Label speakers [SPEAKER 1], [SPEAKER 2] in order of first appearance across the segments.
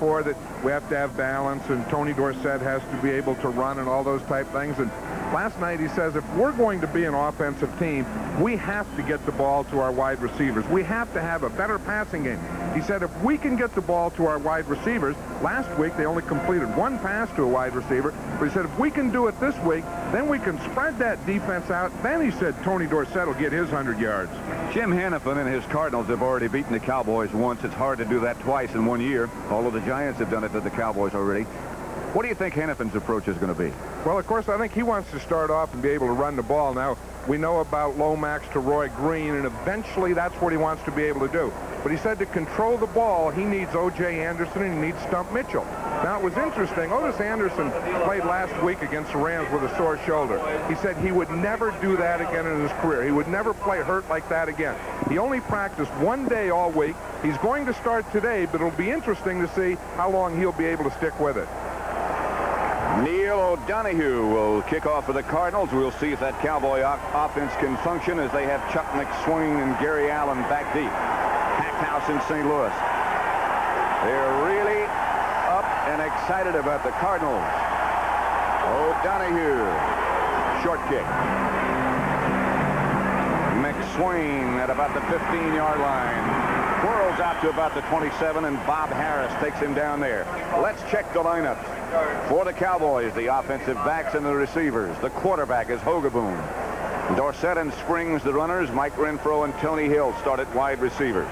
[SPEAKER 1] before that we have to have balance, and Tony Dorsett has to be able to run and all those type things. And last night he says if we're going to be an offensive team, we have to get the ball to our wide receivers. We have to have a better passing game. He said if we can get the ball to our wide receivers, last week they only completed one pass to a wide receiver, but he said if we can do it this week, then we can spread that defense out. Then he said Tony Dorsett will get his 100 yards.
[SPEAKER 2] Jim Hannafin and his Cardinals have already beaten the Cowboys once. It's hard to do that twice in 1 year, although the Giants have done it to the Cowboys already. What do you think Hannafin's approach is going to be?
[SPEAKER 1] Well, of course, I think he wants to start off and be able to run the ball. Now, we know about Lomax to Roy Green, and eventually that's what he wants to be able to do. But he said to control the ball, he needs O.J. Anderson and he needs Stump Mitchell. Now, it was interesting. Otis Anderson played last week against the Rams with a sore shoulder. He said he would never do that again in his career. He would never play hurt like that again. He only practiced one day all week. He's going to start today, but it'll be interesting to see how long he'll be able to stick with it.
[SPEAKER 2] Neil O'Donoghue will kick off for the Cardinals. We'll see if that Cowboy offense can function as they have Chuck McSwain and Gary Allen back deep. Packed house in St. Louis. They're really up and excited about the Cardinals. O'Donoghue, short kick. McSwain at about the 15-yard line. Twirls out to about the 27, and Bob Harris takes him down there. Let's check the lineups for the Cowboys. The offensive backs and the receivers. The quarterback is Hogaboom. Dorsett and Springs, the runners. Mike Renfro and Tony Hill start at wide receivers.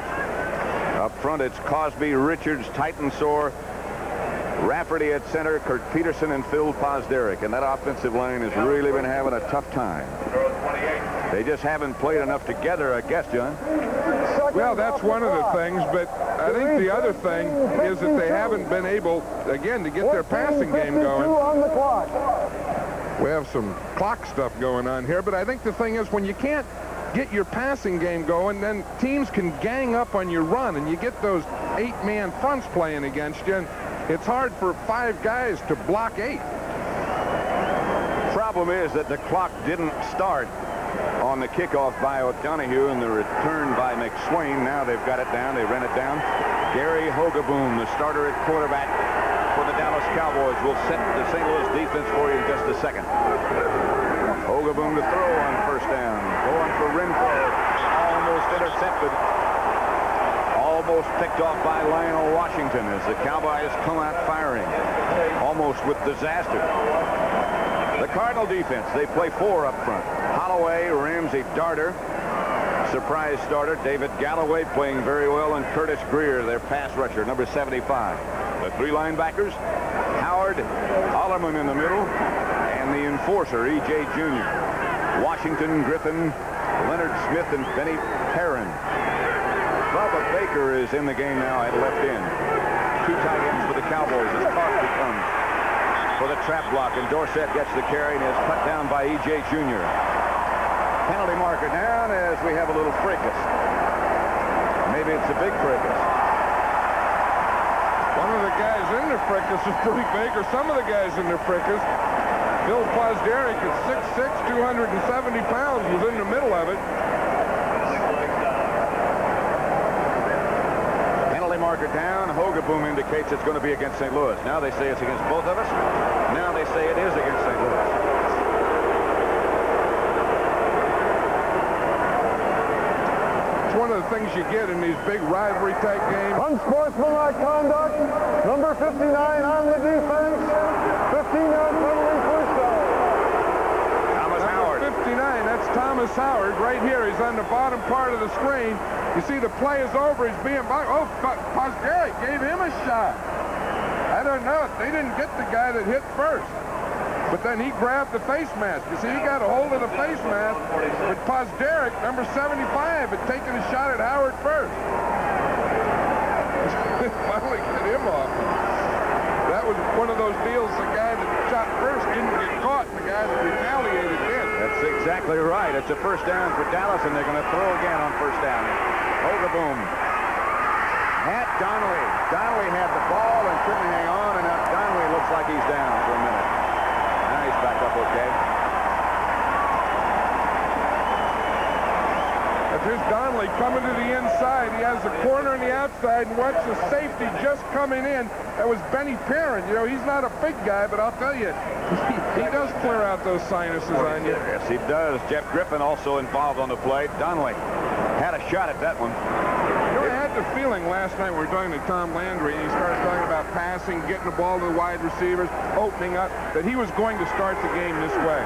[SPEAKER 2] Up front, it's Cosby, Richards, Titensor, Rafferty at center, Kurt Peterson, and Phil Pozderac. And that offensive line has really been having a tough time. They just haven't played enough together, I guess, John.
[SPEAKER 1] Well, that's one of the things, but I think the other thing is that they haven't been able, again, to get their passing game going. We have some clock stuff going on here, but I think the thing is when you can't get your passing game going, then teams can gang up on your run, and you get those 8-man fronts playing against you, and it's hard for 5 guys to block 8.
[SPEAKER 2] Problem is that the clock didn't start on the kickoff by O'Donoghue and the return by McSwain. Now they've got it down. They ran it down. Gary Hogaboom, the starter at quarterback for the Dallas Cowboys, will set the St. Louis defense for you in just a second. Hogaboom to throw on first down. Going for Renfro. Almost intercepted. Almost picked off by Lionel Washington as the Cowboys come out firing. Almost with disaster. The Cardinal defense, they play 4 up front. Holloway, Ramsey, Darter. Surprise starter, David Galloway playing very well, and Curtis Greer, their pass rusher, number 75. The 3 linebackers, Howard, Hollerman in the middle, and the enforcer, E.J. Jr. Washington, Griffin, Leonard Smith, and Benny Perrin. Bubba Baker is in the game now at left end. 2 tight ends for the Cowboys as Cosby comes for the trap block, and Dorsett gets the carry and is cut down by E.J. Jr. Penalty marker down as we have a little fracas. Maybe it's a big fracas.
[SPEAKER 1] One of the guys in the fracas is pretty big, or some of the guys in the fracas. Phil Pozderac is 6'6", 270 pounds, was in the middle of it.
[SPEAKER 2] Penalty marker down. Hogaboom indicates it's going to be against St. Louis. Now they say it's against both of us. Now they say it is against St. Louis.
[SPEAKER 1] It's one of the things you get in these big rivalry type games.
[SPEAKER 3] Unsportsmanlike conduct, number 59 on the defense, 15-yard penalty, first down.
[SPEAKER 2] Thomas Howard.
[SPEAKER 1] 59, that's Thomas Howard right here. He's on the bottom part of the screen. You see the play is over. He's being blocked. Oh, Pozderac gave him a shot. I don't know. They didn't get the guy that hit first. But then he grabbed the face mask. You see, he got a hold of the face mask. But Pozderac, number 75, had taken a shot at Howard first. Finally get him off. That was one of those deals, the guy that shot first didn't get caught, and the guy that retaliated did.
[SPEAKER 2] That's exactly right. It's a first down for Dallas, and they're going to throw again on first down. Hogaboom. At Donnelly. Donnelly had the ball and couldn't hang on, and now Donnelly looks like he's down for a minute. Now he's back up okay.
[SPEAKER 1] Here's Donnelly coming to the inside. He has the corner and the outside, and watch the safety just coming in. That was Benny Perrin. You know, he's not a big guy, but I'll tell you, he does clear out those sinuses on you.
[SPEAKER 2] Yes, he does. Jeff Griffin also involved on the play. Donnelly had a shot at that one.
[SPEAKER 1] You know, I had the feeling last night we were talking to Tom Landry, and he started talking about passing, getting the ball to the wide receivers, opening up, that he was going to start the game this way.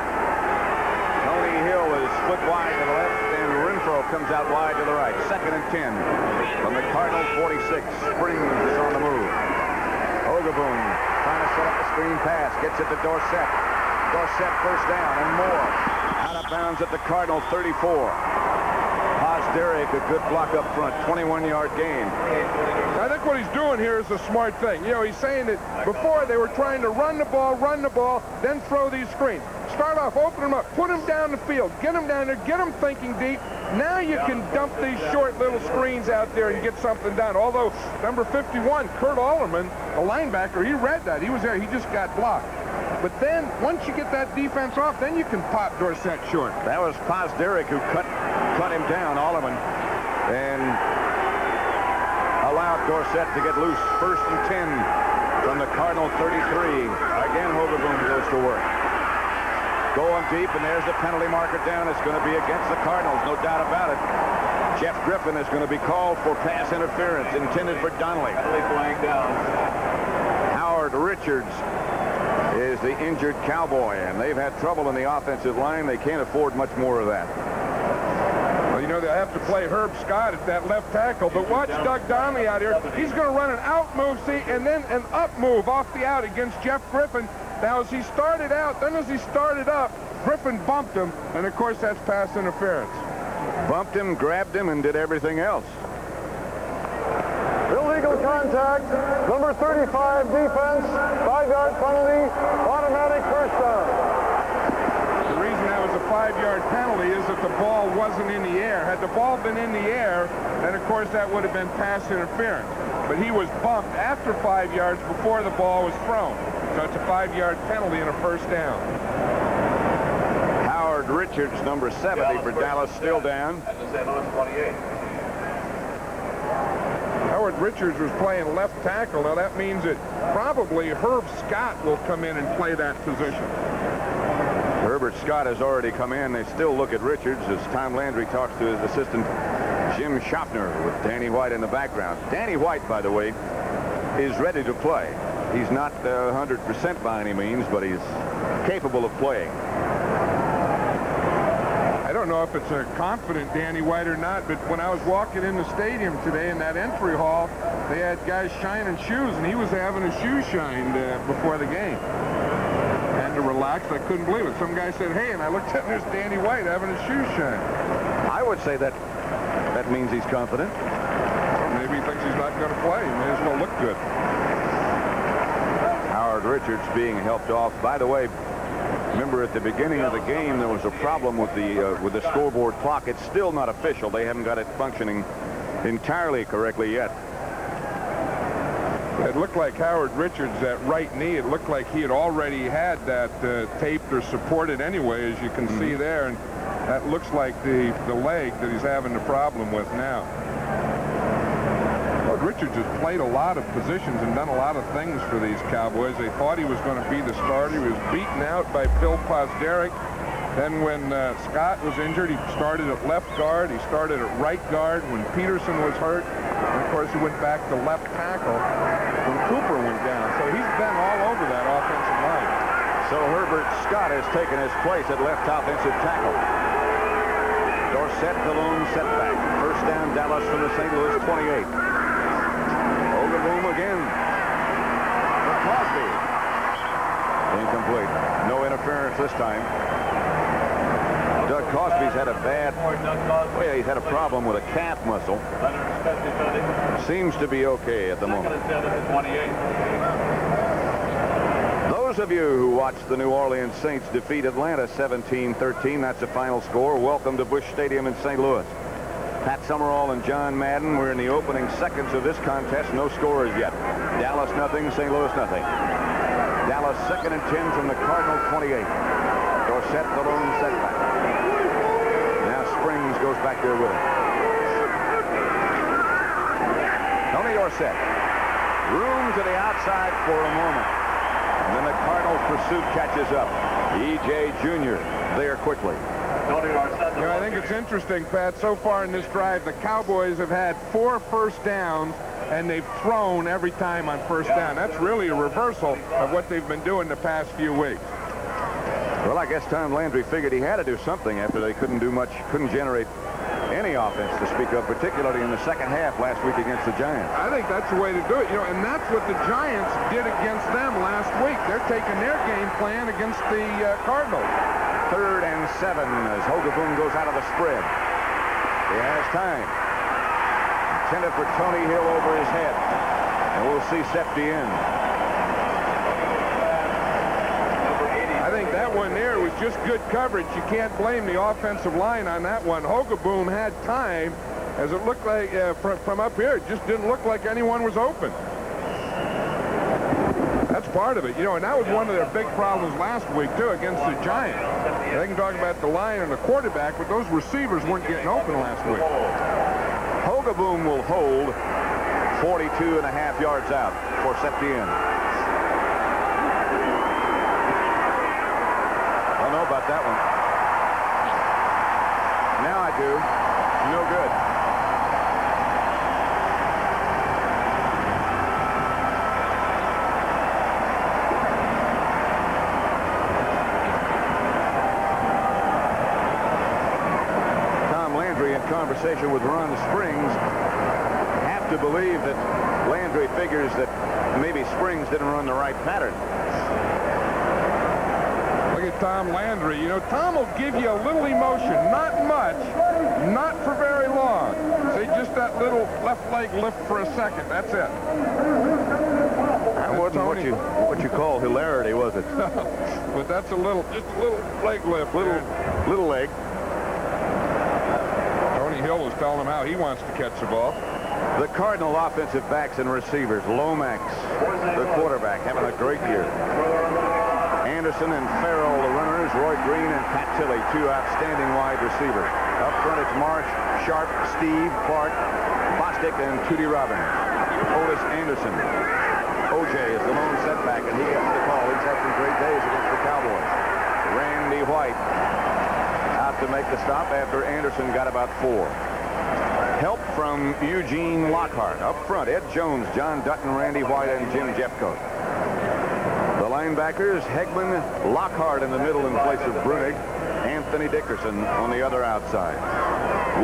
[SPEAKER 2] Tony Hill is split wide to the left, and Renfro comes out wide to the right. 2nd and 10 from the Cardinals 46. Springs is on the move. Hogaboom trying to set up the screen pass. Gets it to Dorsett. Dorsett first down and more. Out of bounds at the Cardinals 34. Derek, a good block up front, 21-yard gain.
[SPEAKER 1] I think what he's doing here is a smart thing. You know, he's saying that before they were trying to run the ball, then throw these screens. Start off, open them up, put them down the field, get them down there, get them thinking deep. Now you can dump these short little screens out there and get something done. Although number 51, Kurt Allerman, the linebacker, he read that. He was there. He just got blocked. But then, once you get that defense off, then you can pop Dorsett short.
[SPEAKER 2] That was Derek who cut him down, Alleman, and allowed Dorsett to get loose. 1st and 10 from the Cardinal 33. Again, Hogaboom goes to work. Going deep, and there's the penalty marker down. It's going to be against the Cardinals, no doubt about it. Jeff Griffin is going to be called for pass interference intended for Donnelly. Howard Richards is the injured Cowboy, and they've had trouble in the offensive line. They can't afford much more of that.
[SPEAKER 1] Well, you know, they'll have to play Herb Scott at that left tackle, but watch Doug Donnelly out here. He's going to run an out move, see, and then an up move off the out against Jeff Griffin. Now, as he started out, then as he started up, Griffin bumped him, and of course that's pass interference.
[SPEAKER 2] Bumped him, grabbed him, and did everything else.
[SPEAKER 3] Illegal contact, number 35 defense, 5-yard penalty, automatic first down.
[SPEAKER 1] The reason that was a 5-yard penalty is that the ball wasn't in the air. Had the ball been in the air, then of course that would have been pass interference. But he was bumped after 5 yards before the ball was thrown. So it's a 5-yard penalty and a first down.
[SPEAKER 2] Howard Richards, number 70 for Dallas, still down.
[SPEAKER 1] Howard Richards was playing left tackle. Now that means that probably Herb Scott will come in and play that position.
[SPEAKER 2] Herbert Scott has already come in. They still look at Richards as Tom Landry talks to his assistant Jim Schaffner with Danny White in the background. Danny White, by the way, is ready to play. He's not 100% by any means, but he's capable of playing.
[SPEAKER 1] I don't know if it's a confident Danny White or not, but when I was walking in the stadium today in that entry hall, they had guys shining shoes, and he was having his shoes shined before the game. And to relax, I couldn't believe it. Some guy said, hey, and I looked at him, there's Danny White having his shoes shined.
[SPEAKER 2] I would say that means he's confident.
[SPEAKER 1] Well, maybe he thinks he's not going to play. He may as well look good.
[SPEAKER 2] Howard Richards being helped off. By the way, remember at the beginning of the game there was a problem with the scoreboard clock. It's still not official. They haven't got it functioning entirely correctly yet.
[SPEAKER 1] It looked like Howard Richards, that right knee, it looked like he had already had that taped or supported anyway, as you can see there, and that looks like the leg that he's having the problem with now. Well, Richards has played a lot of positions and done a lot of things for these Cowboys. They thought he was going to be the starter. He was beaten out by Phil Posderick. Then when Scott was injured, he started at left guard. He started at right guard when Peterson was hurt. And of course, he went back to left tackle when Cooper went down. So he's been all over that offensive line.
[SPEAKER 2] So Herbert Scott has taken his place at left offensive tackle. Dorsett, the lone setback. First down, Dallas from the St. Louis 28. Hogaboom again. For Cosby. Incomplete. No interference this time. Doug Cosby's had a he's had a problem with a calf muscle. Seems to be okay at the moment. Those of you who watched the New Orleans Saints defeat Atlanta 17-13, that's the final score. Welcome to Busch Stadium in St. Louis. Pat Summerall and John Madden. We're in the opening seconds of this contest. No scores yet. Dallas nothing, St. Louis nothing. Dallas 2nd and 10 from the Cardinal 28. Dorsett the lone setback. Now Springs goes back there with him. Tony Dorsett Room to the outside for a moment. And then the Cardinals pursuit catches up. E.J. Jr. there quickly.
[SPEAKER 1] I think it's interesting, Pat, so far in this drive, the Cowboys have had 4 first downs, and they've thrown every time on first down. That's really a reversal of what they've been doing the past few weeks.
[SPEAKER 2] Well, I guess Tom Landry figured he had to do something after they couldn't do much, couldn't generate any offense to speak of, particularly in the second half last week against the Giants.
[SPEAKER 1] I think that's the way to do it, and that's what the Giants did against them last week. They're taking their game plan against the Cardinals.
[SPEAKER 2] 3rd and 7 as Hogaboom goes out of the spread. He has time. Intended for Tony Hill over his head. And we'll see Septi in.
[SPEAKER 1] I think that one there was just good coverage. You can't blame the offensive line on that one. Hogaboom had time, as it looked like from up here. It just didn't look like anyone was open. That's part of it, and that was one of their big problems last week, too, against the Giants. They can talk about the line and the quarterback, but those receivers weren't getting open last week.
[SPEAKER 2] Hogaboom will hold 42.5 yards out for Septien. I don't know about that one. Now I do. No good. Conversation with Ron Springs, have to believe that Landry figures that maybe Springs didn't run the right pattern.
[SPEAKER 1] Look at Tom Landry. Tom will give you a little emotion, not much, not for very long. See, just that little left leg lift for a second. That's it.
[SPEAKER 2] That wasn't what you call hilarity, was it?
[SPEAKER 1] But that's just a little leg lift.
[SPEAKER 2] Little leg.
[SPEAKER 1] Hill was telling him how he wants to catch the ball.
[SPEAKER 2] The Cardinal offensive backs and receivers, Lomax, the quarterback, having a great year. Anderson and Farrell, the runners, Roy Green and Pat Tilley, 2 outstanding wide receivers. Up front, it's Marsh, Sharp, Steve, Clark, Bostic, and Tootie Robbins. Otis Anderson. O.J. is the lone setback, and he gets the call. He's had some great days against the Cowboys. Randy White out to make the stop after Anderson got about 4. Help from Eugene Lockhart. Up front, Ed Jones, John Dutton, Randy White, and Jim Jeffcoat. The linebackers, Hegman, Lockhart in the middle in place of Brunig, Anthony Dickerson on the other outside.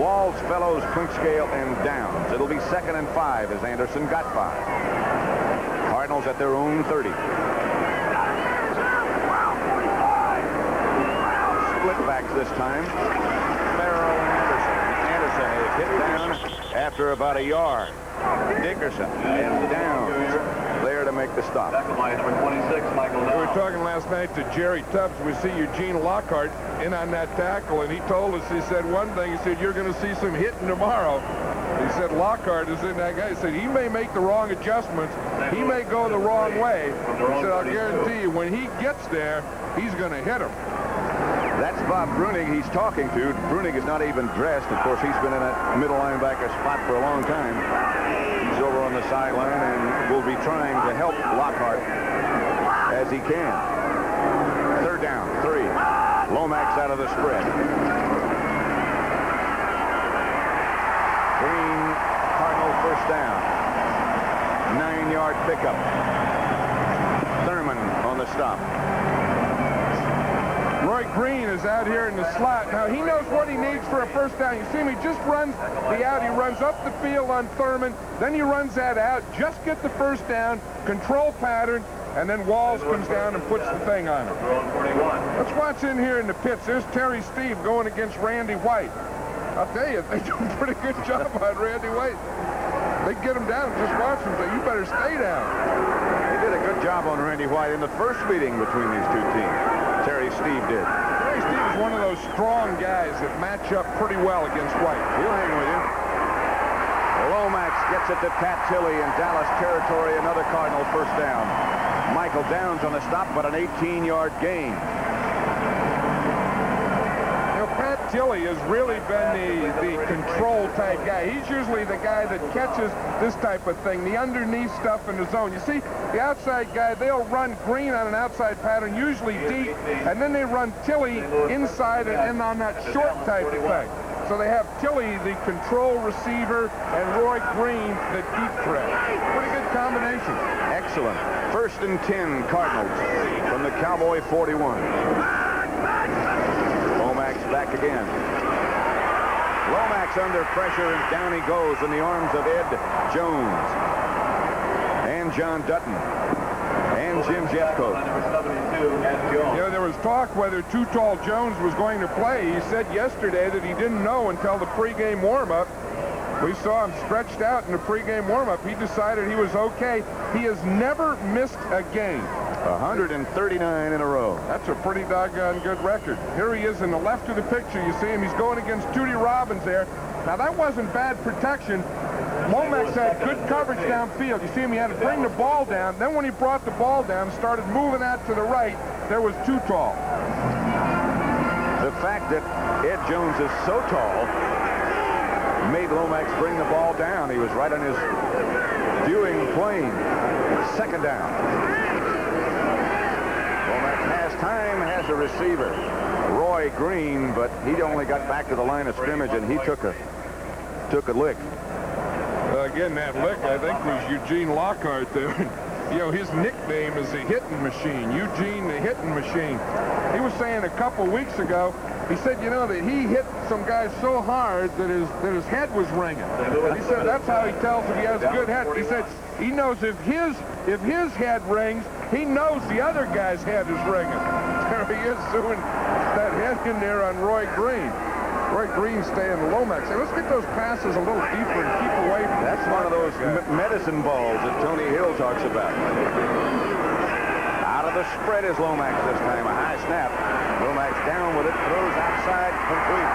[SPEAKER 2] Walls, Fellows, Punchscale, and Downs. It'll be 2nd and 5 as Anderson got 5. Cardinals at their own 30. Backs this time. Farrell and Anderson. Anderson is hit down after about a yard. Dickerson and Downs there to make the stop.
[SPEAKER 1] We were talking last night to Jerry Tubbs. We see Eugene Lockhart in on that tackle, and he told us, he said one thing. He said, you're going to see some hitting tomorrow. He said Lockhart is in that guy. He said he may make the wrong adjustments. He may go the wrong way. He said, I'll guarantee you, when he gets there, he's going to hit him.
[SPEAKER 2] That's Bob Brunig he's talking to. Brunig is not even dressed. Of course, he's been in a middle linebacker spot for a long time. He's over on the sideline and will be trying to help Lockhart as he can. 3rd down, 3. Lomax out of the spread. Green, Cardinal first down. 9-yard pickup. Thurman on the stop.
[SPEAKER 1] Roy Green is out here in the slot. Now, he knows what he needs for a first down. You see him, he just runs the out. He runs up the field on Thurman. Then he runs that out. Just get the first down, control pattern, and then Walls comes down and puts the thing on him. Let's watch in here in the pits. There's Terry Steve going against Randy White. I'll tell you, they do a pretty good job on Randy White. They get him down and just watch him say, you better stay down.
[SPEAKER 2] They did a good job on Randy White in the first meeting between these two teams. Terry Steve did.
[SPEAKER 1] Terry Steve is one of those strong guys that match up pretty well against White.
[SPEAKER 2] He'll hang with you. Lomax gets it to Pat Tilley in Dallas territory. Another Cardinal first down. Michael Downs on the stop, but an 18-yard gain.
[SPEAKER 1] Pat Brad Tilley has really been the control type guy. He's usually the guy that catches this type of thing, the underneath stuff in the zone. You see, the outside guy, they'll run Green on an outside pattern, usually deep, and then they run Tilley inside and on that short type of thing. So they have Tilley, the control receiver, and Roy Green, the deep threat. Pretty good combination.
[SPEAKER 2] Excellent. 1st and 10, Cardinals from the Cowboy 41. Lomax back again. Lomax under pressure, and down he goes in the arms of Ed Jones and John Dutton and Jim Jeffcoat.
[SPEAKER 1] You know, there was talk whether Too Tall Jones was going to play. He said yesterday that he didn't know until the pregame warm-up. We saw him stretched out in the pregame warm-up. He decided he was okay. He has never missed a game.
[SPEAKER 2] 139 in a row.
[SPEAKER 1] That's a pretty doggone good record. Here he is in the left of the picture. You see him. He's going against Tootie Robbins there. Now, that wasn't bad protection. Lomax had good coverage downfield. You see him, he had to bring the ball down. Then when he brought the ball down, started moving out to the right, there was Too Tall.
[SPEAKER 2] The fact that Ed Jones is so tall made Lomax bring the ball down. He was right on his viewing plane. 2nd down. Lomax has time, has a receiver. Roy Green, but he only got back to the line of scrimmage, and he took a lick.
[SPEAKER 1] Again, that lick, I think, was Eugene Lockhart there. You know, his nickname is the hitting machine, Eugene the hitting machine. He was saying a couple weeks ago, he said, you know, that he hit some guy so hard that his head was ringing. He said that's how he tells if he has a good head. He said he knows if his head rings, he knows the other guy's head is ringing. There he is doing that head in there on Roy Green. Roy Green staying Lomax. Hey, let's get those passes a little deeper and keep away from.
[SPEAKER 2] That's one of those medicine balls that Tony Hill talks about. Out of the spread is Lomax this time. A high snap. Lomax down with it. Throws outside. Complete.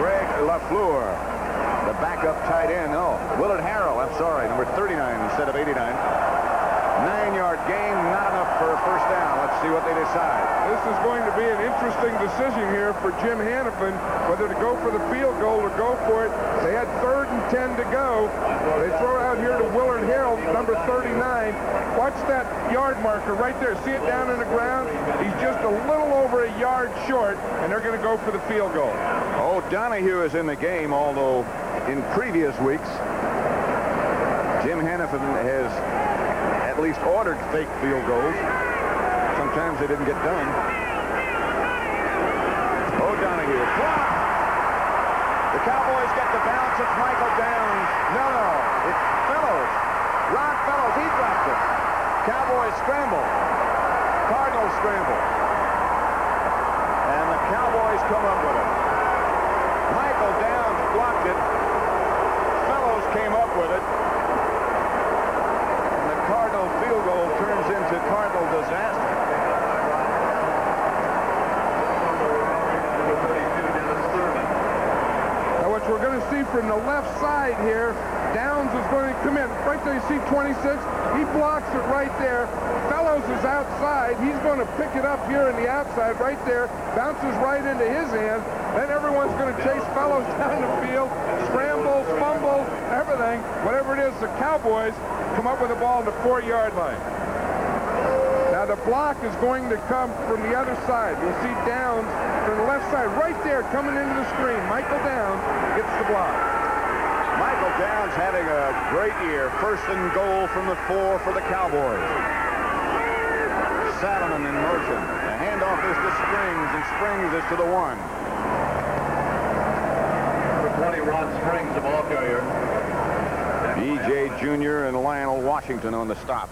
[SPEAKER 2] Greg LaFleur, the backup tight end. Oh, Willard Harrell. I'm sorry. Number 39 instead of 89. 9-yard gain, not enough for a 1st down. Let's see what they decide.
[SPEAKER 1] This is going to be an interesting decision here for Jim Hannafin, whether to go for the field goal or go for it. They had 3rd and 10 to go. They throw out here to Willard Harrell, number 39. Watch that yard marker right there. See it down in the ground? He's just a little over a yard short, and they're going to go for the field goal.
[SPEAKER 2] Oh, Donahue is in the game, although in previous weeks, Jim Hannafin has at least ordered fake field goals. Sometimes they didn't get done. Oh, Donahue. Block! The Cowboys get the bounce. It's Michael Downs. No. It's Fellows. Ron Fellows. He dropped it. Cowboys scramble. Cardinals scramble. And the Cowboys come up with it. Michael Downs blocked it. Fellows came up with it. Cardinal field goal turns into Cardinal disaster.
[SPEAKER 1] Now what we're going to see from the left side here, Downs is going to come in. Right there, you see 26. He blocks it right there. Fellows is outside. He's going to pick it up here in the outside right there. Bounces right into his hand. Then everyone's going to chase Fellows down the field. Scrambles, fumbles, everything. Whatever it is, the Cowboys come up with the ball on the 4-yard line. Now the block is going to come from the other side. You'll see Downs from the left side right there coming into the screen. Michael Downs gets the block.
[SPEAKER 2] Michael Downs having a great year. 1st and goal from the 4 for the Cowboys. Salomon in motion. The handoff is to Springs, and Springs is to the 1.
[SPEAKER 4] Number 20, Ron Springs, the ball carrier.
[SPEAKER 2] E.J. Jr. and Lionel Washington on the stop.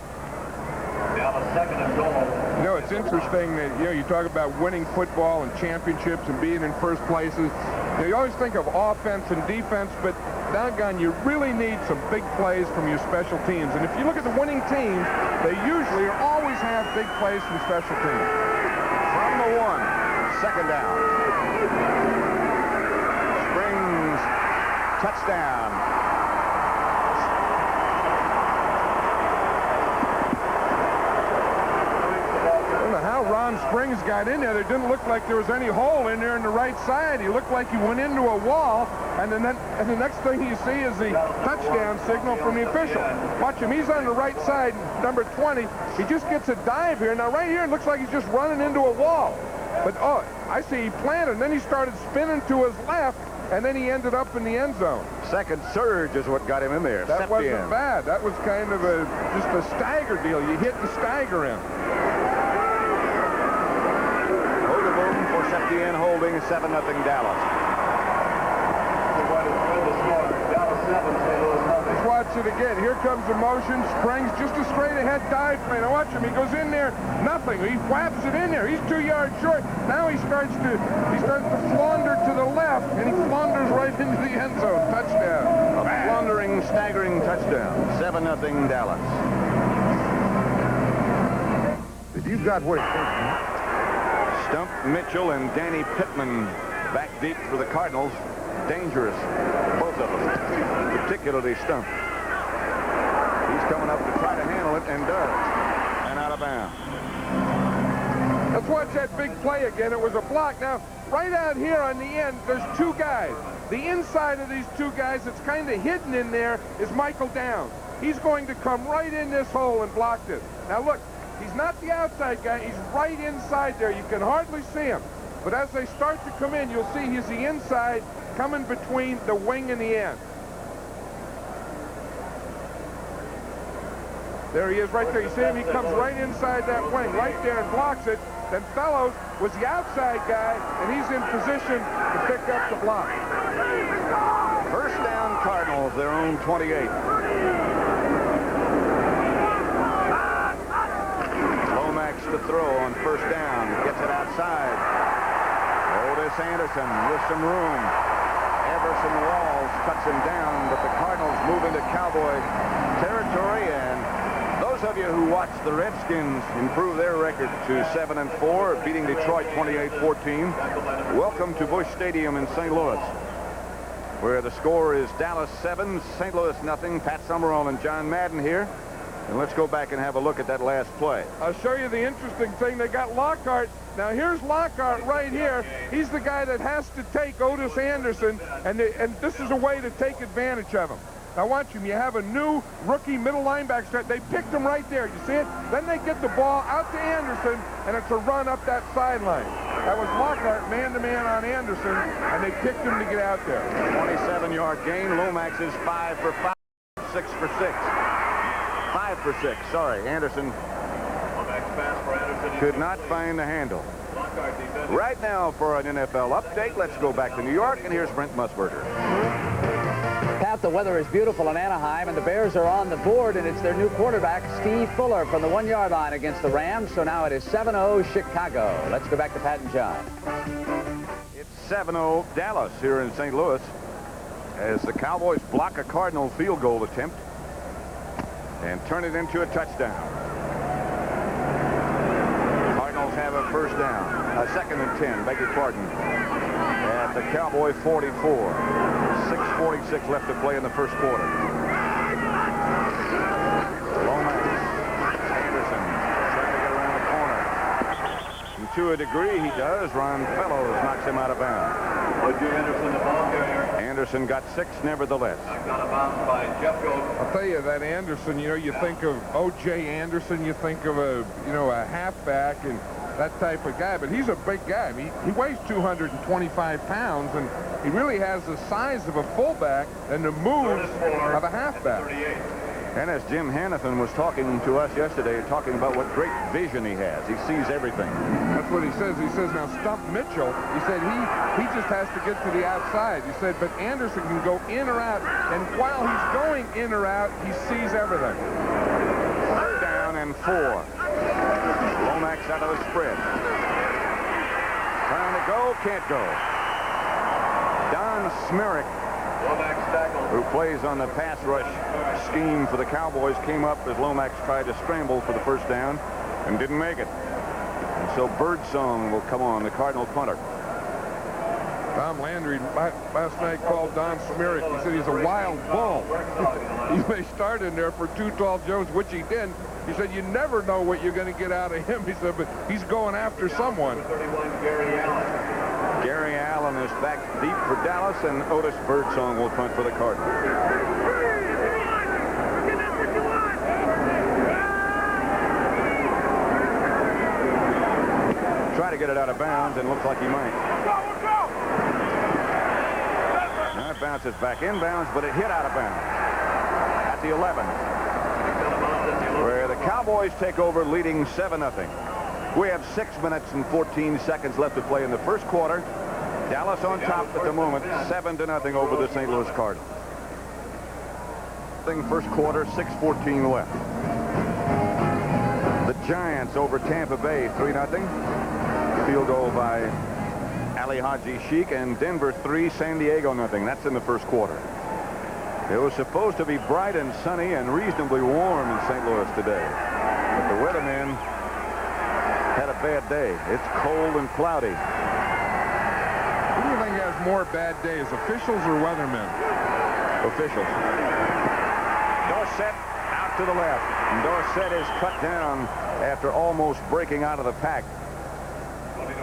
[SPEAKER 4] Now a 2nd and goal.
[SPEAKER 1] You know, it's interesting that, you know, you talk about winning football and championships and being in first places. You know, you always think of offense and defense, but doggone, you really need some big plays from your special teams. And if you look at the winning teams, they usually or always have big plays from special teams.
[SPEAKER 2] From the 1, 2nd down. Springs, touchdown.
[SPEAKER 1] Ron Springs got in there, it didn't look like there was any hole in there on the right side. He looked like he went into a wall, and the next thing you see is the touchdown signal from the official. Watch him. He's on the right side, number 20. He just gets a dive here. Now, right here, it looks like he's just running into a wall. But, oh, I see he planted, and then he started spinning to his left, and then he ended up in the end zone.
[SPEAKER 2] Second surge is what got him in there.
[SPEAKER 1] That wasn't bad. That was kind of just a stagger deal. You hit and stagger him.
[SPEAKER 2] Hogaboom for Septien holding 7-0 Dallas.
[SPEAKER 1] Let's watch it again. Here comes the motion. Springs just a straight ahead dive play. Now watch him. He goes in there. Nothing. He whaps it in there. He's 2 yards short. Now he starts to flounder to the left, and he flounders right into the end zone. Touchdown.
[SPEAKER 2] A floundering, staggering touchdown. 7-0 Dallas.
[SPEAKER 1] If you've got what it takes.
[SPEAKER 2] Stump Mitchell and Danny Pittman back deep for the Cardinals. Dangerous, both of them, particularly Stump. He's coming up to try to handle it, and does. And out of bounds.
[SPEAKER 1] Let's watch that big play again. It was a block. Now, right out here on the end, there's two guys. The inside of these two guys that's kind of hidden in there is Michael Downs. He's going to come right in this hole and block this. Now, look, he's not the outside guy. He's right inside there. You can hardly see him. But as they start to come in, you'll see he's the inside coming between the wing and the end. There he is right there. You see him? He comes right inside that wing, right there, and blocks it. Then Fellows was the outside guy, and he's in position to pick up the block.
[SPEAKER 2] First down Cardinals, their own 28. Lomax to throw on first down. Gets it outside. Otis Anderson with some room. Everson Walls cuts him down, but the Cardinals move into Cowboy territory, and those of you who watched the Redskins improve their record to 7-4, beating Detroit 28-14, welcome to Busch Stadium in St. Louis, where the score is Dallas 7, St. Louis nothing. Pat Summerall and John Madden here. And let's go back and have a look at that last play.
[SPEAKER 1] I'll show you the interesting thing. They got Lockhart. Now, here's Lockhart right here. He's the guy that has to take Otis Anderson, and this is a way to take advantage of him. Now, watch him. You have a new rookie middle linebacker. They picked him right there. You see it? Then they get the ball out to Anderson, and it's a run up that sideline. That was Lockhart man-to-man on Anderson, and they picked him to get out there.
[SPEAKER 2] 27-yard gain. Lomax is 5 for 5, 6 for 6. 5 for 6. Sorry, Anderson could not find the handle. Right now for an NFL update, let's go back to New York, and here's Brent Musburger.
[SPEAKER 5] Pat, the weather is beautiful in Anaheim, and the Bears are on the board, and it's their new quarterback, Steve Fuller, from the 1-yard line against the Rams. So now it is 7-0 Chicago. Let's go back to Pat and John.
[SPEAKER 2] It's 7-0 Dallas here in St. Louis as the Cowboys block a Cardinal field goal attempt and turn it into a touchdown. Cardinals have a first down. A 2nd and 10, beg your pardon, at the Cowboy 44. 6:46 left to play in the first quarter. Lomax, Anderson trying to get around the corner. And to a degree he does. Ron Fellows knocks him out of bounds.
[SPEAKER 4] Anderson, the ball carrier.
[SPEAKER 2] Anderson got 6 nevertheless.
[SPEAKER 4] Knocked out of bounds by Jeff Gold.
[SPEAKER 1] I'll tell you, that Anderson, you know, you think of O.J. Anderson, you think of a halfback and that type of guy, but he's a big guy. I mean, he weighs 225 pounds, and he really has the size of a fullback and the moves of a halfback.
[SPEAKER 2] And as Jim Hannafin was talking to us yesterday, talking about what great vision he has. He sees everything.
[SPEAKER 1] That's what he says. He says, now, Stump Mitchell, he said he just has to get to the outside. He said, but Anderson can go in or out, and while he's going in or out, he sees everything.
[SPEAKER 2] 3rd down and 4. Lomax out of the spread. Trying to go, can't go. Don Smerrick, who plays on the pass rush scheme for the Cowboys, came up as Lomax tried to scramble for the first down and didn't make it. And so Birdsong will come on, the Cardinal punter.
[SPEAKER 1] Tom Landry last night called Don Smerrick. He said he's a wild bull. He may start in there for Too Tall Jones, which he did. He said, you never know what you're going to get out of him. He said, but he's going after someone.
[SPEAKER 4] 31, Gary Allen.
[SPEAKER 2] Gary Allen is back deep for Dallas, and Otis Birdsong will punt for the Cardinals. Try to get it out of bounds, and looks like he might. Now it bounces back inbounds, but it hit out of bounds at the 11, where the Cowboys take over, leading 7-0. We have 6 minutes and 14 seconds left to play in the first quarter. Dallas on top at the moment, 7-0 over the St. Louis Cardinals. First quarter, 6:14 left. The Giants over Tampa Bay, 3-0. Field goal by Ali Haji Sheik, and Denver 3, San Diego 0. That's in the first quarter. It was supposed to be bright and sunny and reasonably warm in St. Louis today, but the weatherman had a bad day. It's cold and cloudy.
[SPEAKER 1] Who do you think has more bad days, officials or weathermen?
[SPEAKER 2] Officials. Dorsett out to the left, and Dorsett is cut down after almost breaking out of the pack.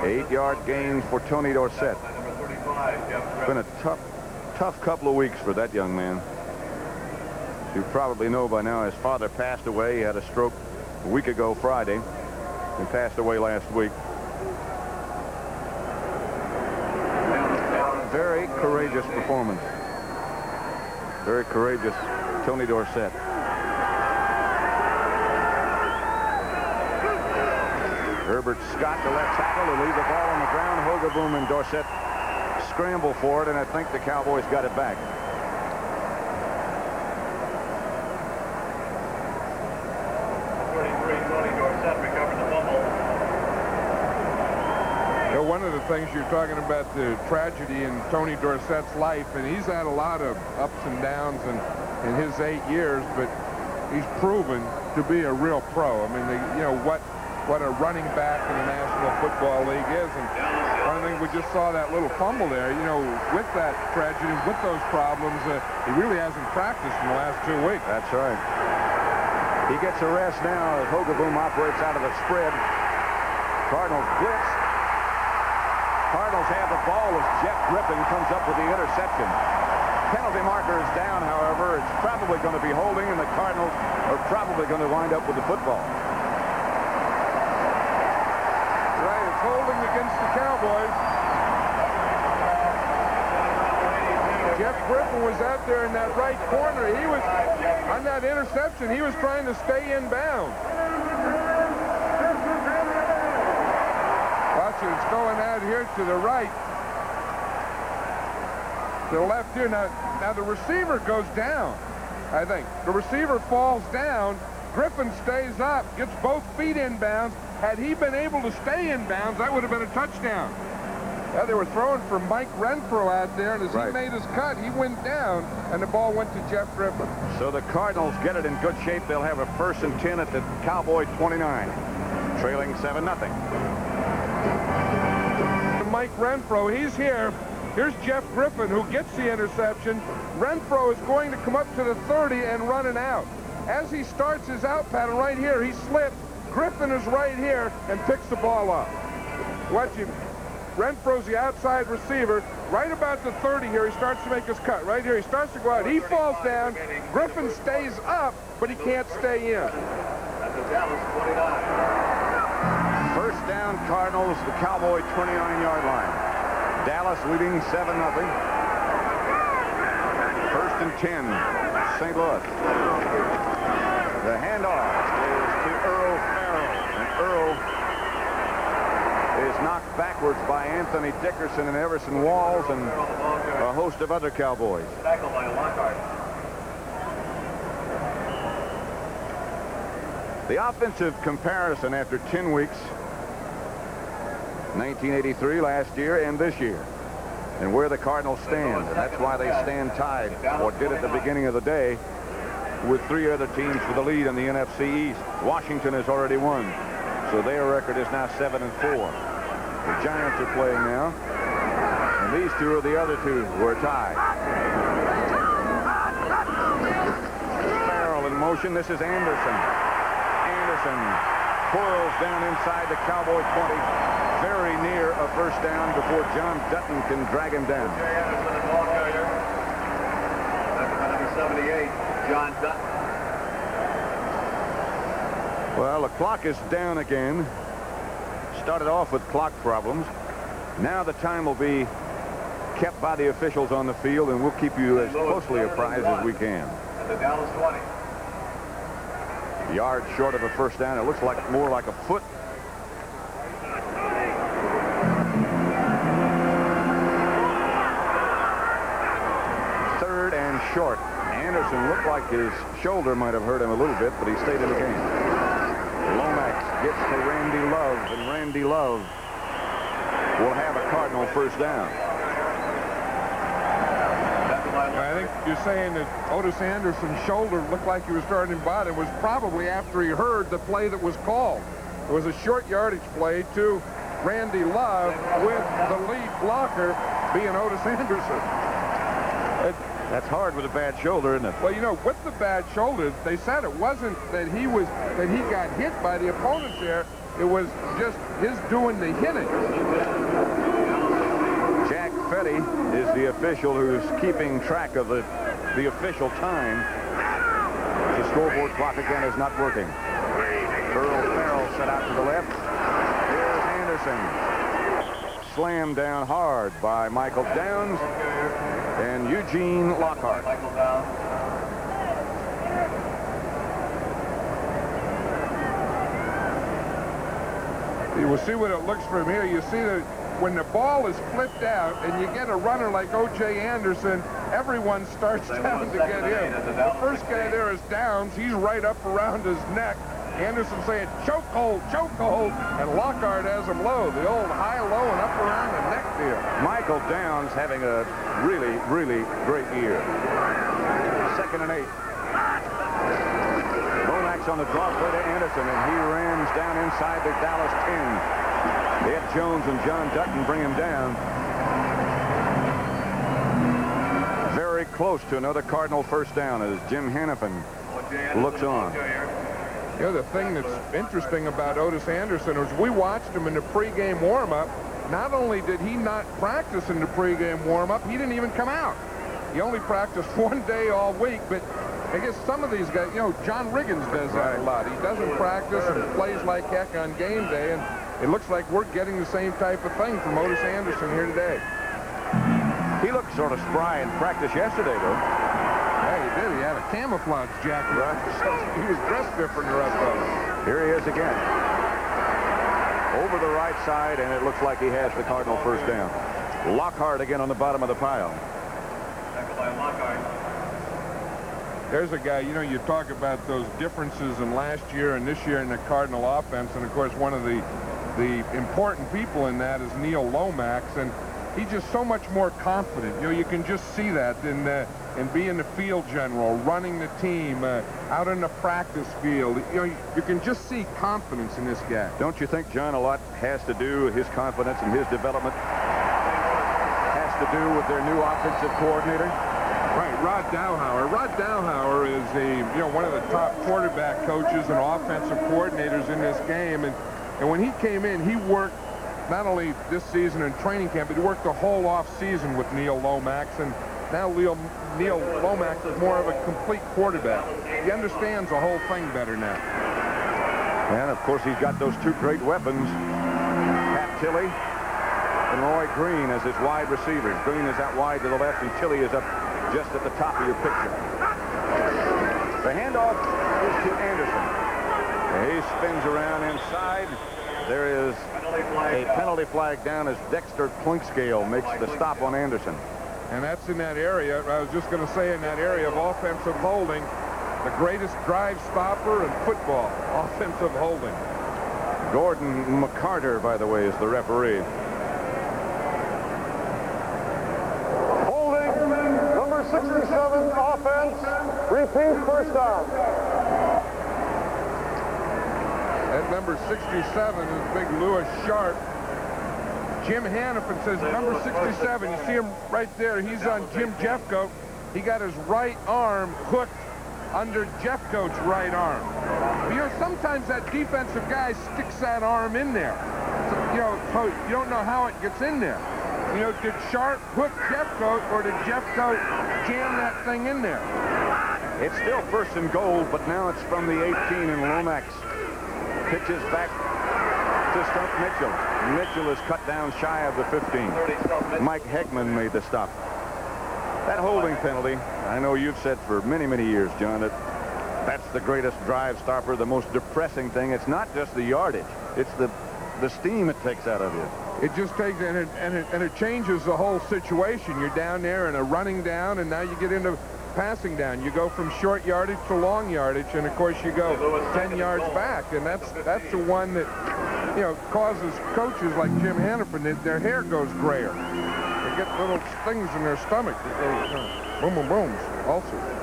[SPEAKER 2] 8-yard gain for Tony Dorsett. It's been a tough couple of weeks for that young man. You probably know by now his father passed away. He had a stroke a week ago Friday and passed away last week. Very courageous performance. Very courageous Tony Dorsett. Herbert Scott, the left tackle, to leave the ball on the ground. Hogaboom and Dorsett scramble for it, and I think the Cowboys got it back.
[SPEAKER 4] Dorsett recovered the fumble.
[SPEAKER 1] You know, one of the things you're talking about, the tragedy in Tony Dorsett's life, and he's had a lot of ups and downs in his 8 years, but he's proven to be a real pro. I mean, you know, what a running back in the National Football League is. And one of the things, we just saw that little fumble there. You know, with that tragedy, with those problems, he really hasn't practiced in the last 2 weeks.
[SPEAKER 2] That's right. He gets a rest now as Hogaboom operates out of the spread. Cardinals blitz. Cardinals have the ball as Jeff Griffin comes up with the interception. Penalty marker is down, however. It's probably going to be holding, and the Cardinals are probably going to wind up with the football.
[SPEAKER 1] Holding against the Cowboys. Jeff Griffin was out there in that right corner. He was on that interception. He was trying to stay in bounds. Watch it. It's going out here to the right. To the left here. Now the receiver goes down, I think. The receiver falls down. Griffin stays up, gets both feet in bounds. Had he been able to stay in bounds, that would have been a touchdown. Yeah, they were throwing for Mike Renfro out there, and as he made his cut, he went down, and the ball went to Jeff Griffin.
[SPEAKER 2] So the Cardinals get it in good shape. They'll have a 1st and 10 at the Cowboy 29, trailing 7-0.
[SPEAKER 1] Mike Renfro, he's here. Here's Jeff Griffin, who gets the interception. Renfro is going to come up to the 30 and run it out. As he starts his out pattern right here, he slips. Griffin is right here and picks the ball up. Watch him. Renfro's the outside receiver. Right about the 30 here, he starts to make his cut. Right here, he starts to go out. He falls down. Griffin stays up, but he can't stay in.
[SPEAKER 4] That's the Dallas 29.
[SPEAKER 2] First down, Cardinals, the Cowboy 29-yard line. Dallas leading 7-0. 1st and 10, St. Louis. The handoff is to Earl Farrell, and Earl is knocked backwards by Anthony Dickerson and Everson Walls and a host of other Cowboys.
[SPEAKER 4] Tackled by Lockhart.
[SPEAKER 2] The offensive comparison after 10 weeks, 1983 last year and this year, and where the Cardinals stand. And that's why they stand tied, or did at the beginning of the day, with 3 other teams for the lead in the NFC East. Washington has already won, so their record is now 7-4. The Giants are playing now, and these 2 are the other 2 who are tied. Farrell in motion. This is Anderson. Anderson whirls down inside the Cowboy 20. Very near a first down before John Dutton can drag him down.
[SPEAKER 4] O.J. Anderson, the ball carrier. Number 78, John Dutton.
[SPEAKER 2] Well, the clock is down again. Started off with clock problems. Now the time will be kept by the officials on the field, and we'll keep you as closely apprised as we can.
[SPEAKER 4] At the Dallas 20.
[SPEAKER 2] Yard short of a first down. It looks like more like a foot. Third and short. Anderson looked like his shoulder might have hurt him a little bit, but he stayed in the game. Lomax gets to Randy Love, and Randy Love will have a Cardinal first down.
[SPEAKER 1] I think you're saying that Otis Anderson's shoulder looked like he was starting to bottom. It was probably after he heard the play that was called. It was a short yardage play to Randy Love with the lead blocker being Otis Anderson.
[SPEAKER 2] That's hard with a bad shoulder, isn't it?
[SPEAKER 1] Well, you know, with the bad shoulder, they said it wasn't that he got hit by the opponent there. It was just his doing the hitting.
[SPEAKER 2] Jack Fetty is the official who's keeping track of the official time. The scoreboard clock again is not working. Earl Farrell set out to the left. Here's Anderson. Slammed down hard by Michael Downs and Eugene Lockhart.
[SPEAKER 4] Michael Downs.
[SPEAKER 1] You will see what it looks from here. You see that when the ball is flipped out and you get a runner like O.J. Anderson, everyone starts down to get him. The first guy there is Downs. He's right up around his neck. Anderson saying, choke hold, and Lockhart has him low. The old high, low, and up around the neck deal.
[SPEAKER 2] Michael Downs having a really, really great year. 2nd and 8. Lomax on the draw play to Anderson, and he rams down inside the Dallas 10. Ed Jones and John Dutton bring him down. Very close to another Cardinal first down as Jim Hannafin looks on.
[SPEAKER 1] You know, the thing that's interesting about Otis Anderson is we watched him in the pregame warm-up. Not only did he not practice in the pregame warm-up, he didn't even come out. He only practiced one day all week, but I guess some of these guys, you know, John Riggins does that a lot. He doesn't practice and plays like heck on game day, and it looks like we're getting the same type of thing from Otis Anderson here today.
[SPEAKER 2] He looked sort of spry in practice yesterday, though.
[SPEAKER 1] Yeah, he did. He had a camouflage jacket on. So he was dressed different than the rest of them.
[SPEAKER 2] Here he is again. Over the right side, and it looks like he has the Cardinal first down. Lockhart again on the bottom of the pile.
[SPEAKER 1] There's a guy, you know, you talk about those differences in last year and this year in the Cardinal offense, and of course one of the important people in that is Neil Lomax, and he's just so much more confident. You know, you can just see that in being the field general, running the team, out in the practice field. You know, you can just see confidence in this guy.
[SPEAKER 2] Don't you think, John, a lot has to do with his confidence and his development? Has to do with their new offensive coordinator?
[SPEAKER 1] Right, Rod Dowhower. Rod Dowhower is one of the top quarterback coaches and offensive coordinators in this game, and when he came in, he worked not only this season in training camp, but he worked the whole off season with Neil Lomax, and now Neil Lomax is more of a complete quarterback. He understands the whole thing better now.
[SPEAKER 2] And of course he's got those two great weapons, Pat Tilley and Roy Green as his wide receivers. Green is out wide to the left, and Tilley is up just at the top of your picture. The handoff is to Anderson. He spins around inside. There is a penalty flag down as Dexter Clinkscale makes the stop on Anderson.
[SPEAKER 1] And that's in that area, I was just going to say, in that area of offensive holding, the greatest drive stopper in football, offensive holding.
[SPEAKER 2] Gordon McCarter, by the way, is the referee.
[SPEAKER 3] Holding, number 67, offense. Repeat, first down.
[SPEAKER 1] At number 67 is big Lewis Sharp. Jim Hannafin says number 67. You see him right there. He's on Jim Jeffcoat. He got his right arm hooked under Jeffcoat's right arm. You know, sometimes sometimes that defensive guy sticks that arm in there. So, you know, so you don't know how it gets in there. You know, did Sharp hook Jeffcoat, or did Jeffcoat jam that thing in there?
[SPEAKER 2] It's still 1st and goal, but now it's from the 18, and Lomax pitches back to Stump Mitchell. Mitchell is cut down shy of the 15. Mike Hegman made the stop. That holding penalty, I know you've said for many, many years, John, that that's the greatest drive stopper, the most depressing thing. It's not just the yardage. It's the steam it takes out of you.
[SPEAKER 1] It just takes, and it changes the whole situation. You're down there in a running down, and now you get into passing down. You go from short yardage to long yardage, and of course you go 10 yards back, and that's the one that, you know, causes coaches like Jim Hannaford, their hair goes grayer. They get little things in their stomach that go, you know, boom, boom, booms, also.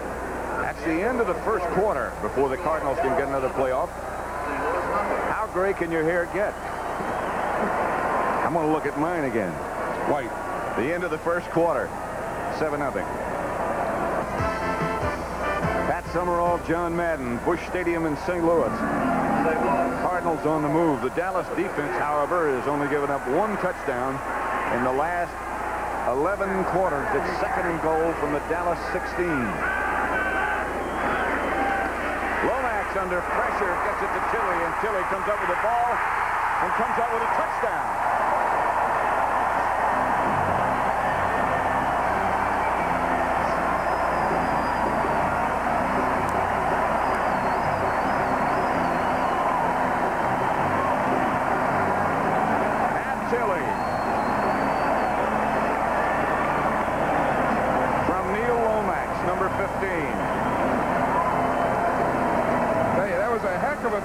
[SPEAKER 2] That's the end of the 1st quarter before the Cardinals can get another playoff. How gray can your hair get? I'm going to look at mine again.
[SPEAKER 1] White.
[SPEAKER 2] The end of the 1st quarter. 7-0. Pat Summerall, John Madden, Busch Stadium in St. Louis. Cardinals on the move. The Dallas defense, however, has only given up 1 touchdown in the last 11 quarters. It's 2nd and goal from the Dallas 16. Lomax under pressure gets it to Tilley, and Tilley comes up with the ball and comes up with a touchdown.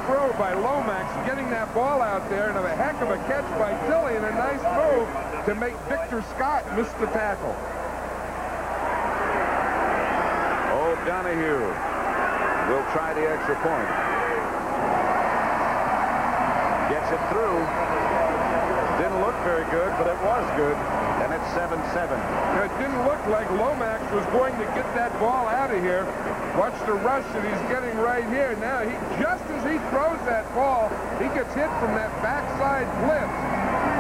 [SPEAKER 1] Throw by Lomax, getting that ball out there, and a heck of a catch by Tilley, and a nice move to make Victor Scott miss the tackle.
[SPEAKER 2] O'Donohue will try the extra point. Gets it through. Didn't look very good, but it was good. And it's 7-7.
[SPEAKER 1] It didn't look like Lomax was going to get that ball out of here. Watch the rush that he's getting right here. Now, just as he throws that ball, he gets hit from that backside blitz.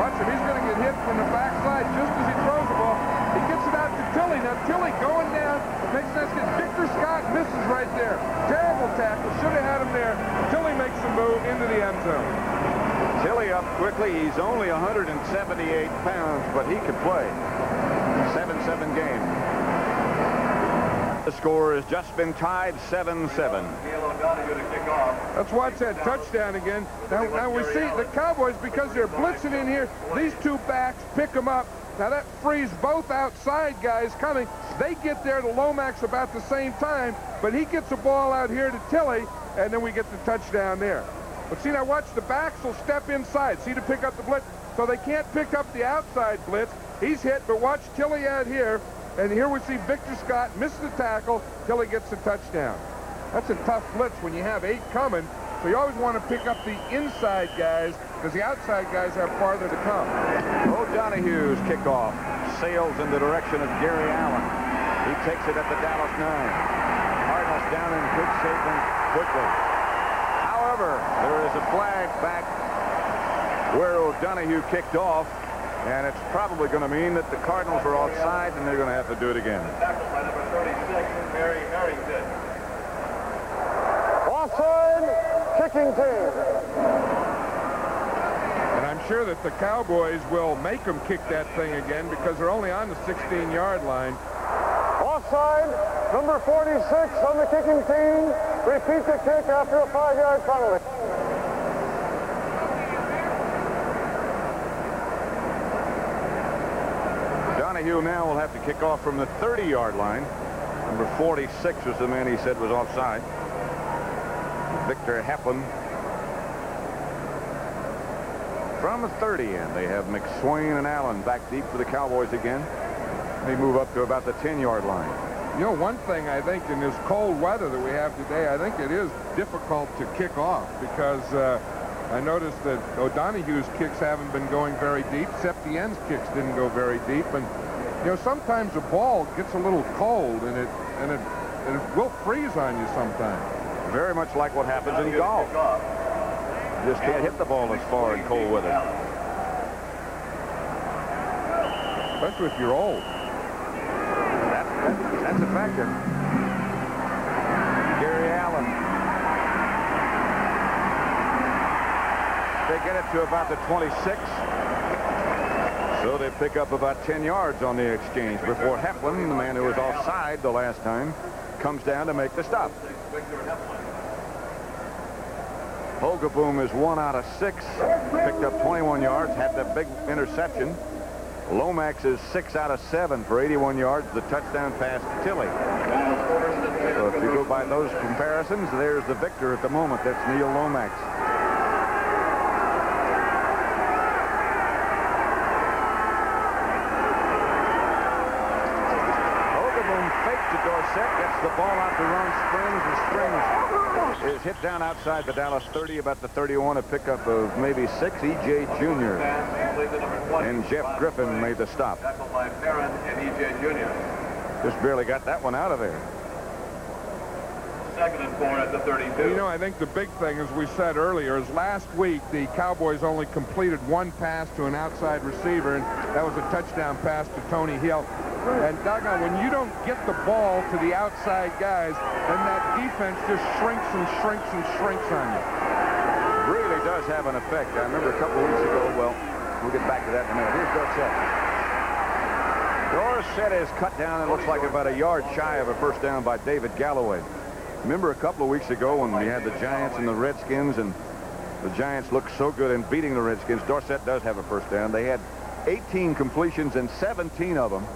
[SPEAKER 1] Watch him. He's going to get hit from the backside just as he throws the ball. He gets it out to Tilley. Now, Tilley going down. Makes sense. Victor Scott misses right there. Terrible tackle. Should have had him there. Tilley makes the move into the end zone.
[SPEAKER 2] Tilley up quickly. He's only 178 pounds, but he can play. 7-7 game. The score has just been tied 7-7.
[SPEAKER 1] Let's watch that touchdown again. Now we see the Cowboys, because they're blitzing in here, these 2 backs pick them up. Now that frees both outside guys coming. They get there to Lomax about the same time, but he gets the ball out here to Tilley, and then we get the touchdown there. But see, now watch, the backs will step inside. See, to pick up the blitz. So they can't pick up the outside blitz. He's hit, but watch Tilley out here. And here we see Victor Scott miss the tackle. Tilley gets the touchdown. That's a tough blitz when you have 8 coming. So you always want to pick up the inside guys, because the outside guys have farther to come.
[SPEAKER 2] O'Donohue's kickoff sails in the direction of Gary Allen. He takes it at the Dallas 9. Cardinals down in good shape and quickly. However, there is a flag back where O'Donohue kicked off, and it's probably going to mean that the Cardinals are offside, and they're going to have to do it again.
[SPEAKER 4] Tackled by number 36, Mary Harrington.
[SPEAKER 3] Offside, kicking team.
[SPEAKER 1] And I'm sure that the Cowboys will make them kick that thing again, because they're only on the 16-yard line.
[SPEAKER 3] Offside, number 46 on the kicking team. Repeat the kick after a 5-yard penalty.
[SPEAKER 2] Donahue now will have to kick off from the 30-yard line. Number 46 was the man he said was offside. Victor Heflin from the 30, and they have McSwain and Allen back deep for the Cowboys again. They move up to about the 10-yard line.
[SPEAKER 1] You know, one thing I think in this cold weather that we have today, I think it is difficult to kick off, because I noticed that O'Donohue's kicks haven't been going very deep. Septienne's kicks didn't go very deep, and you know, sometimes the ball gets a little cold, and it will freeze on you sometimes.
[SPEAKER 2] Very much like what happens in golf. You just can't hit the ball as far in cold weather.
[SPEAKER 1] Especially if you're old.
[SPEAKER 2] That's a factor. Gary Allen. They get it to about the 26. So they pick up about 10 yards on the exchange before Heflin, the man who was offside the last time, comes down to make the stop. Hogeboom is 1 out of 6. Picked up 21 yards, had the big interception. Lomax is 6 out of 7 for 81 yards, the touchdown pass to Tilley. So if you go by those comparisons, there's the victor at the moment. That's Neil Lomax. Dorsett gets the ball out to Ron Springs, and Springs is hit down outside the Dallas 30, about the 31, a pickup of maybe 6. E.J. Jr. and Jeff Griffin made the stop. Just barely got that one out of there.
[SPEAKER 4] 2nd and 4 at the 32.
[SPEAKER 1] You know, I think the big thing, as we said earlier, is last week the Cowboys only completed 1 pass to an outside receiver, and that was a touchdown pass to Tony Hill. And doggone, when you don't get the ball to the outside guys, then that defense just shrinks and shrinks and shrinks on you.
[SPEAKER 2] Really does have an effect. I remember a couple of weeks ago, well, we'll get back to that in a minute. Here's Dorsett. Dorsett is cut down, it looks like about a yard shy of a first down by David Galloway. Remember a couple of weeks ago when we had the Giants and the Redskins, and the Giants looked so good in beating the Redskins. Dorsett does have a first down. They had 18 completions, and 17 of them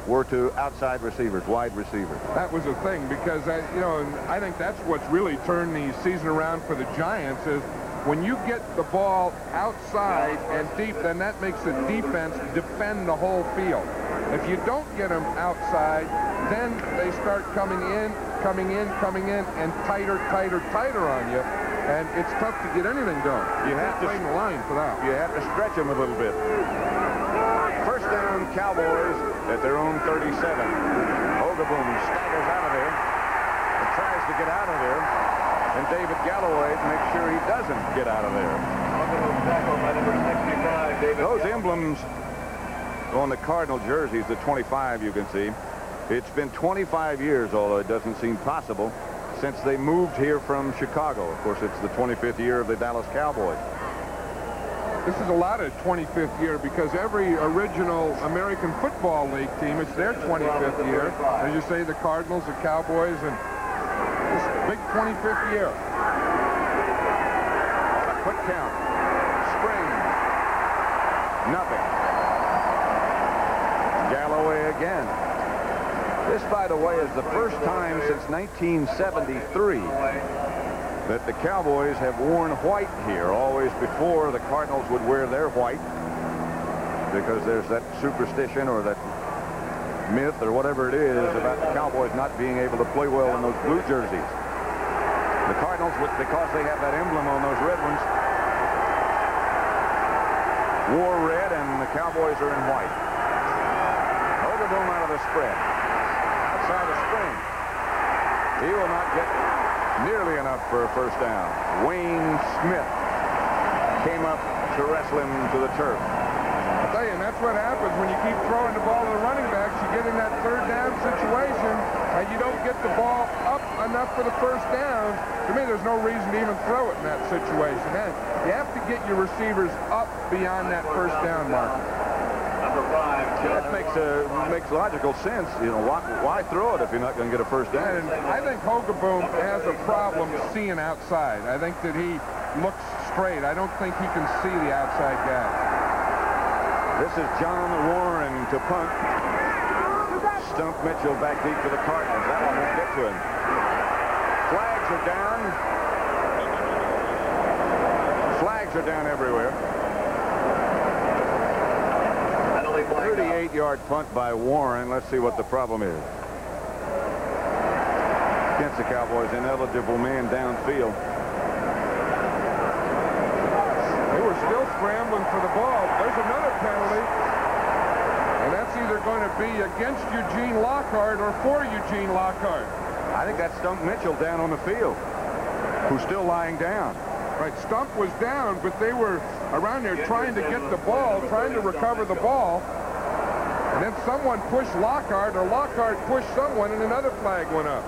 [SPEAKER 2] were to outside receivers, wide receivers.
[SPEAKER 1] That was a thing, because you know, and I think that's what's really turned the season around for the Giants, is when you get the ball outside and deep, then that makes the defense defend the whole field. If you don't get them outside, then they start coming in, and tighter on you, and it's tough to get anything done. You have to play the line for that.
[SPEAKER 2] You have to stretch them a little bit. First down, Cowboys at their own 37. Hogeboom staggers out of there and tries to get out of there, and David Galloway makes sure he doesn't get out of there. Those emblems on the Cardinal jerseys, the 25 you can see, it's been 25 years, although it doesn't seem possible, since they moved here from Chicago. Of course, it's the 25th year of the Dallas Cowboys.
[SPEAKER 1] This is a lot of 25th year, because every original American Football League team, it's their 25th year. As you say, the Cardinals, the Cowboys, and this big 25th year.
[SPEAKER 2] A quick count. Springs. Nothing. Galloway again. This, by the way, is the first time since 1973 that the Cowboys have worn white here. Always before, the Cardinals would wear their white because there's that superstition or that myth or whatever it is about the Cowboys not being able to play well in those blue jerseys. The Cardinals, because they have that emblem on those red ones, wore red, and the Cowboys are in white. Hogeboom out of the spread. Outside the spring. He will not get nearly enough for a first down. Wayne Smith came up to wrestle him to the turf.
[SPEAKER 1] I'll tell you, and that's what happens when you keep throwing the ball to the running backs. You get in that third down situation, and you don't get the ball up enough for the first down. To me, there's no reason to even throw it in that situation. And you have to get your receivers up beyond that first down marker.
[SPEAKER 2] That makes logical sense. You know, why throw it if you're not going to get a first down?
[SPEAKER 1] And I think Hogeboom has a problem seeing outside. I think that he looks straight. I don't think he can see the outside guy.
[SPEAKER 2] This is John Warren to punt. Stump Mitchell back deep for the Cardinals. That one won't get to him. Flags are down. Flags are down everywhere. 38-yard punt by Warren. Let's see what the problem is. Against the Cowboys, ineligible man downfield.
[SPEAKER 1] They were still scrambling for the ball. There's another penalty. And that's either going to be against Eugene Lockhart or for Eugene Lockhart.
[SPEAKER 2] I think that's Stump Mitchell down on the field, who's still lying down.
[SPEAKER 1] Right, Stump was down, but they were around there trying to get the ball, trying to recover the ball. And then someone pushed Lockhart, or Lockhart pushed someone, and another flag went up.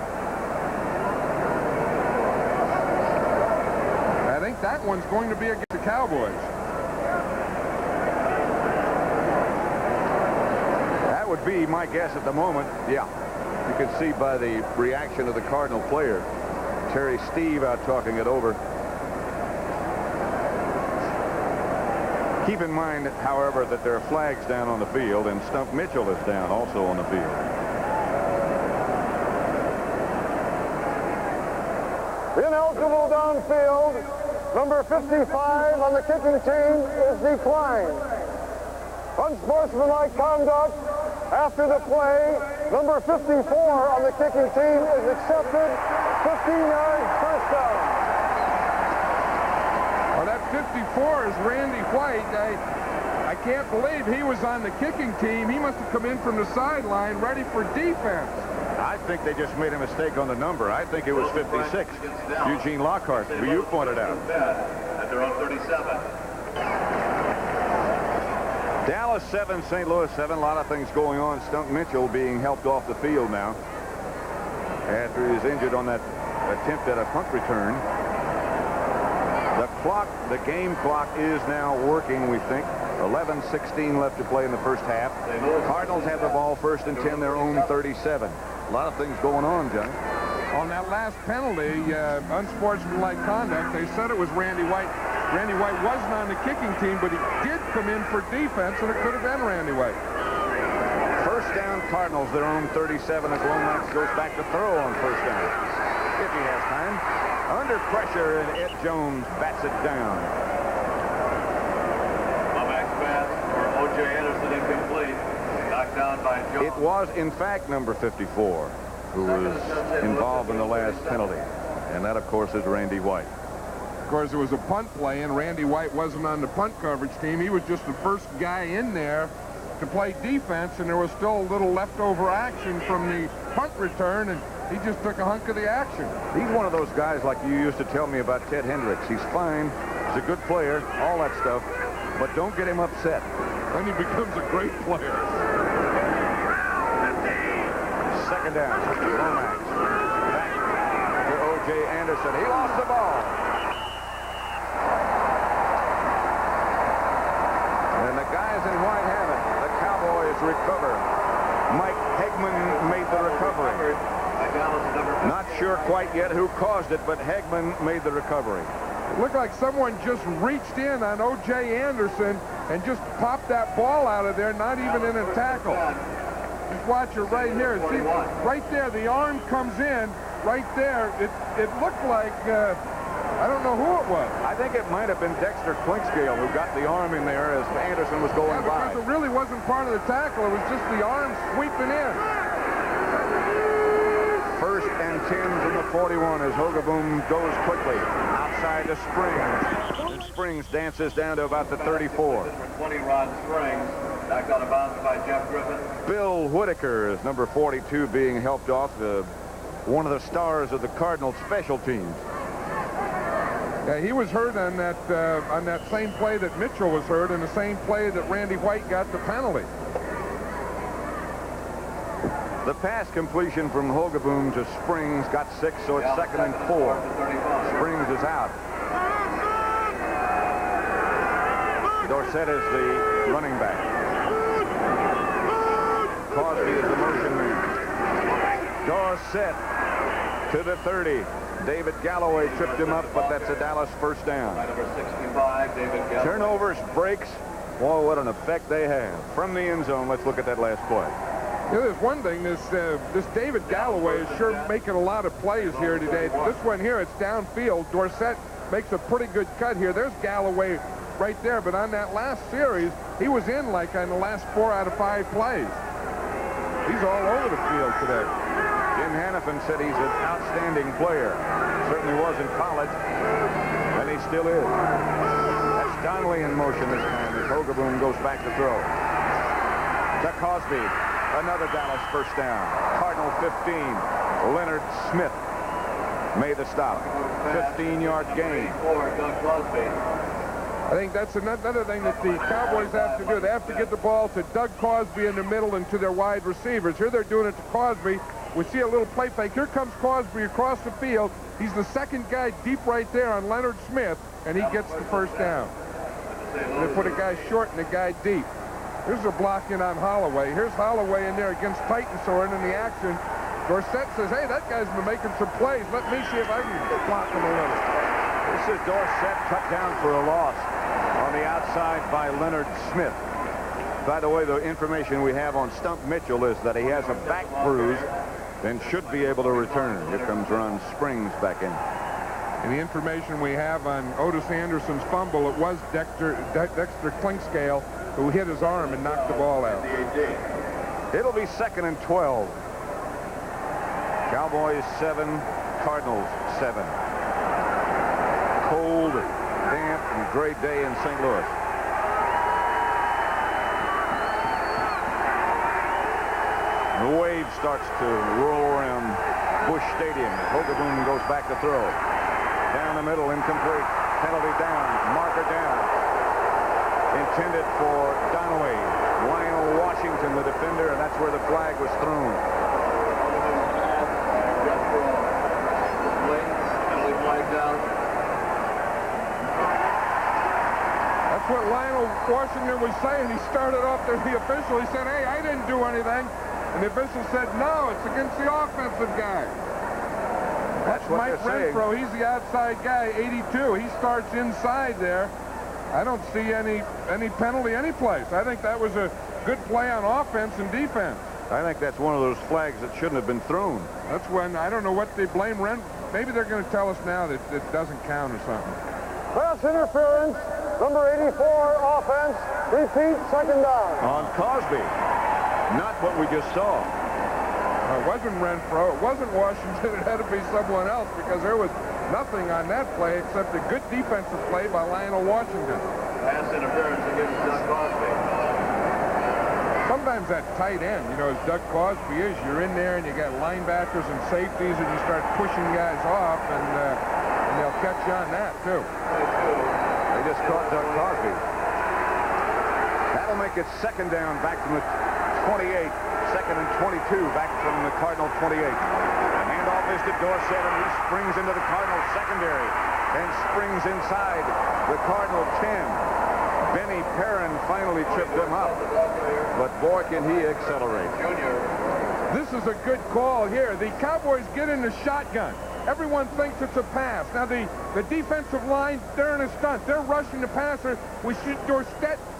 [SPEAKER 1] I think that one's going to be against the Cowboys.
[SPEAKER 2] That would be my guess at the moment. Yeah. You can see by the reaction of the Cardinal player. Terry Steve out talking it over. Keep in mind, however, that there are flags down on the field, and Stump Mitchell is down also on the field.
[SPEAKER 3] Ineligible downfield. Number 55 on the kicking team is declined. Unsportsmanlike conduct after the play. Number 54 on the kicking team is accepted. 15-yard first down.
[SPEAKER 1] Well, that 54 is Randy White. I can't believe he was on the kicking team. He must have come in from the sideline ready for defense.
[SPEAKER 2] I think they just made a mistake on the number. I think it was 56. Eugene Lockhart, who you pointed out.
[SPEAKER 4] At their own 37.
[SPEAKER 2] Dallas 7, St. Louis 7. A lot of things going on. Stump Mitchell being helped off the field now after he was injured on that attempt at a punt return. The game clock is now working, we think. 11:16 left to play in the first half. Cardinals have the ball first and 10, their own 37. A lot of things going on, Johnny.
[SPEAKER 1] On that last penalty, unsportsmanlike conduct, they said it was Randy White. Randy White wasn't on the kicking team, but he did come in for defense, and it could have been Randy White.
[SPEAKER 2] First down, Cardinals, their own 37, as Lomax goes back to throw on first down. If he has time. Under pressure, and Ed Jones bats it down.
[SPEAKER 4] Lomax pass for O.J. Anderson incomplete. Knocked down by Jones.
[SPEAKER 2] It was, in fact, number 54 who was involved in the last penalty. And that, of course, is Randy White.
[SPEAKER 1] Of course, it was a punt play, and Randy White wasn't on the punt coverage team. He was just the first guy in there to play defense, and there was still a little leftover action from the punt return, and he just took a hunk of the action.
[SPEAKER 2] He's one of those guys like you used to tell me about Ted Hendricks. He's fine. He's a good player, all that stuff, but don't get him upset.
[SPEAKER 1] Then he becomes a great player.
[SPEAKER 2] Second down. Lomax. Back to O.J. Anderson. He lost the ball. And the guys in white have it. The Cowboys recover. Mike Hegman made the recovery. Not sure quite yet who caused it, but Hegman made the recovery.
[SPEAKER 1] It looked like someone just reached in on O.J. Anderson and just popped that ball out of there, not even in a tackle. Just watch it right here. See, right there, the arm comes in. Right there, it looked like, I don't know who it was.
[SPEAKER 2] I think it might have been Dexter Clinching who got the arm in there as Anderson was going by.
[SPEAKER 1] Because it really wasn't part of the tackle. It was just the arm sweeping in.
[SPEAKER 2] First and 10 from the 41 as Hogaboom goes quickly outside to Springs. And Springs dances down to about the 34.
[SPEAKER 4] 20 Ron Springs. Back on a bounce by Jeff Griffin.
[SPEAKER 2] Bill Whitaker is number 42 being helped off, one of the stars of the Cardinals special teams.
[SPEAKER 1] Yeah, he was hurt on that same play that Mitchell was hurt, and the same play that Randy White got the penalty.
[SPEAKER 2] The pass completion from Hogaboom to Springs got 6, so it's second and 4. Springs is out. Dorsett is the running back. Crosby is the motion man. Dorsett to the 30. David Galloway tripped him up, but that's a Dallas first down.
[SPEAKER 4] Number 65, David Galloway.
[SPEAKER 2] Turnovers, breaks. Boy, what an effect they have. From the end zone, let's look at that last play.
[SPEAKER 1] You know, there's one thing, this David Galloway is sure making a lot of plays here today. This one here, it's downfield. Dorsett makes a pretty good cut here. There's Galloway right there, but on that last series, he was in like on the last 4 out of 5 plays. He's all over the field today.
[SPEAKER 2] Jim Hannafin said he's an outstanding player. Certainly was in college, and he still is. That's Donnelly in motion this time as Hogaboom goes back to throw. To Cosby. Another Dallas first down. Cardinal 15. Leonard Smith made the stop. 15-yard gain.
[SPEAKER 1] I think that's another thing that the Cowboys have to do. They have to get the ball to Doug Cosby in the middle and to their wide receivers. Here they're doing it to Cosby. We see a little play fake. Here comes Cosby across the field. He's the second guy deep right there on Leonard Smith, and he gets the first down. They put a guy short and a guy deep. Here's a block in on Holloway. Here's Holloway in there against Titansorn in the action. Dorsett says, hey, that guy's been making some plays. Let me see if I can block him a little.
[SPEAKER 2] This is Dorsett cut down for a loss on the outside by Leonard Smith. By the way, the information we have on Stump Mitchell is that he has a back bruise and should be able to return. Here comes Ron Springs back in.
[SPEAKER 1] And the information we have on Otis Anderson's fumble, it was Dexter Clinching who hit his arm and knocked the ball out.
[SPEAKER 2] It'll be 2nd and 12. Cowboys 7, Cardinals 7. Cold, damp, and gray day in St. Louis. The wave starts to roll around Busch Stadium. Hogaboom goes back to throw. Down the middle, incomplete. Penalty down, marker down. Intended for Donaway. Lionel Washington, the defender, and that's where the flag was thrown.
[SPEAKER 1] That's what Lionel Washington was saying. He started off there, the official. He said, hey, I didn't do anything. And the official said, no, it's against the offensive guy. That's Mike Renfro. He's the outside guy, 82. He starts inside there. I don't see any penalty any place. I think that was a good play on offense and defense.
[SPEAKER 2] I think that's one of those flags that shouldn't have been thrown.
[SPEAKER 1] That's when, I don't know what they blame Maybe they're going to tell us now that it doesn't count or something.
[SPEAKER 3] Pass interference, number 84, offense. Repeat, 2nd down.
[SPEAKER 2] On Cosby. Not what we just saw.
[SPEAKER 1] It wasn't Renfro. It wasn't Washington. It had to be someone else because there was nothing on that play except a good defensive play by Lionel Washington.
[SPEAKER 4] Pass interference against Doug Cosby.
[SPEAKER 1] Sometimes that tight end, you know, as Doug Cosby is, you're in there and you got linebackers and safeties and you start pushing guys off and they'll catch you on that too.
[SPEAKER 2] They just caught Doug Cosby. That'll make it 2nd down back from the 28. 2nd and 22 back from the Cardinal 28. The handoff is to Dorsett, and he springs into the Cardinal secondary and springs inside the Cardinal 10. Benny Perrin finally tripped him up, but boy, can he accelerate.
[SPEAKER 1] This is a good call here. The Cowboys get in the shotgun. Everyone thinks it's a pass. Now, the defensive line, they're in a stunt. They're rushing the passer.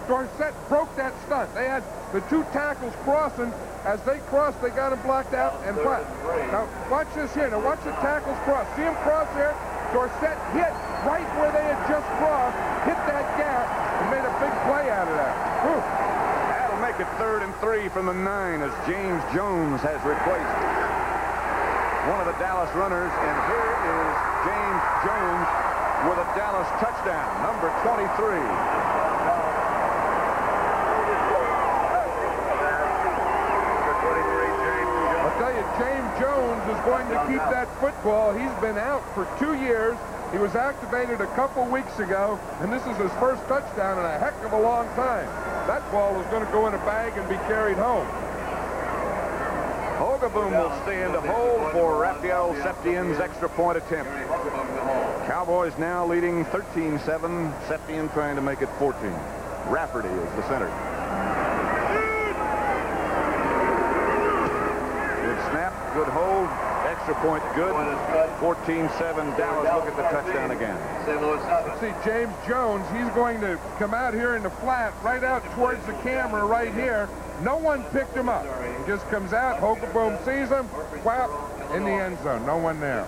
[SPEAKER 1] Dorsett broke that stunt. They had the 2 tackles crossing. As they crossed, they got him blocked out and blocked. Now, watch this here. Now, watch the tackles cross. See him cross there? Dorsett hit right where they had just crossed, hit that gap, and made a big play out of that. Whew.
[SPEAKER 2] That'll make it 3rd and 3 from the 9 as James Jones has replaced one of the Dallas runners, and here is James Jones with a Dallas touchdown, number 23.
[SPEAKER 1] James Jones is going to keep that football. He's been out for 2 years. He was activated a couple weeks ago, and this is his first touchdown in a heck of a long time. That ball is going to go in a bag and be carried home.
[SPEAKER 2] Hogaboom will stay in the hold for Raphael Septien's extra point attempt. Cowboys now leading 13-7. Septien trying to make it 14. Rafferty is the center. Snap, good hold, extra point good. 14-7, Dallas. Look at the touchdown again.
[SPEAKER 1] Let's see, James Jones, he's going to come out here in the flat, right out towards the camera right here. No one picked him up. He just comes out, Hogaboom sees him, whap, in the end zone. No one there.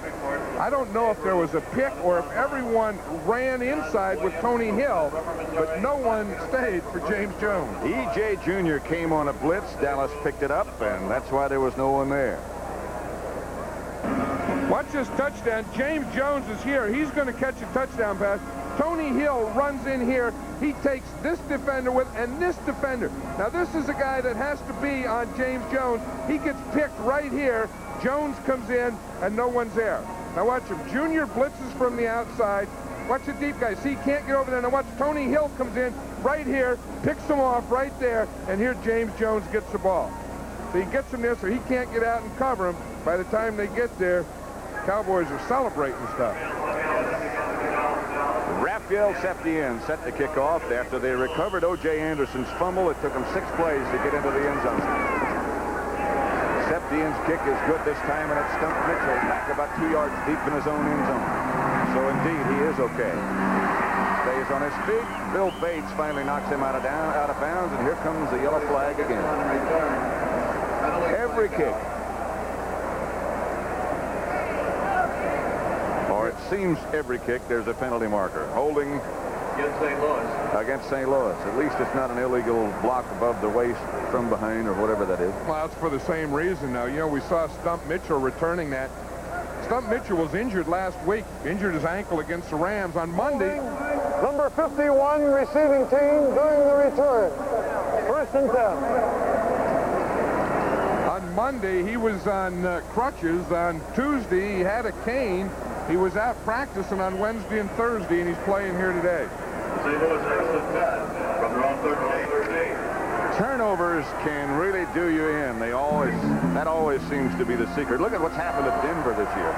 [SPEAKER 1] I don't know if there was a pick or if everyone ran inside with Tony Hill, but no one stayed for James Jones.
[SPEAKER 2] E.J. Jr. came on a blitz. Dallas picked it up, and that's why there was no one there.
[SPEAKER 1] Watch this touchdown. James Jones is here. He's going to catch a touchdown pass. Tony Hill runs in here. He takes this defender and this defender. Now, this is a guy that has to be on James Jones. He gets picked right here. Jones comes in, and no one's there. Now watch him. Junior blitzes from the outside. Watch the deep guy. See, he can't get over there. Now watch Tony Hill comes in right here, picks him off right there, and here James Jones gets the ball. So he gets him there so he can't get out and cover him. By the time they get there, Cowboys are celebrating stuff.
[SPEAKER 2] Raphael Septien set the kickoff after they recovered O.J. Anderson's fumble. It took them 6 plays to get into the end zone. Septien's kick is good this time, and it stumped Mitchell back about 2 yards deep in his own end zone. So indeed, he is okay. Stays on his feet. Bill Bates finally knocks him out of bounds, and here comes the yellow flag again. Every kick, or it seems every kick, there's a penalty marker. Holding against St. Louis. At least it's not an illegal block above the waist from behind or whatever that is.
[SPEAKER 1] Well, that's for the same reason now. You know, we saw Stump Mitchell returning that. Stump Mitchell was injured last week. Injured his ankle against the Rams on Monday.
[SPEAKER 3] Number 51 receiving team doing the return. 1st and 10.
[SPEAKER 1] On Monday, he was on crutches. On Tuesday, he had a cane. He was out practicing on Wednesday and Thursday, and he's playing here today.
[SPEAKER 4] St. Louis 1st and 10 from their own 13.
[SPEAKER 2] Turnovers can really do you in. That always seems to be the secret. Look at what's happened at Denver this year.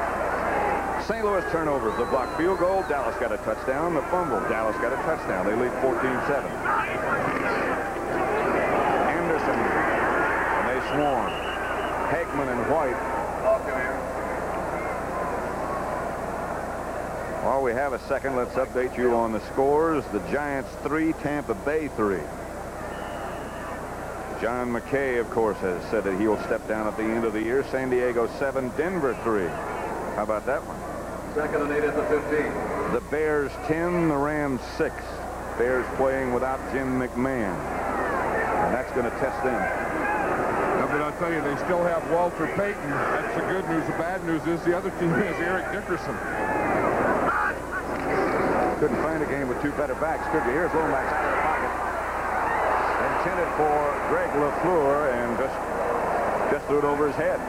[SPEAKER 2] St. Louis turnovers. The blocked field goal, Dallas got a touchdown. The fumble, Dallas got a touchdown. They lead 14-7. Anderson, and they swarm. Hegman and White. While we have a second, let's update you on the scores. The Giants 3, Tampa Bay 3. John McKay, of course, has said that he will step down at the end of the year. San Diego 7, Denver 3. How about that one?
[SPEAKER 4] 2nd and 8 at the 15.
[SPEAKER 2] The Bears 10, the Rams 6. Bears playing without Jim McMahon. And that's going to test them.
[SPEAKER 1] But I'll tell you, they still have Walter Payton. That's the good news. The bad news is the other team has Eric Dickerson.
[SPEAKER 2] Couldn't find a game with 2 better backs, could you? Here's Lomax out of the pocket. Intended for Greg LaFleur, and just threw it over his head.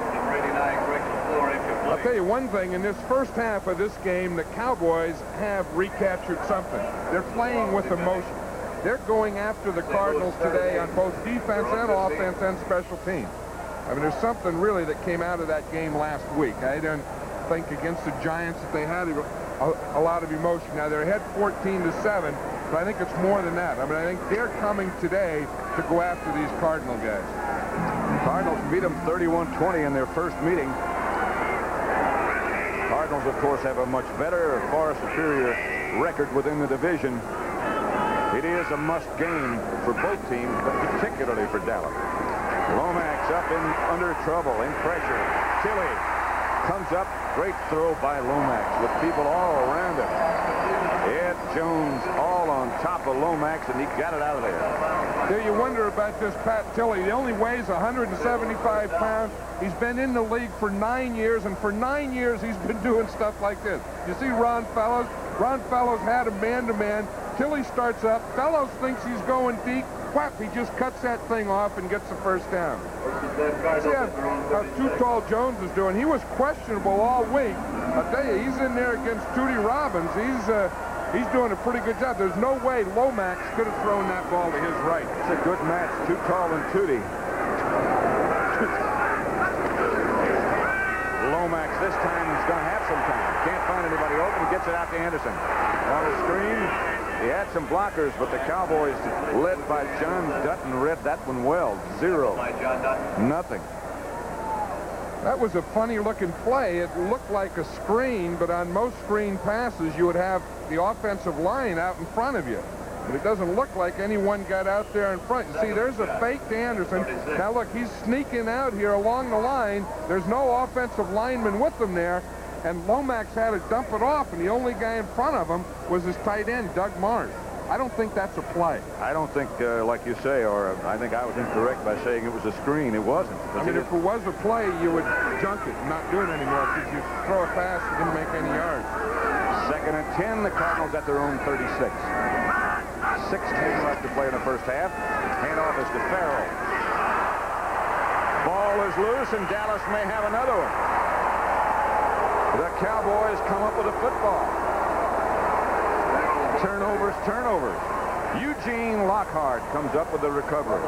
[SPEAKER 1] I'll tell you one thing. In this first half of this game, the Cowboys have recaptured something. They're playing with emotion. They're going after the Cardinals today on both defense and offense and special teams. I mean, there's something really that came out of that game last week. I don't think against the Giants that they had a lot of emotion. Now, they're ahead 14-7, but I think it's more than that. I mean, I think they're coming today to go after these Cardinal guys.
[SPEAKER 2] Cardinals beat them 31-20 in their first meeting. Cardinals, of course, have a much better, far superior record within the division. It is a must game for both teams, but particularly for Dallas. Lomax up in under trouble, in pressure. Tilley comes up. Great throw by Lomax with people all around him. Ed Jones all on top of Lomax, and he got it out of there.
[SPEAKER 1] Do you wonder about this Pat Tilley? He only weighs 175 pounds. He's been in the league for 9 years, and for 9 years he's been doing stuff like this. You see Ron Fellows? Ron Fellows had a man-to-man. Tilley starts up. Fellows thinks he's going deep. Whap, he just cuts that thing off and gets the first down. See how Too Tall Jones is doing. He was questionable all week. I'll tell you, he's in there against Tootie Robbins. He's doing a pretty good job. There's no way Lomax could have thrown that ball to his right.
[SPEAKER 2] It's a good match. Too Tall and Tootie. Lomax this time is going to have some time. Can't find anybody open. Gets it out to Anderson. On the screen, he had some blockers, but the Cowboys, led by John Dutton, read that one well. 0. Nothing.
[SPEAKER 1] That was a funny-looking play. It looked like a screen, but on most screen passes, you would have the offensive line out in front of you. But it doesn't look like anyone got out there in front. You see, there's a fake to Anderson. Now, look, he's sneaking out here along the line. There's no offensive lineman with him there, and Lomax had to dump it off, and the only guy in front of him was his tight end, Doug Marsh. I don't think that's a play.
[SPEAKER 2] I don't think, like you say, or I think I was incorrect by saying it was a screen. It wasn't.
[SPEAKER 1] I mean, if it was a play, you would junk it and not do it anymore because you throw a pass and didn't make any yards.
[SPEAKER 2] 2nd and 10, the Cardinals at their own 36. 16 left to play in the first half. Handoff is to Farrell. Ball is loose, and Dallas may have another one. The Cowboys come up with a football. Turnovers. Eugene Lockhart comes up with the recovery.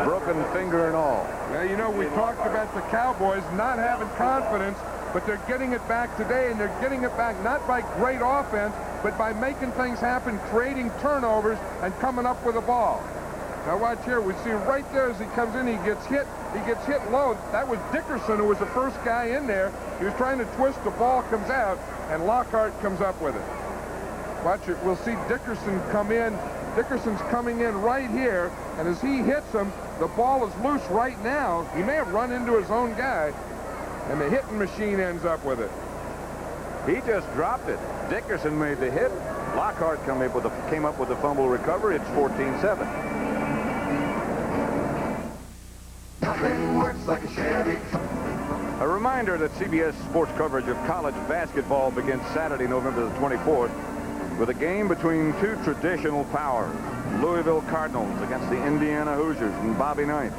[SPEAKER 2] Broken finger and all.
[SPEAKER 1] Well, you know, we talked about the Cowboys not having confidence, but they're getting it back today, and they're getting it back not by great offense, but by making things happen, creating turnovers, and coming up with a ball. Now watch here. We see right there as he comes in, he gets hit low. That was Dickerson, who was the first guy in there. He was trying to twist, the ball comes out, and Lockhart comes up with it. Watch it. We'll see Dickerson come in. Dickerson's coming in right here, and as he hits him, the ball is loose right now. He may have run into his own guy, and the hitting machine ends up with it.
[SPEAKER 2] He just dropped it. Dickerson made the hit. Lockhart came up with the fumble recovery. It's 14-7.
[SPEAKER 6] Nothing works like a Chevy.
[SPEAKER 2] A reminder that CBS Sports coverage of college basketball begins Saturday, November the 24th, with a game between two traditional powers, Louisville Cardinals against the Indiana Hoosiers and Bobby Knight.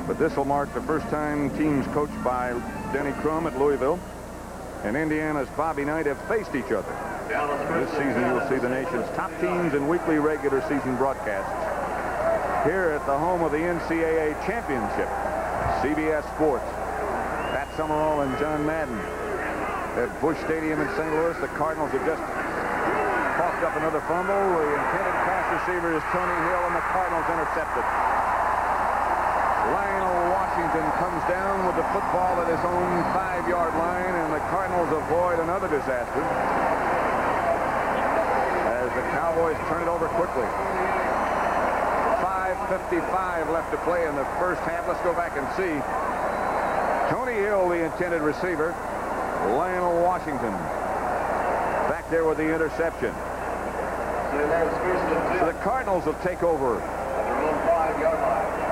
[SPEAKER 2] But this will mark the first time teams coached by Denny Crum at Louisville and Indiana's Bobby Knight have faced each other. This season you will see the nation's top teams in weekly regular season broadcasts here at the home of the NCAA Championship. CBS Sports. Pat Summerall and John Madden at Busch Stadium in St. Louis. The Cardinals have just coughed up another fumble. The intended pass receiver is Tony Hill, and the Cardinals intercepted. Lionel Washington comes down with the football at his own 5-yard line, and the Cardinals avoid another disaster as the Cowboys turn it over quickly. 5:55 left to play in the first half. Let's go back and see. Tony Hill, the intended receiver. Lionel Washington back there with the interception. So the Cardinals will take over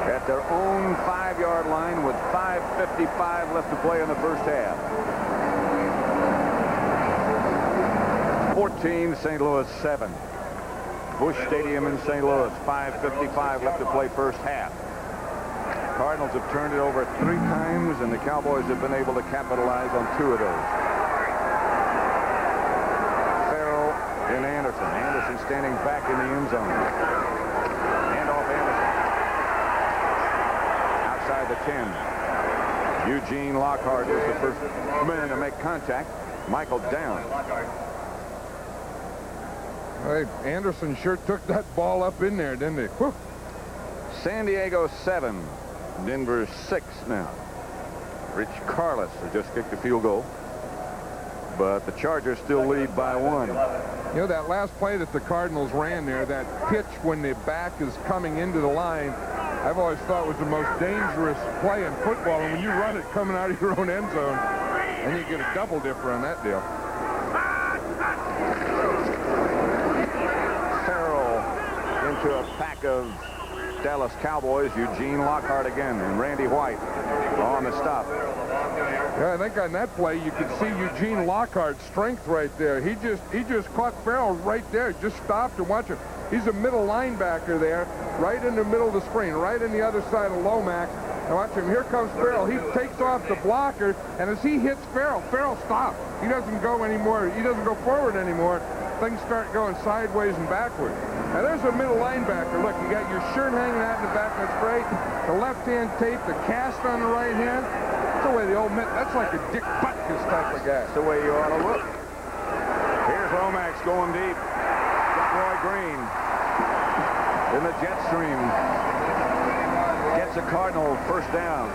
[SPEAKER 2] at their own 5-yard line with 5:55 left to play in the first half. 14, St. Louis 7. Busch Stadium in St. Louis, 5:55 left to play first half. Cardinals have turned it over 3 times, and the Cowboys have been able to capitalize on 2 of those. Farrell and Anderson. Anderson standing back in the end zone. Handoff Anderson. Outside the 10. Eugene Lockhart is the first man to make contact. Michael down.
[SPEAKER 1] Hey, Anderson sure took that ball up in there, didn't he? Whew.
[SPEAKER 2] San Diego 7. Denver 6 now. Rich Carlos has just kicked a field goal, but the Chargers still lead by 1.
[SPEAKER 1] You know, that last play that the Cardinals ran there, that pitch when the back is coming into the line, I've always thought was the most dangerous play in football. And when you run it coming out of your own end zone, and you get a double dipper on that deal.
[SPEAKER 2] Farrell into a pack of Dallas Cowboys. Eugene Lockhart again, and Randy White on the stop.
[SPEAKER 1] Yeah, I think on that play you could see Eugene Lockhart's strength right there. He just caught Farrell right there. Just stopped and watch him. He's a middle linebacker there, right in the middle of the screen, right in the other side of Lomax. And watch him. Here comes Farrell. He takes off the blocker, and as he hits Farrell, Farrell stops. He doesn't go anymore. He doesn't go forward anymore. Things start going sideways and backwards. Now there's a middle linebacker. Look, you got your shirt hanging out in the back. That's great. The left hand tape, the cast on the right hand. That's the way the old man. That's like a Dick Butkus type of guy.
[SPEAKER 2] That's the way you ought to look. Here's Lomax going deep. Got Roy Green in the jet stream. Gets a Cardinal first down.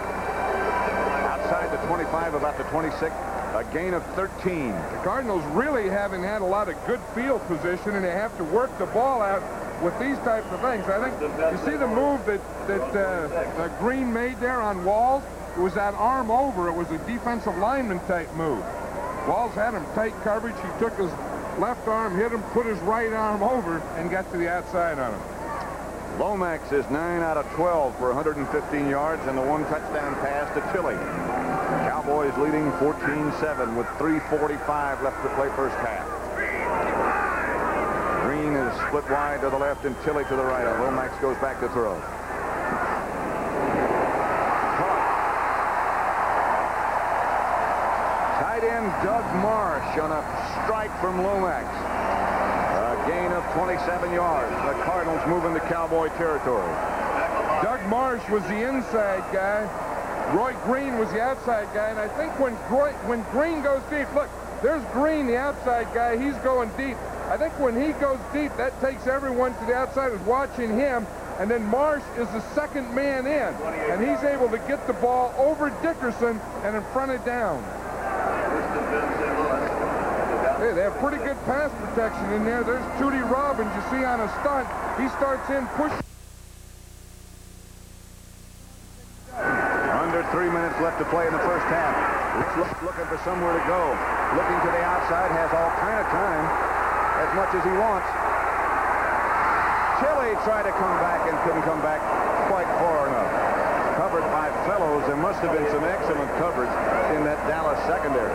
[SPEAKER 2] Outside the 25, about the 26. A gain of 13.
[SPEAKER 1] The Cardinals really haven't had a lot of good field position, and they have to work the ball out with these types of things. I think you see the move that Green made there on Walls. It was that arm over. It was a defensive lineman type move. Walls had him tight coverage. He took his left arm, hit him, put his right arm over, and got to the outside on him.
[SPEAKER 2] Lomax is 9 out of 12 for 115 yards and the 1 touchdown pass to Tilly. Cowboys leading 14-7 with 3:45 left to play first half. Green is split wide to the left and Tilly to the right. Lomax goes back to throw. Tight end Doug Marsh on a strike from Lomax. A gain of 27 yards. The Cardinals move into Cowboy territory.
[SPEAKER 1] Doug Marsh was the inside guy. Roy Green was the outside guy. And I think when Green goes deep, look, there's Green, the outside guy. He's going deep. I think when he goes deep, that takes everyone to the outside is watching him. And then Marsh is the second man in. And he's able to get the ball over Dickerson and in front of down. Hey, they have pretty good pass protection in there. There's Tootie Robbins, you see on a stunt. He starts in, pushing.
[SPEAKER 2] Under 3 minutes left to play in the first half. Looking for somewhere to go. Looking to the outside, has all kind of time, as much as he wants. Chile tried to come back and couldn't come back quite far enough. Covered by Fellows. There must have been some excellent coverage in that Dallas secondary.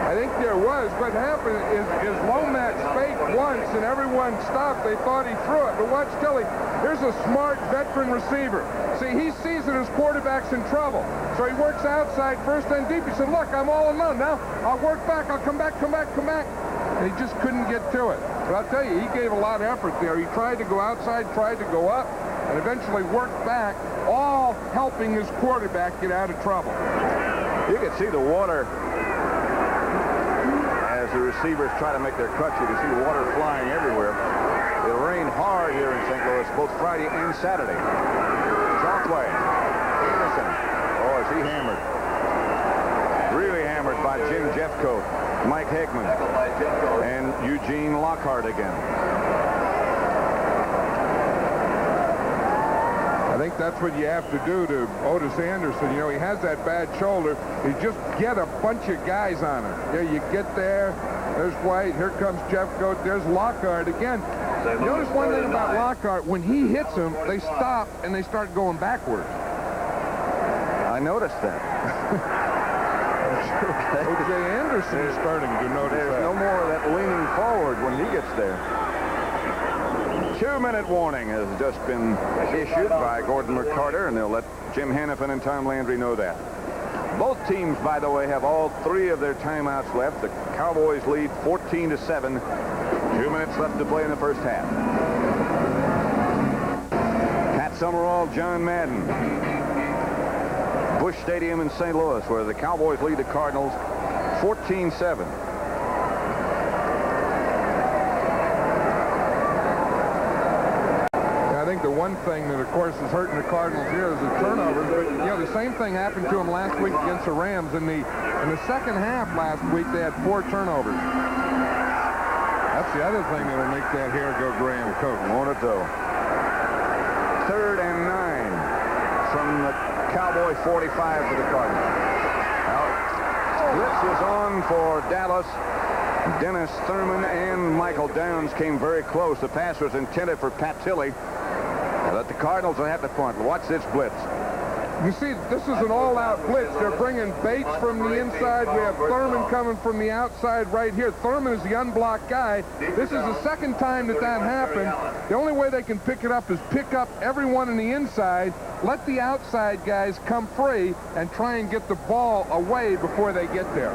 [SPEAKER 1] I think there was. What happened is Lomax faked once and everyone stopped. They thought he threw it. But watch Tilly. Here's a smart veteran receiver. See, he sees that his quarterback's in trouble. So he works outside first and deep. He said, look, I'm all alone now. I'll work back. I'll come back. And he just couldn't get to it. But I'll tell you, he gave a lot of effort there. He tried to go outside, tried to go up, and eventually worked back, all helping his quarterback get out of trouble.
[SPEAKER 2] You can see the water as the receivers try to make their cuts. You can see the water flying everywhere. It rained hard here in St. Louis both Friday and Saturday. Chalkway. Anderson. Oh, is he hammered? Really hammered by Jim Jeffcoat, Mike Hegman, and Eugene Lockhart again.
[SPEAKER 1] I think that's what you have to do to Otis Anderson. You know, he has that bad shoulder. You just get a bunch of guys on him. Yeah, you get there. There's White. Here comes Jeffcoat. There's Lockhart again. Notice one thing about Lockhart. When he hits them, they stop and they start going backwards.
[SPEAKER 2] I noticed that.
[SPEAKER 1] O.J. Anderson is starting to notice
[SPEAKER 2] There's
[SPEAKER 1] that.
[SPEAKER 2] no more of that leaning forward when he gets there. 2-minute warning has just been issued by Gordon McCarter, and they'll let Jim Hannafin and Tom Landry know that. Both teams, by the way, have all 3 of their timeouts left. The Cowboys lead 14-7. 2 minutes left to play in the first half. Pat Summerall, John Madden. Busch Stadium in St. Louis, where the Cowboys lead the Cardinals 14-7.
[SPEAKER 1] I think the one thing that, of course, is hurting the Cardinals here is the turnovers. But, you know, the same thing happened to them last week against the Rams. In the second half last week, they had 4 turnovers. That's the other thing that'll make that hair go gray on the coat.
[SPEAKER 2] Won't it, though? 3rd and 9 from the Cowboy 45 for the Cardinals. Now, blitz was on for Dallas. Dennis Thurman and Michael Downs came very close. The pass was intended for Pat Tilley. But the Cardinals will have to punt. Watch this blitz.
[SPEAKER 1] You see, this is an all-out blitz. They're bringing Bates from the inside. We have Thurman coming from the outside right here. Thurman is the unblocked guy. This is the second time that happened. The only way they can pick it up is pick up everyone on the inside, let the outside guys come free, and try and get the ball away before they get there.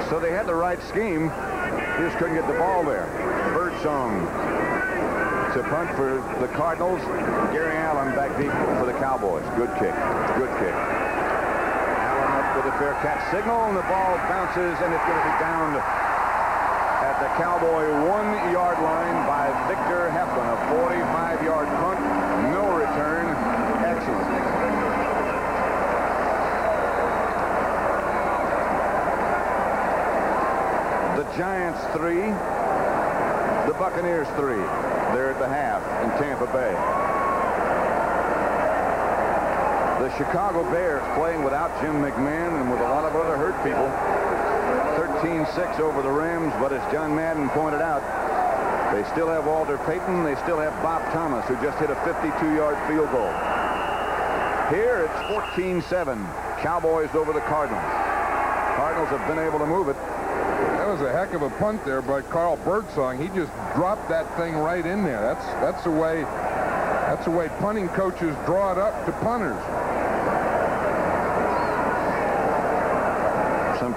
[SPEAKER 2] So they had the right scheme. He just couldn't get the ball there. Birdsong to punt for the Cardinals. Gary Allen back deep for the Cowboys. Good kick. Good kick. Allen up with a fair catch signal, and the ball bounces, and it's going to be downed at the Cowboy 1-yard line by Victor Heflin. A 45-yard punt. No return. Excellent. The Giants 3. The Buccaneers 3. They're at the half in Tampa Bay. The Chicago Bears playing without Jim McMahon and with a lot of other hurt people. 13-6 over the Rams, but as John Madden pointed out, they still have Walter Payton. They still have Bob Thomas, who just hit a 52-yard field goal. Here it's 14-7. Cowboys over the Cardinals. Cardinals have been able to move it.
[SPEAKER 1] That was a heck of a punt there by Carl Birdsong. He just dropped that thing right in there. That's the way punting coaches draw it up to punters.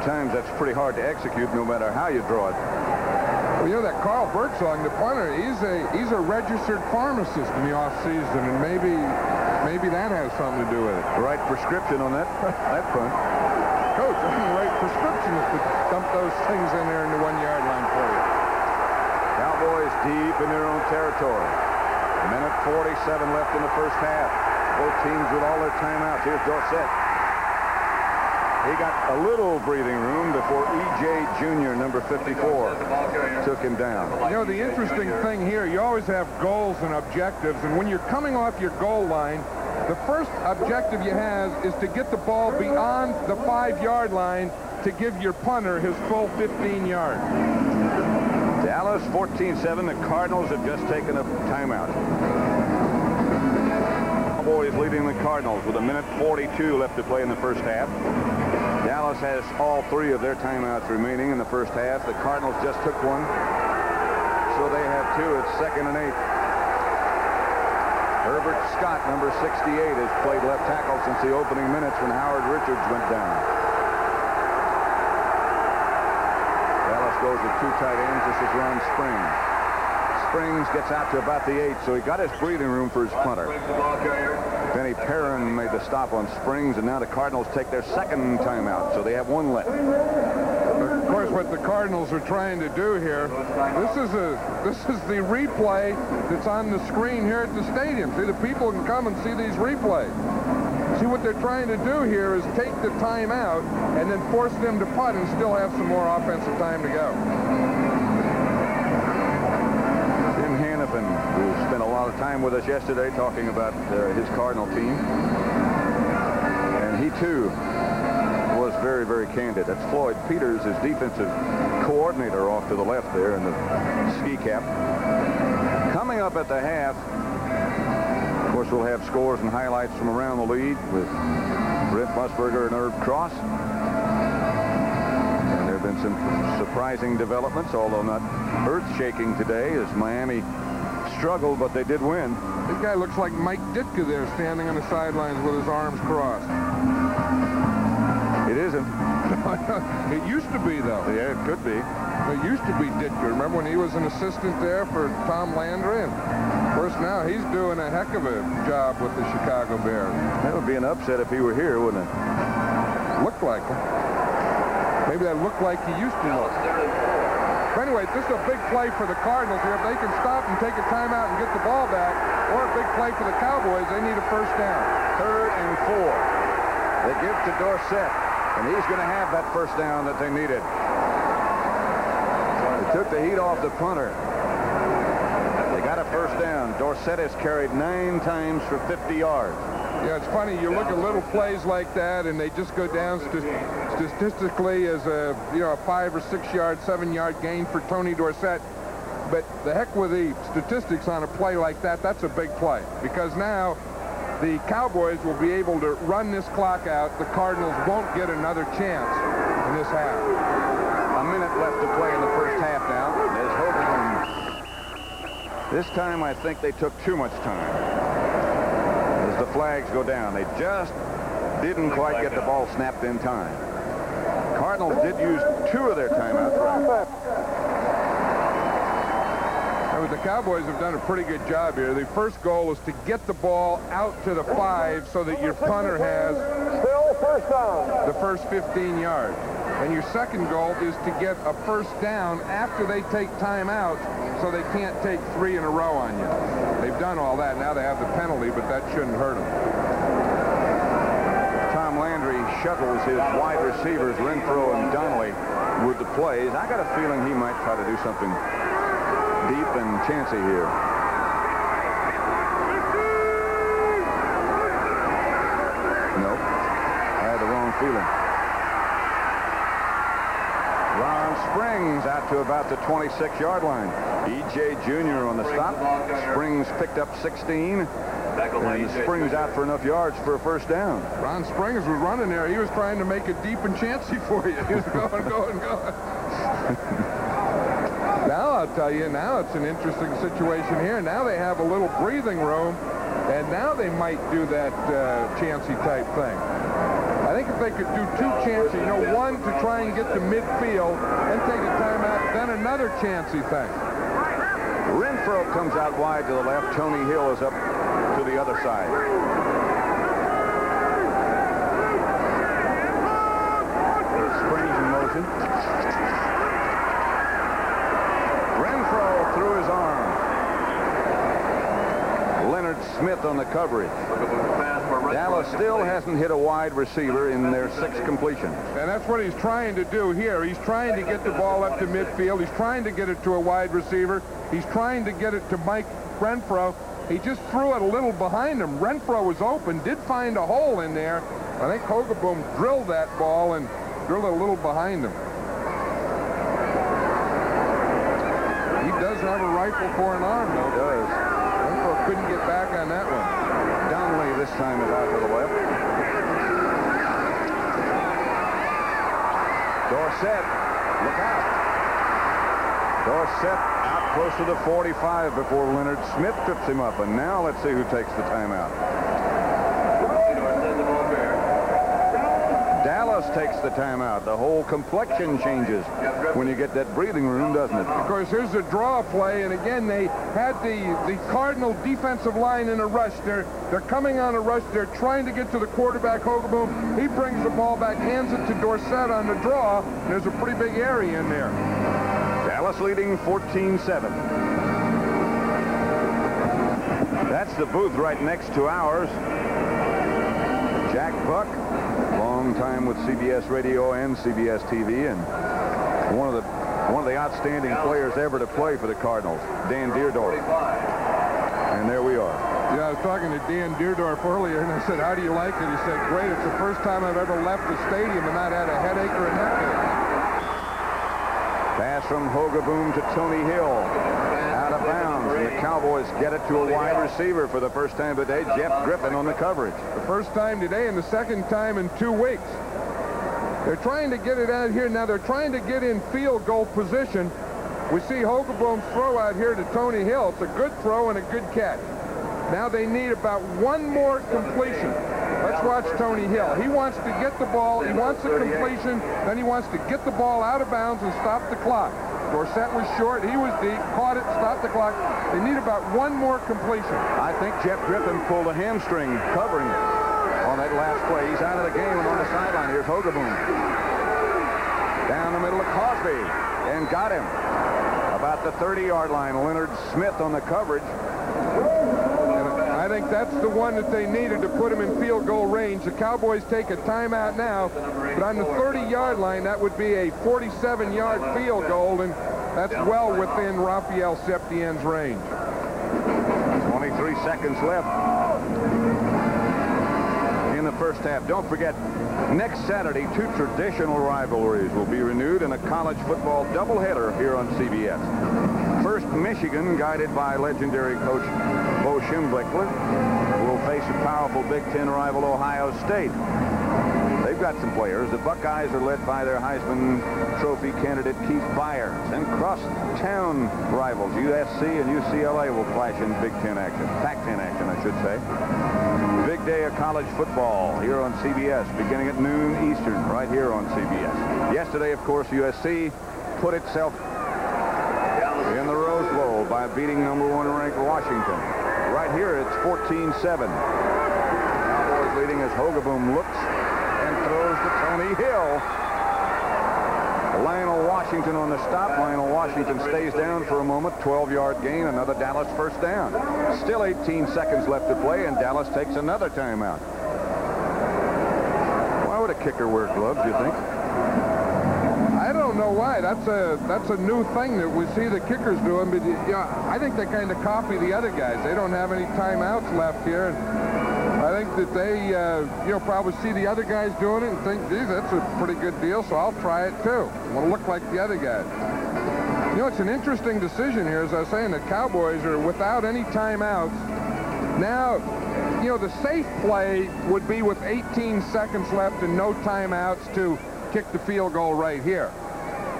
[SPEAKER 2] times that's pretty hard to execute no matter how you draw it.
[SPEAKER 1] Well, you know that Carl Birdsong, the punter, he's a registered pharmacist in the off season, and maybe that has something to do with it.
[SPEAKER 2] Right prescription on that punt.
[SPEAKER 1] Coach, I think the right prescription is to dump those things in there in the 1-yard line for you.
[SPEAKER 2] Cowboys deep in their own territory. A minute 47 left in the first half. Both teams with all their timeouts. Here's Dorsett. He got a little breathing room before E.J. Jr., number 54, took him down.
[SPEAKER 1] You know, the interesting thing here, you always have goals and objectives, and when you're coming off your goal line, the first objective you have is to get the ball beyond the 5-yard line to give your punter his full 15 yards.
[SPEAKER 2] Dallas 14-7. The Cardinals have just taken a timeout. Cowboys leading the Cardinals with a minute 42 left to play in the first half. Dallas has all 3 of their timeouts remaining in the first half. The Cardinals just took one, so they have 2. It's 2nd and 8. Herbert Scott, number 68, has played left tackle since the opening minutes when Howard Richards went down. Dallas goes with 2 tight ends. This is Ron Springs. Springs gets out to about the 8, so he got his breathing room for his punter. Benny Perrin made the stop on Springs, and now the Cardinals take their 2nd timeout, so they have 1 left.
[SPEAKER 1] Of course, what the Cardinals are trying to do here, this is the replay that's on the screen here at the stadium. See, the people can come and see these replays. See, what they're trying to do here is take the timeout and then force them to punt and still have some more offensive time to go.
[SPEAKER 2] Who spent a lot of time with us yesterday talking about his Cardinal team. And he, too, was very, very candid. That's Floyd Peters, his defensive coordinator, off to the left there in the ski cap. Coming up at the half, of course, we'll have scores and highlights from around the league with Brent Musburger and Herb Cross. And there have been some surprising developments, although not earth-shaking today, as Miami struggled, but they did win.
[SPEAKER 1] This guy looks like Mike Ditka there, standing on the sidelines with his arms crossed.
[SPEAKER 2] It isn't.
[SPEAKER 1] It used to be, though.
[SPEAKER 2] Yeah, it could be.
[SPEAKER 1] It used to be Ditka. Remember when he was an assistant there for Tom Landry? And of course, now he's doing a heck of a job with the Chicago Bears.
[SPEAKER 2] That would be an upset if he were here, wouldn't it?
[SPEAKER 1] Looked like him. Maybe that looked like he used to look. But anyway, this is a big play for the Cardinals here. If they can stop and take a timeout and get the ball back, or a big play for the Cowboys, they need a first down.
[SPEAKER 2] 3rd and 4. They give to Dorsett, and he's going to have that first down that they needed. They took the heat off the punter. They got a first down. Dorsett has carried 9 times for 50 yards.
[SPEAKER 1] Yeah, it's funny. You look at little plays like that, and they just go down statistically as a 5 or 6 yard, 7 yard gain for Tony Dorsett. But the heck with the statistics on a play like that. That's a big play, because now the Cowboys will be able to run this clock out. The Cardinals won't get another chance in this half.
[SPEAKER 2] A minute left to play in the first half now. There's Hogan. This time I think they took too much time. The flags go down. They just didn't quite get the ball snapped in time. Cardinals did use 2 of their timeouts.
[SPEAKER 1] But the Cowboys have done a pretty good job here. The first goal is to get the ball out to the 5 so that your punter has
[SPEAKER 3] Still first down.
[SPEAKER 1] the first 15 yards. And your second goal is to get a first down after they take timeouts so they can't take 3 in a row on you. They've done all that. Now they have the penalty, but that shouldn't hurt them.
[SPEAKER 2] Tom Landry shuttles his wide receivers, Renfro and Donnelly, with the plays. I got a feeling he might try to do something deep and chancy here. Nope. I had the wrong feeling. Ron Springs out to about the 26-yard line. E.J. Jr. on the stop. Springs picked up 16. And Springs out for enough yards for a first down.
[SPEAKER 1] Ron Springs was running there. He was trying to make it deep and chancy for you. He was going. Now I'll tell you, now it's an interesting situation here. Now they have a little breathing room, and now they might do that chancy type thing. I think if they could do 2 chances, you know, one to try and get to midfield and take a timeout, then another chance, he thinks.
[SPEAKER 2] Renfro comes out wide to the left. Tony Hill is up to the other side. Springs in motion. Renfro through his arm. Leonard Smith on the coverage. Dallas still hasn't hit a wide receiver in their 6 completions.
[SPEAKER 1] And that's what he's trying to do here. He's trying to get the ball up to midfield. He's trying to get it to a wide receiver. He's trying to get it to Mike Renfro. He just threw it a little behind him. Renfro was open, did find a hole in there. I think Hogeboom drilled that ball and drilled it a little behind him. He does have a rifle for an arm, though.
[SPEAKER 2] He does.
[SPEAKER 1] Renfro couldn't get back on that one.
[SPEAKER 2] Donnelly this time is out to the left. Dorsett, look out. Dorsett out close to the 45 before Leonard Smith trips him up. And now let's see who takes the timeout. Dallas takes the timeout. The whole complexion changes when you get that breathing room, doesn't it?
[SPEAKER 1] Of course, here's a draw play, and again, they had the Cardinal defensive line in a rush. They're coming on a rush. They're trying to get to the quarterback, Hogeboom. He brings the ball back, hands it to Dorsett on the draw, and there's a pretty big area in there.
[SPEAKER 2] Dallas leading 14-7. That's the booth right next to ours. Jack Buck, long time with CBS Radio and CBS TV, and one of the outstanding players ever to play for the Cardinals, Dan Deerdorf. And there we are.
[SPEAKER 1] Yeah, I was talking to Dan Deerdorf earlier, and I said, how do you like it? He said, great. It's the first time I've ever left the stadium and not had a headache or a neck.
[SPEAKER 2] Pass from Hogeboom to Tony Hill. Out of bounds. And the Cowboys get it to a wide receiver for the first time today. Jeff Griffin on the coverage.
[SPEAKER 1] The first time today and the second time in 2 weeks. They're trying to get it out here. Now they're trying to get in field goal position. We see Hogeboom's throw out here to Tony Hill. It's a good throw and a good catch. Now they need about one more completion. Let's watch Tony Hill. He wants to get the ball. He wants a completion. Then he wants to get the ball out of bounds and stop the clock. Dorsett was short. He was deep. Caught it. Stopped the clock. They need about one more completion.
[SPEAKER 2] I think Jeff Griffin pulled a hamstring covering it on that last play. He's out of the game and on the sideline. Here's Hogeboom. Down the middle of Cosby. And got him. About the 30-yard line. Leonard Smith on the coverage.
[SPEAKER 1] I think that's the one that they needed to put him in field goal range. The Cowboys take a timeout now, but on the 30-yard line, that would be a 47-yard field goal, and that's well within Rafael Septien's range.
[SPEAKER 2] 23 seconds left in the first half. Don't forget, next Saturday, 2 traditional rivalries will be renewed in a college football doubleheader here on CBS. First, Michigan, guided by legendary coach Bo Schembechler, will face a powerful Big Ten rival, Ohio State. They've got some players. The Buckeyes are led by their Heisman Trophy candidate Keith Byers. And cross-town rivals, USC and UCLA, will clash in Big Ten action. Pac-10 action, I should say. Big day of college football here on CBS, beginning at noon Eastern, right here on CBS. Yesterday, of course, USC put itself in the Rose Bowl by beating #1 ranked Washington. Right here, it's 14-7. Cowboys leading as Hogeboom looks and throws to Tony Hill. Lionel Washington on the stop. Lionel Washington stays down for a moment. 12-yard gain, another Dallas first down. Still 18 seconds left to play, and Dallas takes another timeout. Why would a kicker wear gloves, do you think?
[SPEAKER 1] I don't know why. That's a new thing that we see the kickers doing, but you know, I think they kind of copy the other guys. They don't have any timeouts left here, and I think that they probably see the other guys doing it and think, geez, that's a pretty good deal, so I'll try it too. I want to look like the other guys. You know, it's an interesting decision here. As I was saying, the Cowboys are without any timeouts. Now, you know, the safe play would be with 18 seconds left and no timeouts to kick the field goal right here.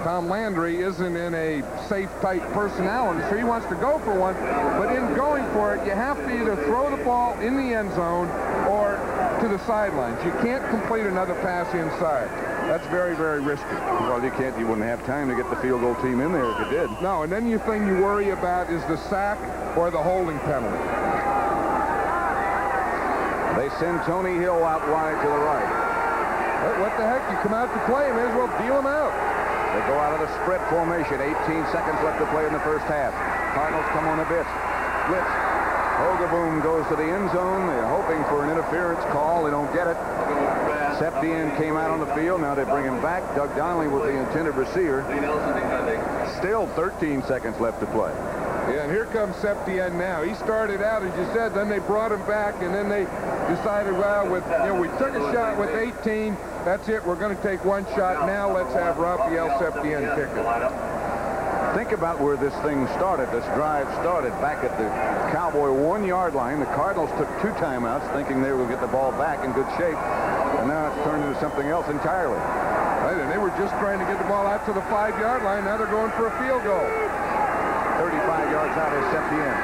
[SPEAKER 1] Tom Landry isn't in a safe, tight personality, so he wants to go for one. But in going for it, you have to either throw the ball in the end zone or to the sidelines. You can't complete another pass inside. That's very, very risky.
[SPEAKER 2] Well, you wouldn't have time to get the field goal team in there if you did.
[SPEAKER 1] No, and then the thing you worry about is the sack or the holding penalty.
[SPEAKER 2] They send Tony Hill out wide to the right.
[SPEAKER 1] What the heck? You come out to play, may as well deal him out.
[SPEAKER 2] They go out of the spread formation. 18 seconds left to play in the first half. Cardinals come on a blitz. Hogaboom goes to the end zone. They're hoping for an interference call. They don't get it. Septien came out on the field. Now they bring him back. Doug Donnelly was the intended receiver. Still 13 seconds left to play.
[SPEAKER 1] Yeah, and here comes Septien now. He started out, as you said, then they brought him back, and then they decided, well, we took a shot with 18. That's it. We're going to take one shot. Now let's have Raphael Septien kick it.
[SPEAKER 2] Think about where this thing started. This drive started back at the Cowboy 1-yard line. The Cardinals took 2 timeouts thinking they would get the ball back in good shape. And now it's turned into something else entirely.
[SPEAKER 1] Right, and they were just trying to get the ball out to the 5-yard line. Now they're going for a field goal.
[SPEAKER 2] 35 yards out is Septien.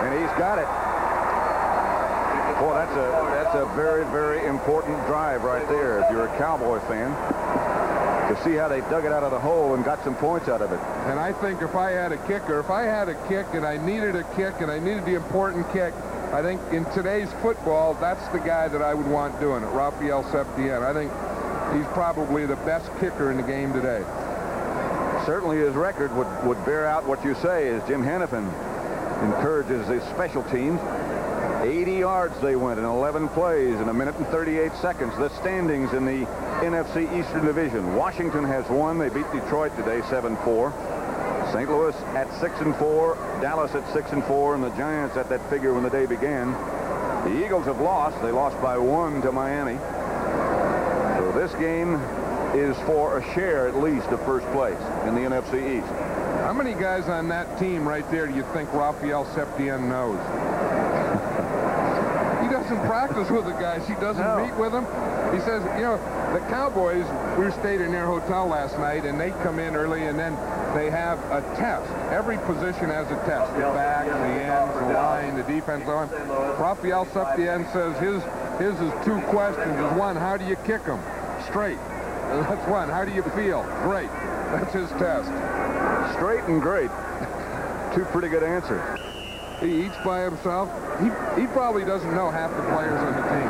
[SPEAKER 2] And he's got it. Boy, that's a very, very important drive right there if you're a Cowboy fan. To see how they dug it out of the hole and got some points out of it.
[SPEAKER 1] And I think if I had a kicker, if I had a kick and I needed a kick and I needed the important kick, I think in today's football, that's the guy that I would want doing it, Raphael Septien. I think he's probably the best kicker in the game today.
[SPEAKER 2] Certainly his record would bear out what you say, as Jim Hannafin encourages his special teams. 80 yards they went in 11 plays in 1 minute and 38 seconds. The standings in the NFC Eastern Division. Washington has won. They beat Detroit today 7-4. St. Louis at 6-4. Dallas at 6-4. And the Giants at that figure when the day began. The Eagles have lost. They lost by 1 to Miami. So this game is for a share at least of first place in the NFC East.
[SPEAKER 1] How many guys on that team right there do you think Raphael Septien knows? He doesn't practice with the guys. He doesn't meet with them. He says, you know, the Cowboys, we stayed in their hotel last night, and they come in early, and then they have a test. Every position has a test. The back, the ends, the line, the defense line. Raphael Septien says his is 2 questions. Is 1, how do you kick them? Straight. That's 1. How do you feel? Great. That's his test.
[SPEAKER 2] Straight and great. 2 pretty good answers.
[SPEAKER 1] He eats by himself. He probably doesn't know half the players on the team.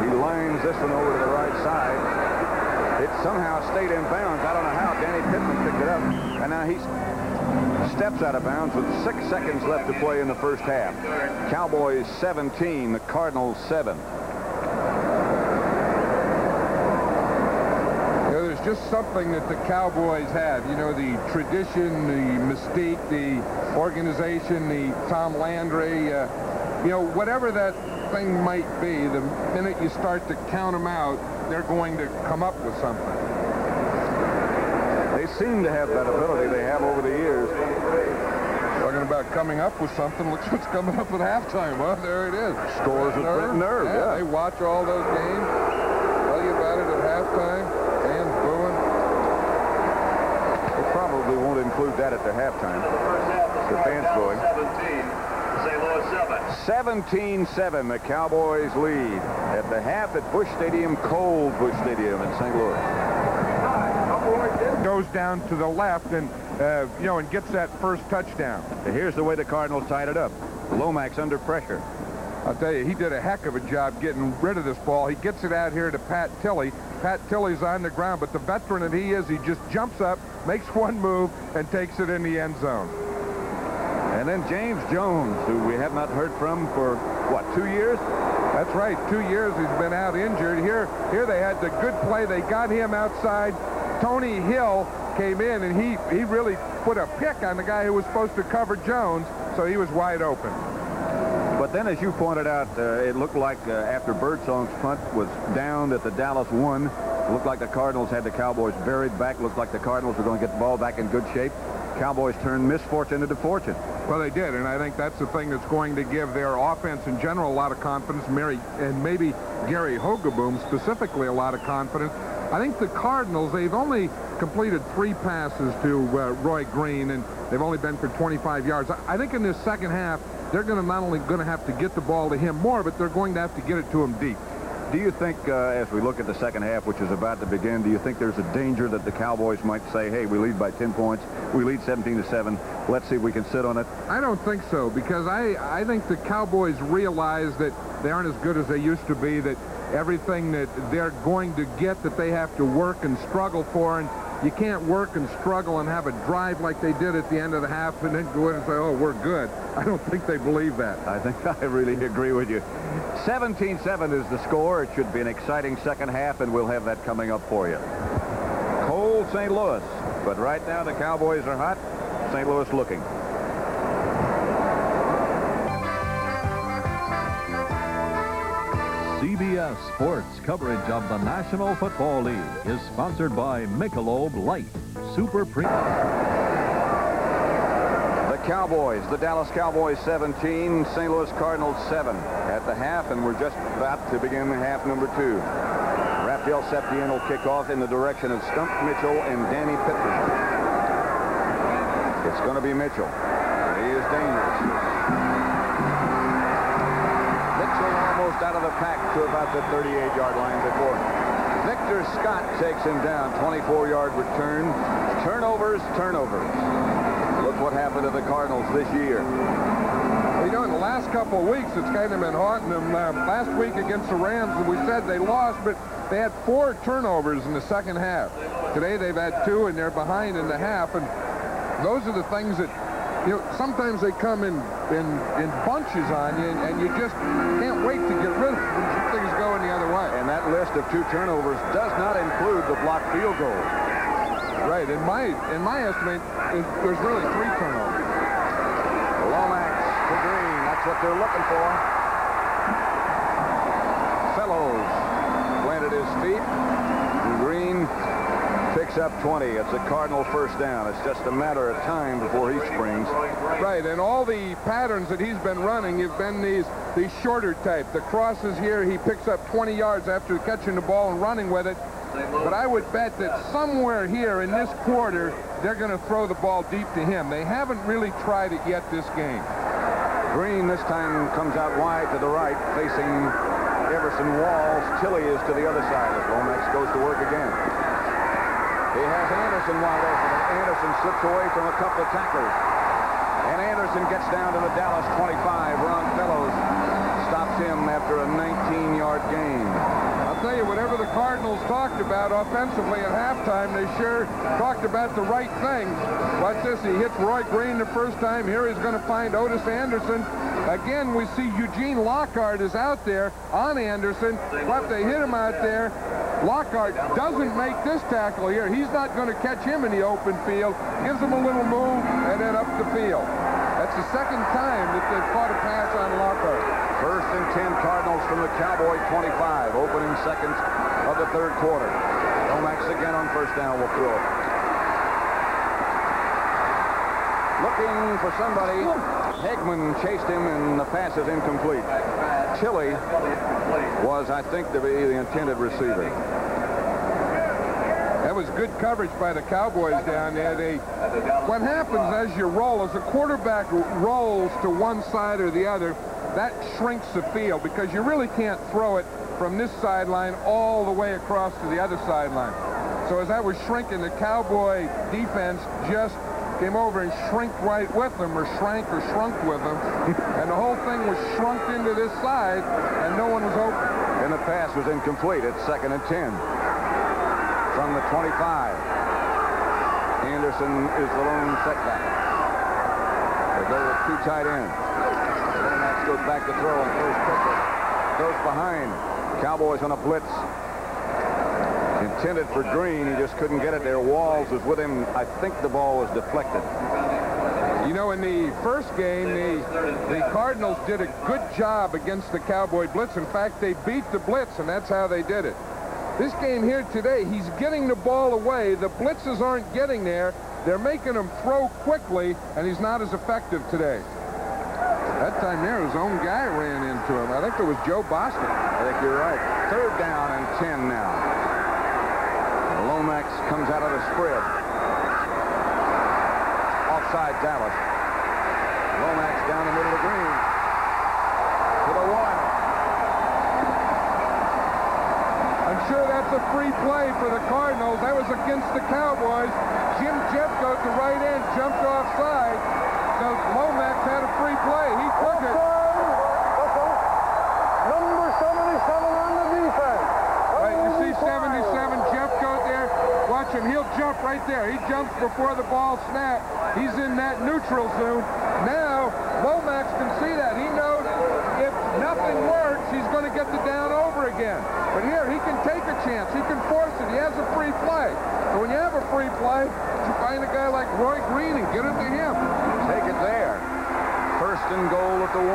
[SPEAKER 2] He lines this one over to the right side. It somehow stayed in bounds. I don't know how. Danny Pittman picked it up. And now he steps out of bounds with 6 seconds left to play in the first half. Cowboys 17, the Cardinals 7.
[SPEAKER 1] There's just something that the Cowboys have. You know, the tradition, the mystique, the organization, the Tom Landry, you know, whatever that thing might be, the minute you start to count them out, they're going to come up with something.
[SPEAKER 2] They seem to have that ability they have over the years.
[SPEAKER 1] Talking about coming up with something, look what's coming up at halftime. Well, there it is.
[SPEAKER 2] Scores with Brent Nerve.
[SPEAKER 1] Yeah, they watch all those games, tell you about it at halftime.
[SPEAKER 2] Probably won't include that at their halftime. The fans going. 17-7, the Cowboys lead at the half at Busch Stadium, cold Busch Stadium in St. Louis.
[SPEAKER 1] Goes down to the left and, you know, and gets that first touchdown.
[SPEAKER 2] Here's the way the Cardinals tied it up. Lomax under pressure.
[SPEAKER 1] I'll tell you, he did a heck of a job getting rid of this ball. He gets it out here to Pat Tilley. Pat Tilley's on the ground, but the veteran that he is, he just jumps up, makes one move, and takes it in the end zone.
[SPEAKER 2] And then James Jones, who we have not heard from for, what, 2 years?
[SPEAKER 1] That's right, 2 years he's been out injured. Here they had the good play. They got him outside. Tony Hill came in, and he really put a pick on the guy who was supposed to cover Jones, so he was wide open.
[SPEAKER 2] But then, as you pointed out, it looked like after Birdsong's punt was down at the Dallas 1, it looked like the Cardinals had the Cowboys buried back. Looked like the Cardinals were going to get the ball back in good shape. Cowboys turned misfortune into fortune.
[SPEAKER 1] Well, they did, and I think that's the thing that's going to give their offense in general a lot of confidence. And maybe Gary Hogaboom specifically a lot of confidence. I think the Cardinals, they've only completed 3 passes to Roy Green, and they've only been for 25 yards. I think in this second half, they're going to not only going to have to get the ball to him more, but they're going to have to get it to him deep.
[SPEAKER 2] Do you think, as we look at the second half, which is about to begin, do you think there's a danger that the Cowboys might say, hey, we lead by 10 points, we lead 17-7, let's see if we can sit on it?
[SPEAKER 1] I don't think so, because I think the Cowboys realize that they aren't as good as they used to be, that everything that they're going to get that they have to work and struggle for, and you can't work and struggle and have a drive like they did at the end of the half and then go in and say, oh, we're good. I don't think they believe that.
[SPEAKER 2] I think I really agree with you. 17-7 is the score. It should be an exciting second half, and we'll have that coming up for you. Cold St. Louis, but right now the Cowboys are hot. St. Louis looking.
[SPEAKER 7] CBS Sports coverage of the National Football League is sponsored by Michelob Light Super Premium.
[SPEAKER 2] The Cowboys, the Dallas Cowboys 17, St. Louis Cardinals 7 at the half, and we're just about to begin half number 2. Rafael Septien will kick off in the direction of Stump Mitchell and Danny Pittman. It's going to be Mitchell. He is dangerous. Almost out of the pack to about the 38-yard line before Victor Scott takes him down. 24-yard return. Turnovers. Look what happened to the Cardinals this year.
[SPEAKER 1] Well, you know, in the last couple of weeks, it's kind of been haunting them. Last week against the Rams, we said they lost, but they had 4 turnovers in the second half. Today they've had 2, and they're behind in the half, and those are the things that, you know, sometimes they come in bunches on you, and you just can't wait to get rid of them when things going the other way.
[SPEAKER 2] And that list of 2 turnovers does not include the blocked field goal.
[SPEAKER 1] Right. In my estimate, there's really 3 turnovers.
[SPEAKER 2] Lomax to Green. That's what they're looking for. Fellows planted his feet. And Green picks up 20. It's a Cardinal first down. It's just a matter of time before he springs.
[SPEAKER 1] Right, and all the patterns that he's been running have been these shorter type. The crosses here, he picks up 20 yards after catching the ball and running with it. But I would bet that somewhere here in this quarter, they're going to throw the ball deep to him. They haven't really tried it yet this game.
[SPEAKER 2] Green this time comes out wide to the right, facing Everson Walls. Tilley is to the other side as Lomax goes to work again. He has Anderson wide open, and Anderson slips away from a couple of tacklers. And Anderson gets down to the Dallas 25. Ron Fellows stops him after a 19-yard gain.
[SPEAKER 1] I'll tell you, whatever the Cardinals talked about offensively at halftime, they sure talked about the right things. Watch this. He hits Roy Green the first time. Here he's going to find Otis Anderson. Again, we see Eugene Lockhart is out there on Anderson. But they hit him out there. Lockhart doesn't make this tackle here. He's not going to catch him in the open field. Gives him a little move and then up the field. That's the second time that they've caught a pass on Lockhart.
[SPEAKER 2] 1st and 10 Cardinals from the Cowboy 25. Opening seconds of the 3rd quarter. Lomax again on first down will throw it. Looking for somebody. Hegman chased him and the pass is incomplete. Tilley was, I think, to be the intended receiver.
[SPEAKER 1] That was good coverage by the Cowboys down there. What happens as you roll, as a quarterback rolls to one side or the other, that shrinks the field because you really can't throw it from this sideline all the way across to the other sideline. So as that was shrinking, the Cowboy defense just came over and shrank right with them, or shrank or shrunk with them, and the whole thing was shrunk into this side, and no one was open.
[SPEAKER 2] And the pass was incomplete. It's 2nd and 10 from the 25. Anderson is the lone setback. They go with 2 tight ends. Lomax goes back to throw and throws quickly. Goes behind. Cowboys on a blitz. Intended for Green. He just couldn't get it there. Walls was with him. I think the ball was deflected.
[SPEAKER 1] You know, in the first game, the Cardinals did a good job against the Cowboy blitz. In fact, they beat the blitz, and that's how they did it. This game here today, he's getting the ball away. The blitzes aren't getting there. They're making him throw quickly, and he's not as effective today. That time there, his own guy ran into him. I think it was Joe Boston.
[SPEAKER 2] I think you're right. 3rd down and 10 now. Lomax comes out of the spread. Offside Dallas. Lomax down the middle of the green. To the 1.
[SPEAKER 1] I'm sure that's a free play for the Cardinals. That was against the Cowboys. Jim Jeffcoat to right end, jumped offside. So Lomax had a free play. He took it.
[SPEAKER 3] Number 77 on the defense.
[SPEAKER 1] Right, you see 77, Jeffcoat there. Watch him. He'll jump right there. He jumps before the ball snaps. He's in that neutral zone. Now, Lomax can see that. He knows if nothing works, he's going to get the down over again. But here, he can take a chance. He can force it. He has a free play. So when you have a free play, you find a guy like Roy Green and get it to him.
[SPEAKER 2] Take it there. First and goal at the 1.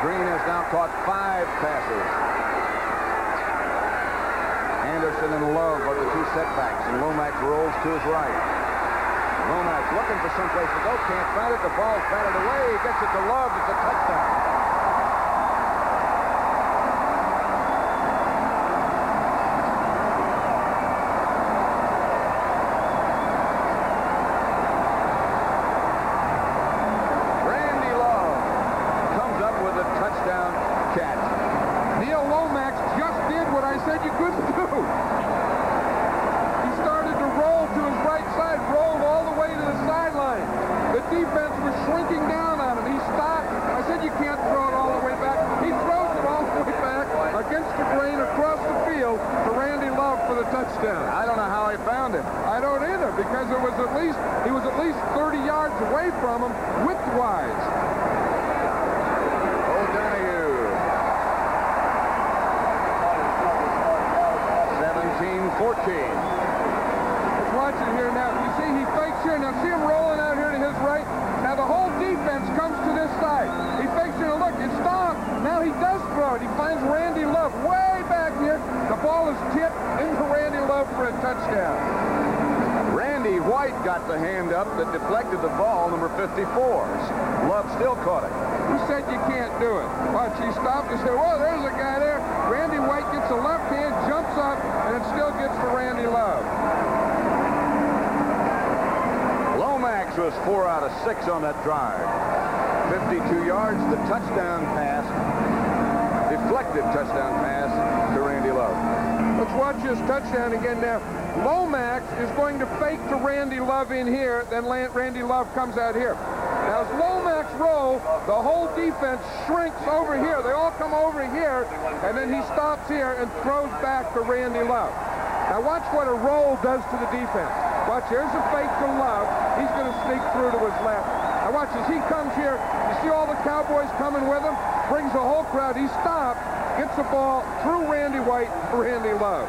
[SPEAKER 2] Green has now caught 5 passes. Anderson and Love are the 2 setbacks, and Lomax rolls to his right. Lomax looking for someplace to go, can't find it. The ball's batted away. He gets it to Love. It's a touchdown. Randy Love comes up with a touchdown catch.
[SPEAKER 1] Neil Lomax just did what I said you couldn't do. He started to roll to his right side, rolled all the way to the sideline. The defense was shrinking down on him. He stopped. I said you can't throw it all the way back. He throws it all the way back against the grain across the field to Randy Love for the touchdown.
[SPEAKER 2] I don't know how he found him.
[SPEAKER 1] I don't either, because he was at least 30 yards away from him width-wise.
[SPEAKER 2] O'Donoghue. 17-14.
[SPEAKER 1] Watch it here now. You see he fakes here. Now see him rolling out here to his right. Now the whole defense comes to this side. He fakes here. Look, it's stopped. Now he does throw it. He finds Randy Love way back here. The ball is tipped into Randy Love for a touchdown.
[SPEAKER 2] Randy White got the hand up that deflected the ball, number 54. Love still caught it.
[SPEAKER 1] Who said you can't do it? Watch, he stopped and said, well, there's a guy there. Randy White gets a left hand, jumps up, and it still gets to Randy Love.
[SPEAKER 2] Lomax was 4 out of 6 on that drive. 52 yards, the touchdown pass, deflected touchdown pass to Randy Love.
[SPEAKER 1] Let's watch this touchdown again now. Lomax is going to fake to Randy Love in here, then Randy Love comes out here. Now as Lomax rolls, the whole defense shrinks over here. They all come over here, and then he stops here and throws back to Randy Love. Now watch what a roll does to the defense. Watch, here's a fake to Love. He's going to sneak through to his left. Now watch, as he comes here, you see all the Cowboys coming with him? Brings the whole crowd. He stops, gets the ball through Randy White to Randy Love.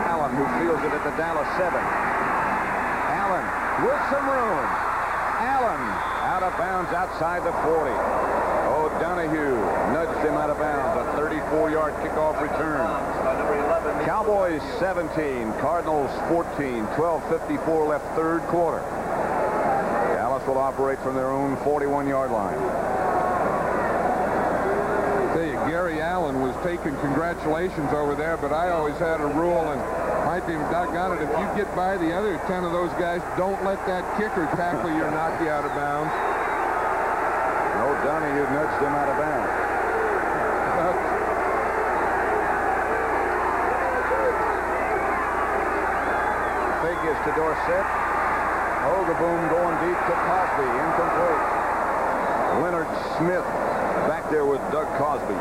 [SPEAKER 2] Allen, who fields it at the Dallas 7. Allen with some room. Allen out of bounds outside the 40. O'Donoghue nudged him out of bounds. A 34-yard kickoff return. Cowboys 17, Cardinals 14, 12:54 left third quarter. Dallas will operate from their own 41-yard line.
[SPEAKER 1] I tell you, Gary Allen was taking congratulations over there, but I always had a rule, and might be doggone it, if you get by the other 10 of those guys, don't let that kicker tackle you or knock you out of bounds.
[SPEAKER 2] O'Donoghue nudged him out of bounds. Fake is to Dorsett. Hogeboom going deep to Cosby. Incomplete. Leonard Smith back there with Doug Cosby.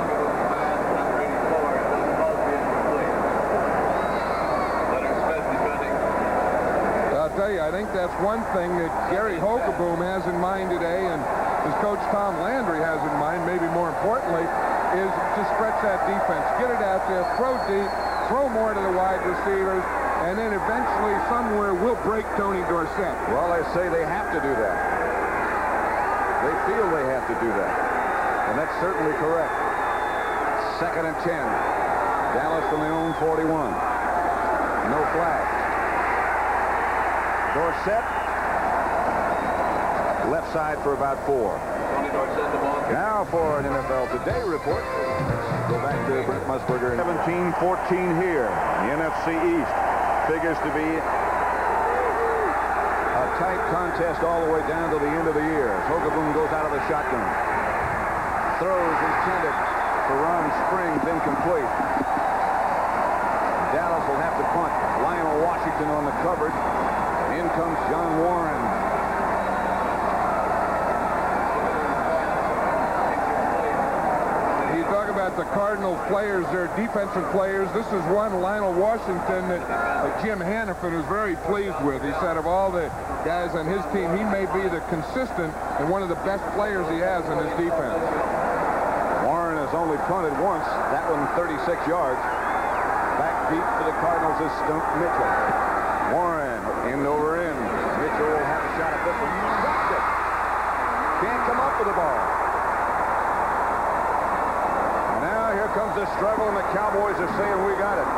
[SPEAKER 1] I'll tell you, I think that's one thing that Gary Hogeboom has in mind today, and as Coach Tom Landry has in mind, maybe more importantly, is to stretch that defense. Get it out there, throw deep, throw more to the wide receivers, and then eventually somewhere we'll break Tony Dorsett.
[SPEAKER 2] Well, they say they have to do that. They feel they have to do that. And that's certainly correct. 2nd and 10. Dallas from their own 41. No flag. Dorsett. Left side for about 4.
[SPEAKER 4] or send the ball.
[SPEAKER 2] Now for an NFL Today report. Go back to Brent Musburger. 17-14 here. The NFC East figures to be a tight contest all the way down to the end of the year. Hogaboom goes out of the shotgun. Throws intended for Ron Springs, incomplete. Dallas will have to punt. Lionel Washington on the coverage. In comes John Warren.
[SPEAKER 1] You talk about the Cardinals players, their defensive players. This is one, Lionel Washington, that Jim Hannafin was very pleased with. He said of all the guys on his team, he may be the consistent and one of the best players he has in his defense.
[SPEAKER 2] Warren has only punted once. That one 36 yards. Back deep for the Cardinals is Stump Mitchell. Warren end over end. Mitchell will have a shot at this one. Dropped it. Can't come up with the ball. Now here comes the struggle, and the Cowboys are saying we got it.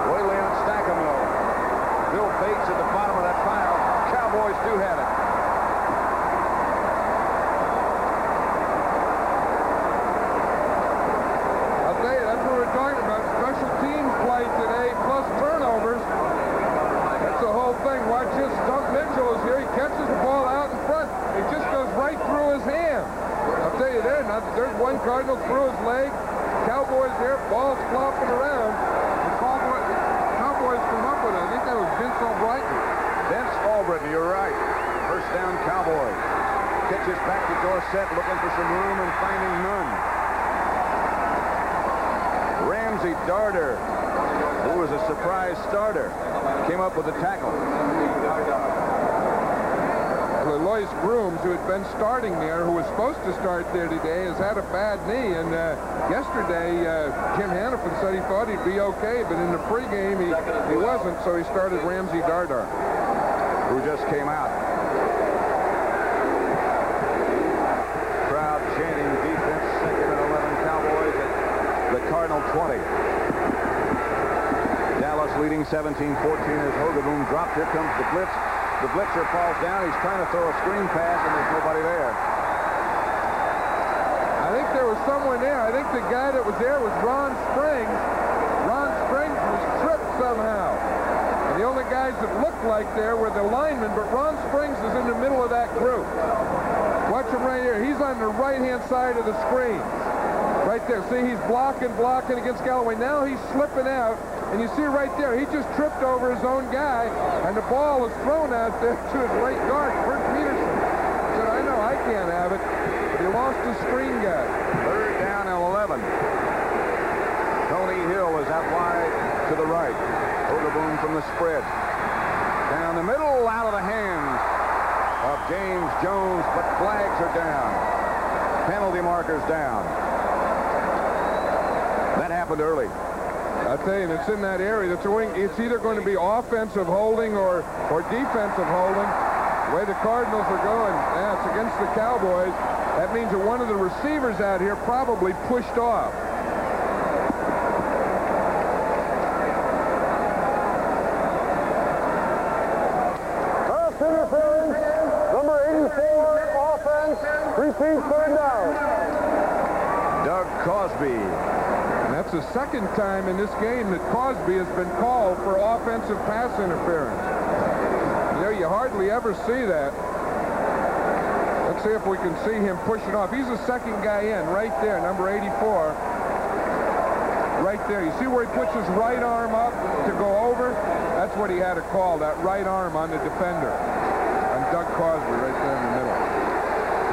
[SPEAKER 2] Whaley on Stackamillo. Bill Bates at the bottom of that pile. Cowboys do have it.
[SPEAKER 1] I'll tell you, that's what we're talking about. Special teams play today, plus turnovers. That's the whole thing. Watch this. Stump Mitchell is here. He catches the ball out in front. It just goes right through his hand. I'll tell you there, there's one Cardinal through his leg. Cowboys there, balls flopping around. The Cowboys come up with it. I think that was Vince Albrighton.
[SPEAKER 2] Vince Albrighton, you're right. First down, Cowboys. Pitches back to Dorsett, looking for some room and finding none. Ramsey Darter, who was a surprise starter, came up with a tackle.
[SPEAKER 1] Lois Grooms, who had been starting there, who was supposed to start there today, has had a bad knee. And yesterday, Jim Hannafin said he thought he'd be okay, but in the pregame, he wasn't, so he started Ramsey Darter,
[SPEAKER 2] who just came out. Crowd chanting defense, 2nd and 11 Cowboys at the Cardinal 20. Dallas leading 17-14 as Hogaboom dropped. Here comes the blitz. The blitzer falls down. He's trying to throw a screen pass, and there's nobody there.
[SPEAKER 1] I think there was someone there. I think the guy that was there was Ron Springs. Ron Springs was tripped somehow. And the only guys that looked like there were the linemen, but Ron Springs is in the middle of that group. Watch him right here. He's on the right-hand side of the screen. Right there. See, he's blocking against Galloway. Now he's slipping out. And you see right there, he just tripped over his own guy, and the ball is thrown out there to his right guard, Kurt Peterson. He said, I know I can't have it, but he lost his screen guy.
[SPEAKER 2] 3rd down and 11. Tony Hill is out wide to the right. Hogaboom from the spread. Down the middle, out of the hands of James Jones, but flags are down. Penalty markers down. That happened early.
[SPEAKER 1] I tell you, it's in that area. It's either going to be offensive holding or defensive holding. The way the Cardinals are going, it's against the Cowboys. That means that one of the receivers out here probably pushed off.
[SPEAKER 3] Pass interference, number 84, offense, repeat 3rd down.
[SPEAKER 2] Doug Cosby.
[SPEAKER 1] That's the second time in this game that Cosby has been called for offensive pass interference. You know, you hardly ever see that. Let's see if we can see him pushing off. He's the second guy in right there, number 84. Right there. You see where he puts his right arm up to go over? That's what he had to call, that right arm on the defender. On Doug Cosby right there in the middle.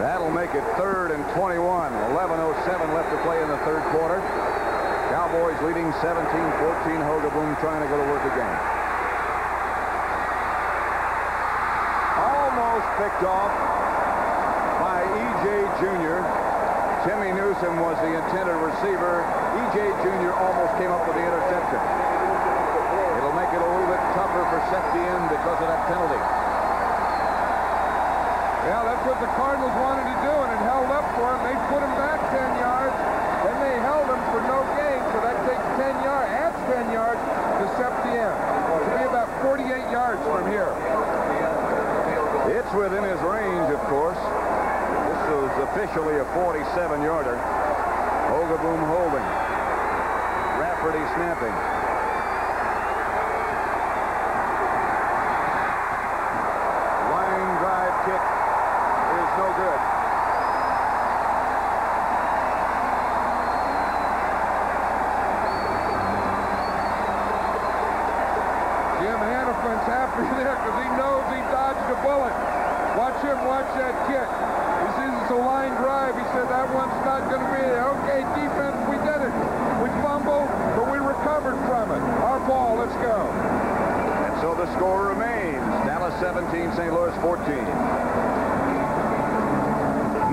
[SPEAKER 2] That'll make it 3rd and 21. 11:07 left to play in the 3rd quarter. Cowboys leading 17-14. Hogaboom trying to go to work again. Almost picked off by E.J. Jr. Timmy Newsom was the intended receiver. E.J. Jr. almost came up with the interception. It'll make it a little bit tougher for Septien because of that penalty.
[SPEAKER 1] Yeah, that's what the Cardinals wanted to do, and it held up for him. They put him back 10 yards. Then they held him for no gain, so that takes 10 yards, adds 10 yards to Septien. To be about 48 yards from here.
[SPEAKER 2] It's within his range, of course. This is officially a 47-yarder. Hogaboom holding. Rafferty snapping. Line drive kick is no good.
[SPEAKER 1] Jim Hannaford's happy there because he knows he dodged a bullet. Watch him watch that kick. He sees it's a line drive. He said that one's not going to be there. Okay, defense, we did it. We fumbled, but we recovered from it. Our ball, let's go.
[SPEAKER 2] And so the score remains. Dallas 17, St. Louis 14.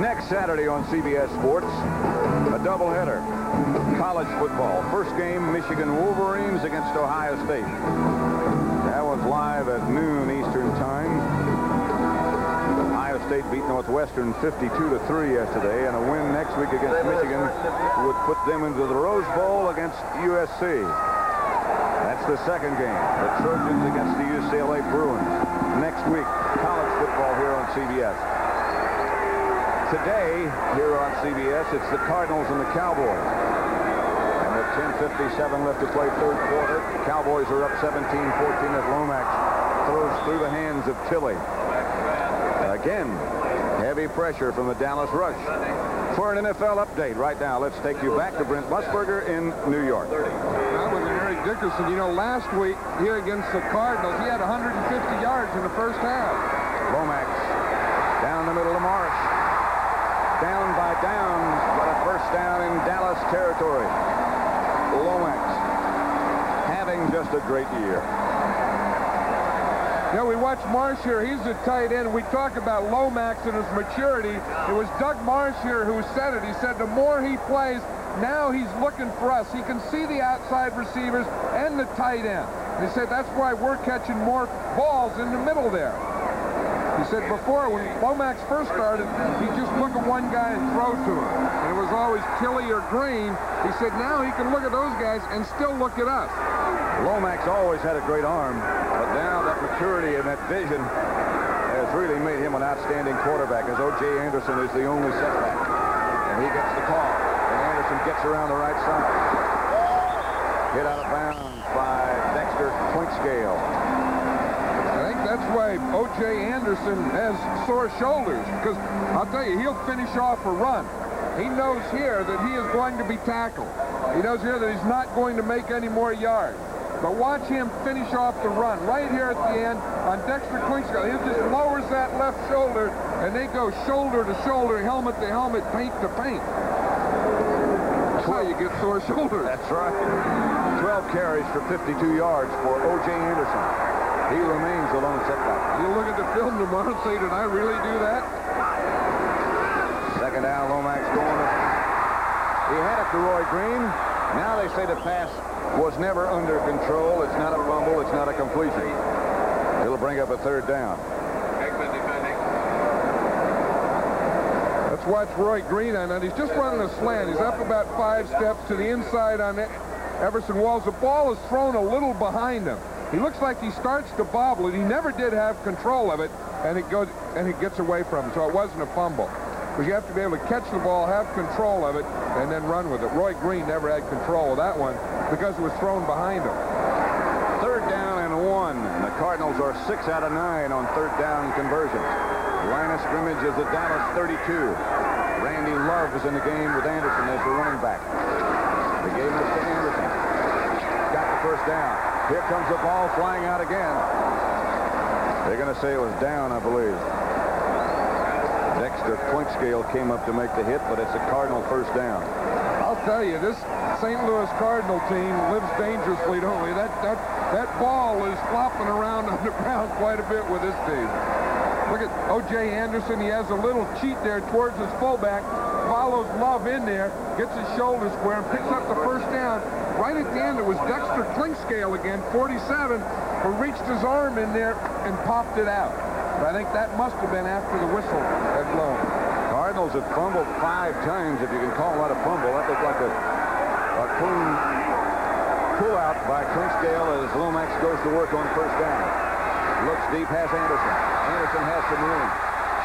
[SPEAKER 2] Next Saturday on CBS Sports, a doubleheader. College football. First game, Michigan Wolverines against Ohio State. That was live at noon Eastern Time. Ohio State beat Northwestern 52-3 yesterday, and a win next week against Michigan would put them into the Rose Bowl against USC. That's the second game. The Trojans against the UCLA Bruins. Next week, college football here on CBS. Today, here on CBS, it's the Cardinals and the Cowboys. And with 10:57 left to play third quarter, the Cowboys are up 17-14 as Lomax throws through the hands of Tilley. Again, heavy pressure from the Dallas rush. For an NFL update right now, let's take you back to Brent Musburger in New York.
[SPEAKER 1] That was Eric Dickerson. You know, last week here against the Cardinals, he had 150 yards in the first half.
[SPEAKER 2] Lomax down the middle of Morris. Down by downs, but a first down in Dallas territory. Lomax having just a great year.
[SPEAKER 1] You know, we watch Marsh here. He's a tight end. We talk about Lomax and his maturity. It was Doug Marsh here who said it. He said the more he plays, now he's looking for us. He can see the outside receivers and the tight end. He said that's why we're catching more balls in the middle there. He said before, when Lomax first started, he'd just look at one guy and throw to him. And it was always Tilley or Green. He said now he can look at those guys and still look at us.
[SPEAKER 2] Lomax always had a great arm, but now that maturity and that vision has really made him an outstanding quarterback, as O.J. Anderson is the only setback. And he gets the call, and Anderson gets around the right side. Hit out of bounds by Dexter Clinching.
[SPEAKER 1] I think that's why O.J. Anderson has sore shoulders, because I'll tell you, he'll finish off a run. He knows here that he is going to be tackled. He knows here that he's not going to make any more yards. But watch him finish off the run right here at the end on Dexter Clinching. He just lowers that left shoulder, and they go shoulder to shoulder, helmet to helmet, paint to paint. That's how you get sore shoulders.
[SPEAKER 2] That's right. 12 carries for 52 yards for O.J. Anderson. He remains the lone setback.
[SPEAKER 1] You look at the film tomorrow and say, did I really do that?
[SPEAKER 2] Second down, Lomax going. He had it to Roy Green. Now they say the pass was never under control. It's not a fumble. It's not a completion. It'll bring up a third down.
[SPEAKER 4] Ekman defending.
[SPEAKER 1] Let's watch Roy Green on that. He's just running a slant. He's up about 5 steps to the inside on Everson Walls. The ball is thrown a little behind him. He looks like he starts to bobble it. He never did have control of it, and it gets away from him. So it wasn't a fumble. Because you have to be able to catch the ball, have control of it, and then run with it. Roy Green never had control of that one because it was thrown behind him.
[SPEAKER 2] Third down and 1. And the Cardinals are 6 out of 9 on third down conversions. Line of scrimmage is the Dallas 32. Randy Love is in the game with Anderson as the running back. They gave this to Anderson. Got the first down. Here comes the ball flying out again. They're going to say it was down, I believe. Dexter Clinching came up to make the hit, but it's a Cardinal first down.
[SPEAKER 1] I'll tell you, this St. Louis Cardinal team lives dangerously, don't we? That ball is flopping around on the ground quite a bit with this team. Look at O.J. Anderson. He has a little cheat there towards his fullback, follows Love in there, gets his shoulder square, and picks up the first down. Right at the end, it was Dexter Clinching again, 47, who reached his arm in there and popped it out. But I think that must have been after the whistle had blown.
[SPEAKER 2] Cardinals have fumbled 5 times, if you can call that a fumble. That looked like a clean pull-out by Clinching as Lomax goes to work on first down. Looks deep, has Anderson. Anderson has some room.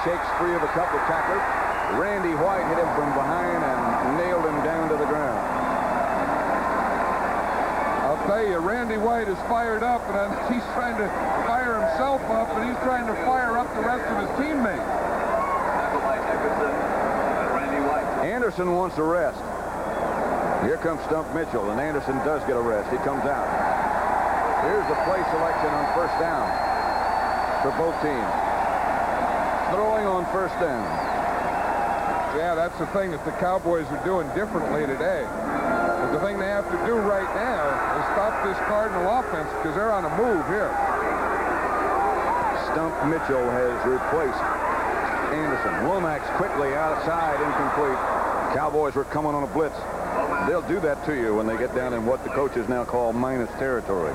[SPEAKER 2] Shakes free of a couple of tacklers. Randy White hit him from behind and nailed him down to the ground.
[SPEAKER 1] I'll tell you, Randy White is fired up, and he's trying to fire himself up, and he's trying to fire up the rest of his teammates.
[SPEAKER 2] Anderson wants a rest. Here comes Stump Mitchell, and Anderson does get a rest. He comes out. Here's the play selection on first down for both teams. Throwing on first down.
[SPEAKER 1] Yeah, that's the thing that the Cowboys are doing differently today. But the thing they have to do right now is stop this Cardinal offense because they're on a move here.
[SPEAKER 2] Stump Mitchell has replaced Anderson. Lomax quickly outside, incomplete. Cowboys were coming on a blitz. They'll do that to you when they get down in what the coaches now call minus territory.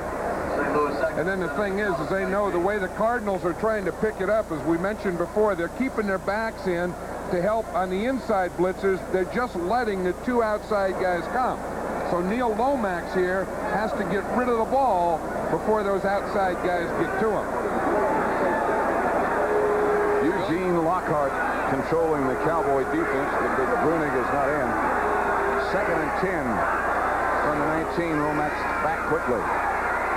[SPEAKER 1] And then the thing is they know the way the Cardinals are trying to pick it up, as we mentioned before, they're keeping their backs in to help on the inside blitzers. They're just letting the two outside guys come. So Neil Lomax here has to get rid of the ball before those outside guys get to him.
[SPEAKER 2] Eugene Lockhart controlling the Cowboy defense because Brunig is not in. 2nd and 10 from the 19. Lomax back quickly.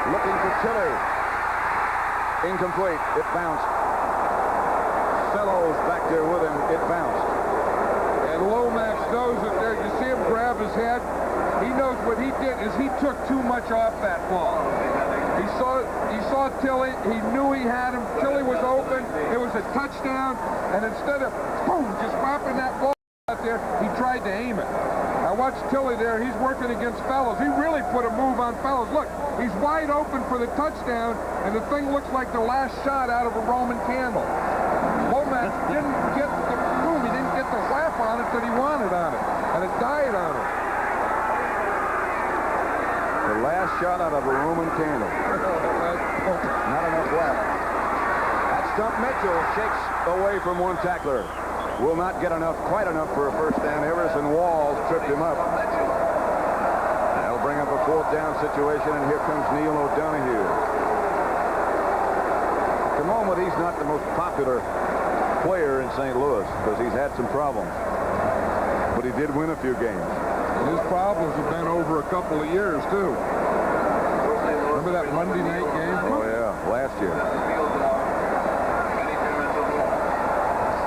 [SPEAKER 2] Looking for Tilley. Incomplete. It bounced. Fellows back there with him. It bounced.
[SPEAKER 1] And Lomax knows that there. You see him grab his head. He knows what he did is he took too much off that ball. He saw Tilley. He knew he had him. Tilley was open. It was a touchdown. And instead of boom, just popping that ball out there, he tried to aim it. Now watch Tilley there. He's working against Fellows. He really put a move on Fellows. Look, he's wide open for the touchdown, and the thing looks like the last shot out of a Roman candle. Lomax didn't get the boom. He didn't get the whap on it that he wanted on it, and it died on him.
[SPEAKER 2] The last shot out of a Roman candle. Not enough left. That Stump Mitchell shakes away from one tackler. Will not get quite enough for a first down. Everson Walls tripped him up. That'll bring up a 4th down situation, and here comes Neil O'Donoghue. At the moment, he's not the most popular player in St. Louis because he's had some problems. But he did win a few games.
[SPEAKER 1] And his problems have been over a couple of years, too. Remember that Monday night game?
[SPEAKER 2] Oh, yeah, last year.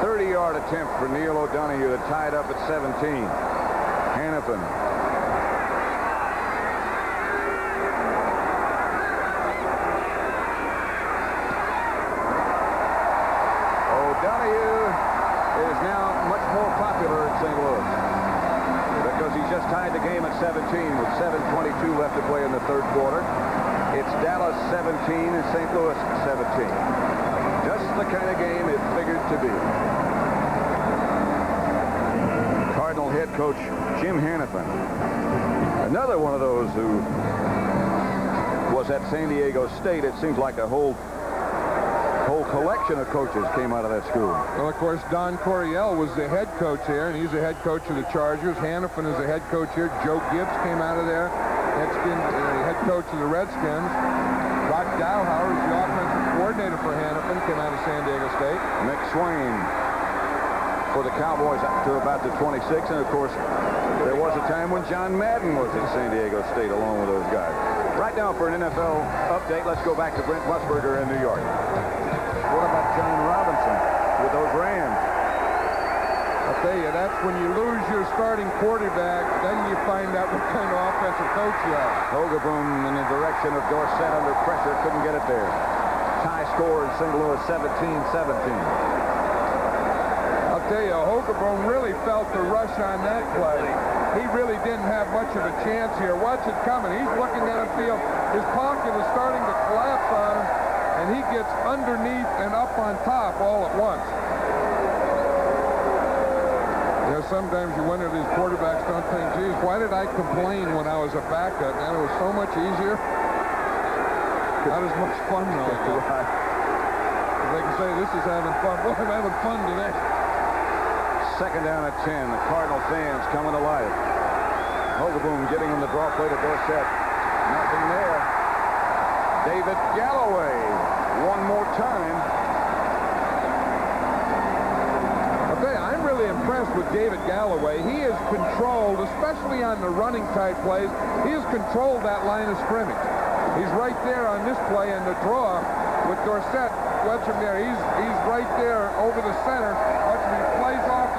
[SPEAKER 2] 30-yard attempt for Neil O'Donoghue to tie it up at 17. Hannafin. O'Donoghue is now much more popular in St. Louis because he just tied the game at 17 with 7:22 left to play in the 3rd quarter. It's Dallas 17 and St. Louis 17. Just the kind of game it figured to be. Cardinal head coach Jim Hannafin, another one of those who was at San Diego State. It seems like a whole collection of coaches came out of that school.
[SPEAKER 1] Well, of course, Don Coryell was the head coach here, and he's the head coach of the Chargers. Hannafin is the head coach here. Joe Gibbs came out of there, head coach of the Redskins. Rock Dowhower is the offensive coordinator for Hannafin, came out of San Diego State.
[SPEAKER 2] Mick Swain for the Cowboys up to about the 26, and of course, there was a time when John Madden was at San Diego State along with those guys. Right now for an NFL update, let's go back to Brent Musburger in New York. What about John Robinson with those Rams?
[SPEAKER 1] I'll tell you, that's when you lose your starting quarterback, then you find out what kind of offensive coach you are.
[SPEAKER 2] Hogeboom in the direction of Dorsett under pressure, couldn't get it there. Tie score in St. Louis, 17-17.
[SPEAKER 1] I'll tell you, Hogeboom really felt the rush on that play. He really didn't have much of a chance here. Watch it coming. He's looking down the field. His pocket is starting to collapse on him, and he gets underneath and up on top all at once. You know, sometimes you wonder, these quarterbacks don't think, geez, why did I complain when I was a backup? Man, it was so much easier. Not as much fun, though. They can say, this is having fun. Boy, I'm having fun today.
[SPEAKER 2] 2nd down at 10. The Cardinal fans coming to life. Hogeboom getting on the draw play to Dorsett. Nothing there. David Galloway one more time.
[SPEAKER 1] I'll tell you, I'm really impressed David Galloway. He has controlled, especially on the running type plays, he has controlled that line of scrimmage. He's right there on this play in the draw with Dorsett. Watch him there. He's right there over the center. Watch him. He plays off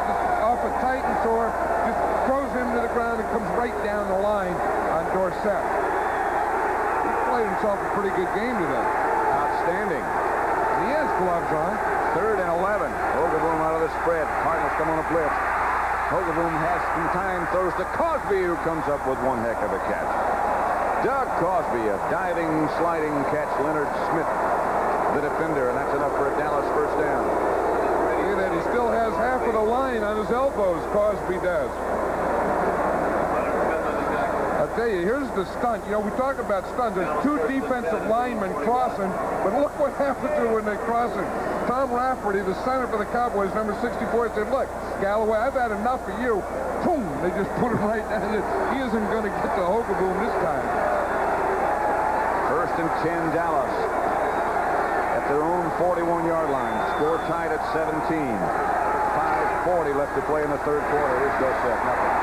[SPEAKER 1] a Titan sword, just throws him to the ground and comes right down the line on Dorsett. He played himself a pretty good game today.
[SPEAKER 2] Outstanding.
[SPEAKER 1] He has gloves on.
[SPEAKER 2] 3rd and 11. Hogeboom out of the spread. Cardinals come on a blitz. Hogeboom has some time, throws to Cosby, who comes up with one heck of a catch. Doug Cosby, a diving, sliding catch. Leonard Smith, the defender, and that's enough for a Dallas first down.
[SPEAKER 1] See that he still has half of the line on his elbows, Cosby does. I'll tell you, here's the stunt. You know, we talk about stunts. There's 2 defensive linemen crossing, but look what happens when they're crossing. Tom Rafferty, the center for the Cowboys, number 64, said, look, Galloway, I've had enough of you. Boom! They just put him right down. He isn't going to get to Hogeboom this time.
[SPEAKER 2] 1st and 10, Dallas. At their own 41-yard line. Score tied at 17. 5:40 left to play in the 3rd quarter. Here's Dorsett, nothing.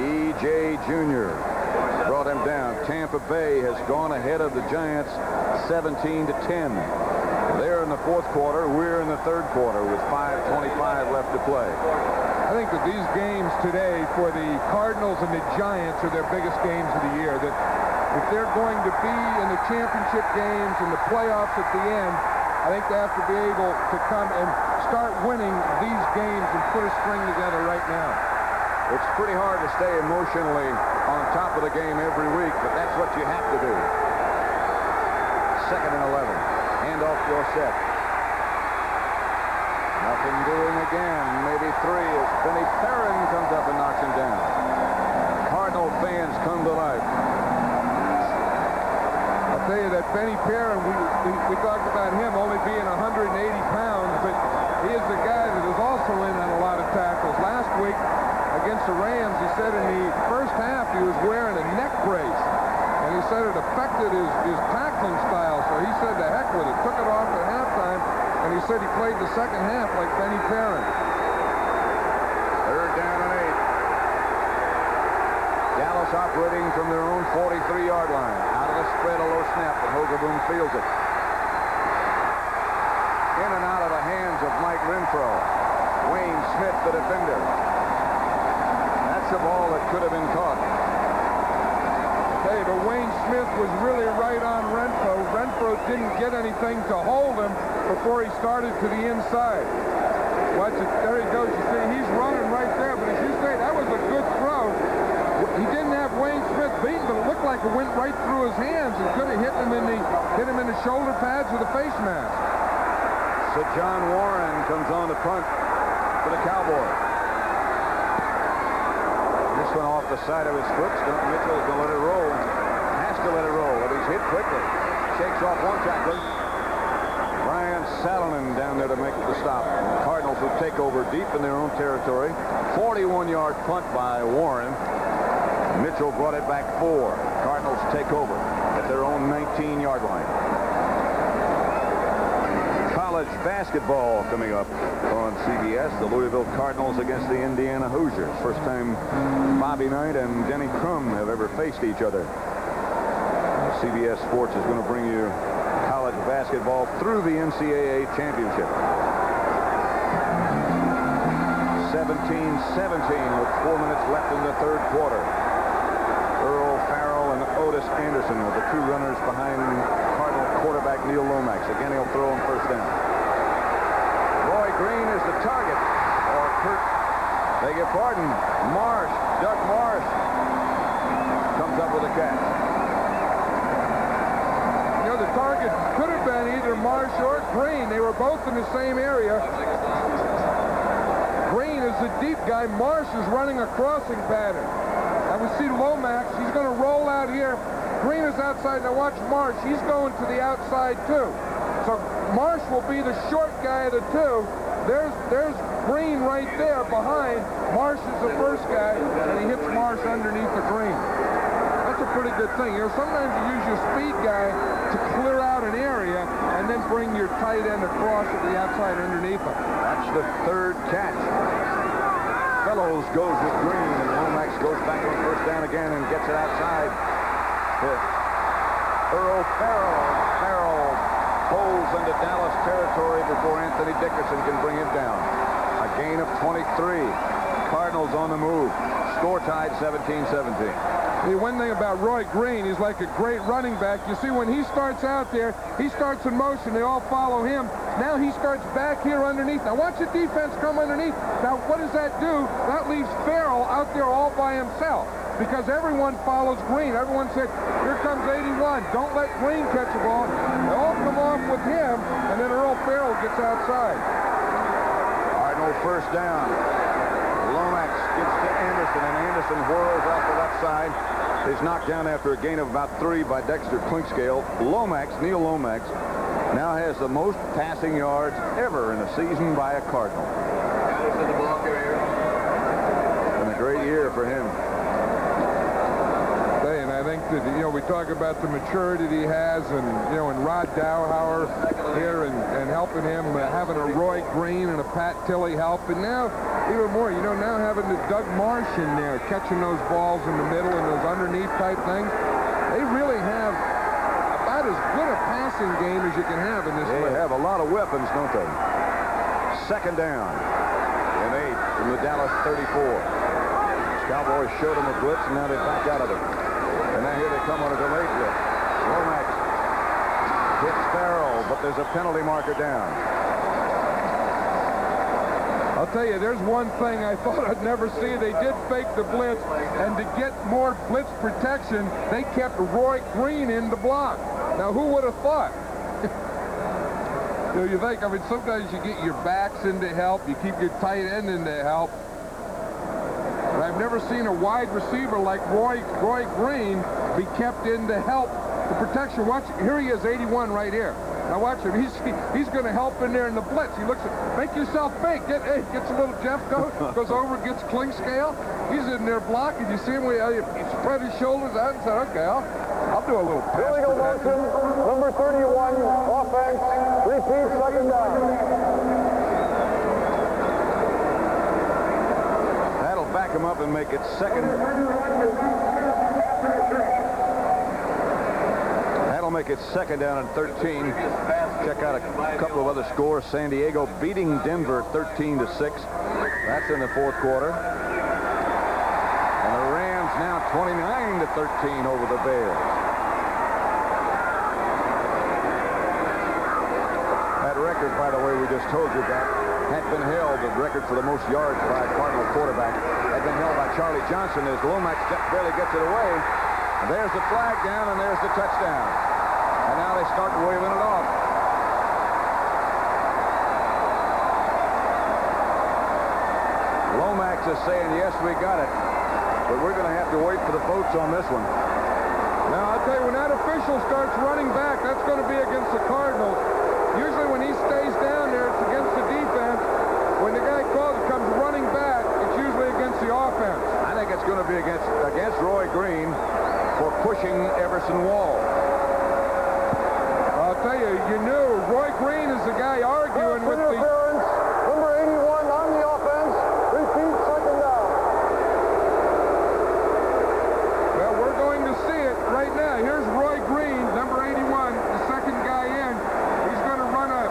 [SPEAKER 2] E.J. Jr. brought him down. Tampa Bay has gone ahead of the Giants 17-10. They're in the 4th quarter. We're in the 3rd quarter with 5:25 left to play.
[SPEAKER 1] I think that these games today for the Cardinals and the Giants are their biggest games of the year. That if they're going to be in the championship games and the playoffs at the end, I think they have to be able to come and start winning these games and put a string together right now.
[SPEAKER 2] It's pretty hard to stay emotionally on top of the game every week, but that's what you have to do. 2nd and 11. Hand off Dorsett. Nothing doing again. Maybe 3 as Benny Perrin comes up and knocks him down. Cardinal fans come to life.
[SPEAKER 1] I'll tell you that Benny Perrin, we talked about him only being 180 pounds, but he is the guy that is also in on a lot of tackles. Last week against the Rams, he said in the first half he was wearing a neck brace, and he said it affected his tackling style, so he said to heck with it, took it off at halftime, and he said he played the second half like Benny Perrin.
[SPEAKER 2] 3rd down and 8. Dallas operating from their own 43-yard line. Out of the spread, a low snap, but Hogeboom fields it. In and out of the hands of Mike Renfro. Wayne Smith, the defender. That's a ball that could have been caught.
[SPEAKER 1] Hey, but Wayne Smith was really right on Renfro. Renfro didn't get anything to hold him before he started to the inside. Watch it. There he goes. You see, he's running right there. But as you say, that was a good throw. He didn't have Wayne Smith beaten, but it looked like it went right through his hands and could have hit him in the shoulder pads or the face mask.
[SPEAKER 2] So John Warren comes on the punt for the Cowboys. This one off the side of his foot. Stunt Mitchell is going to let it roll. Has to let it roll, but he's hit quickly. Shakes off one tackler. Brian Salonen down there to make the stop. The Cardinals will take over deep in their own territory. 41-yard punt by Warren. Mitchell brought it back 4. Cardinals take over at their own 19-yard line. College basketball coming up on CBS. The Louisville Cardinals against the Indiana Hoosiers. First time Bobby Knight and Denny Crum have ever faced each other. CBS Sports is going to bring you college basketball through the NCAA championship. 17-17 with 4 minutes left in the 3rd quarter. Earl Farrell and Otis Anderson are the 2 runners behind Cardinal quarterback Neil Lomax. Again, he'll throw on 1st down. Roy Green is the target. Or Kurt, beg your pardon, Marsh, Duck Marsh comes up with a catch.
[SPEAKER 1] You know, the target could have been either Marsh or Green. They were both in the same area. Green is the deep guy. Marsh is running a crossing pattern. And we see Lomax. He's going to roll out here. Green is outside. Now watch Marsh. He's going to the outside too. So Marsh will be the short guy of the 2. There's Green right there behind. Marsh is the first guy, and he hits Marsh underneath the green. That's a pretty good thing. You know, sometimes you use your speed guy to clear out an area, and then bring your tight end across at the outside underneath him.
[SPEAKER 2] That's the third catch. Fellows goes with Green, and Lomax goes back on first down again and gets it outside. Earl Farrell holds into Dallas territory before Anthony Dickerson can bring him down. A gain of 23. Cardinals on the move. Score tied 17-17.
[SPEAKER 1] The one thing about Roy Green, he's like a great running back. You see, when he starts out there, he starts in motion. They all follow him. Now he starts back here underneath. Now watch the defense come underneath. Now what does that do? That leaves Farrell out there all by himself because everyone follows Green. Everyone said, here comes 81. Don't let Green catch the ball. They all come off with him, and then Earl Farrell gets outside.
[SPEAKER 2] Cardinal first down. Lomax gives to Anderson, and Anderson whirls out the left side. He's knocked down after a gain of about 3 by Dexter Clinching. Neil Lomax, now has the most passing yards ever in a season by a Cardinal.
[SPEAKER 4] Anderson, the ball carrier.
[SPEAKER 2] And a great year for him.
[SPEAKER 1] And I think that, we talk about the maturity that he has, and, and Rod Dowhauer here and helping him, having a Roy Green and a Pat Tilley help, and now even more, now having the Doug Marsh in there catching those balls in the middle and those underneath type things. They really have about as good a passing game as you can have in this league.
[SPEAKER 2] They have a lot of weapons, don't they? Second down and 8 from the Dallas 34. Cowboys showed them a blitz, and now they back out of it. And now here they come on a delayed blitz. Lomax hits Farrell, but there's a penalty marker down.
[SPEAKER 1] I'll tell you, there's one thing I thought I'd never see. They did fake the blitz, and to get more blitz protection, they kept Roy Green in the block. Now, who would have thought? You think, sometimes you get your backs into help, you keep your tight end into help. But I've never seen a wide receiver like Roy Green be kept in to help the protection. Watch, here he is, 81 right here. Now watch him. He's going to help in there in the blitz. He looks at, make yourself big. Gets a little Jeff goes over, gets Clinching. He's in there blocking. You see him? He spread his shoulders out and said, okay, I'll do a little pass.
[SPEAKER 3] Illegal motion, number 31, offense, repeat, second down.
[SPEAKER 2] That'll back him up and make it second. Make it second down and 13. Check out a couple of other scores. San Diego beating Denver 13-6. That's in the fourth quarter. And the Rams now 29-13 over the Bears. That record, by the way, we just told you about, had been held, the record for the most yards by a Cardinal quarterback, had been held by Charlie Johnson as Lomax barely gets it away. And there's the flag down, and there's the touchdown. And now they start waving it off. Lomax is saying, yes, we got it. But we're going to have to wait for the votes on this one.
[SPEAKER 1] Now, I'll tell you, when that official starts running back, that's going to be against the Cardinals. Usually when he stays down there, it's against the defense. When the guy calls it comes running back, it's usually against the offense.
[SPEAKER 2] I think it's going to be against Roy Green for pushing Everson Wall.
[SPEAKER 1] I'll tell you, you knew Roy Green is the guy arguing with the...
[SPEAKER 3] Number 81 on the offense. Repeat, second down.
[SPEAKER 1] Well, we're going to see it right now. Here's Roy Green, number 81, the second guy in. He's going to run a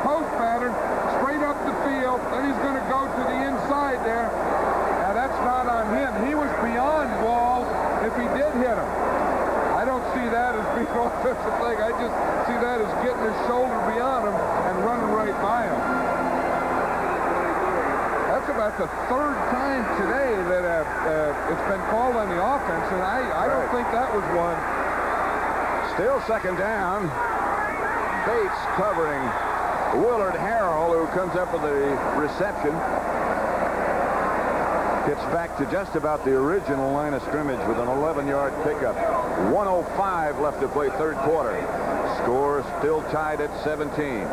[SPEAKER 1] post pattern straight up the field. Then he's going to go to the inside there. Now, that's not on him. He was beyond Wall if he did hit him. I don't see that as being an offensive thing. I just see that as getting his shoulder beyond him and running right by him. That's about the third time today that it's been called on the offense, and I don't think that was one.
[SPEAKER 2] Still second down. Bates covering Willard Harrell, who comes up with the reception. Gets back to just about the original line of scrimmage with an 11-yard pickup. 1:05 left to play third quarter. Score still tied at 17.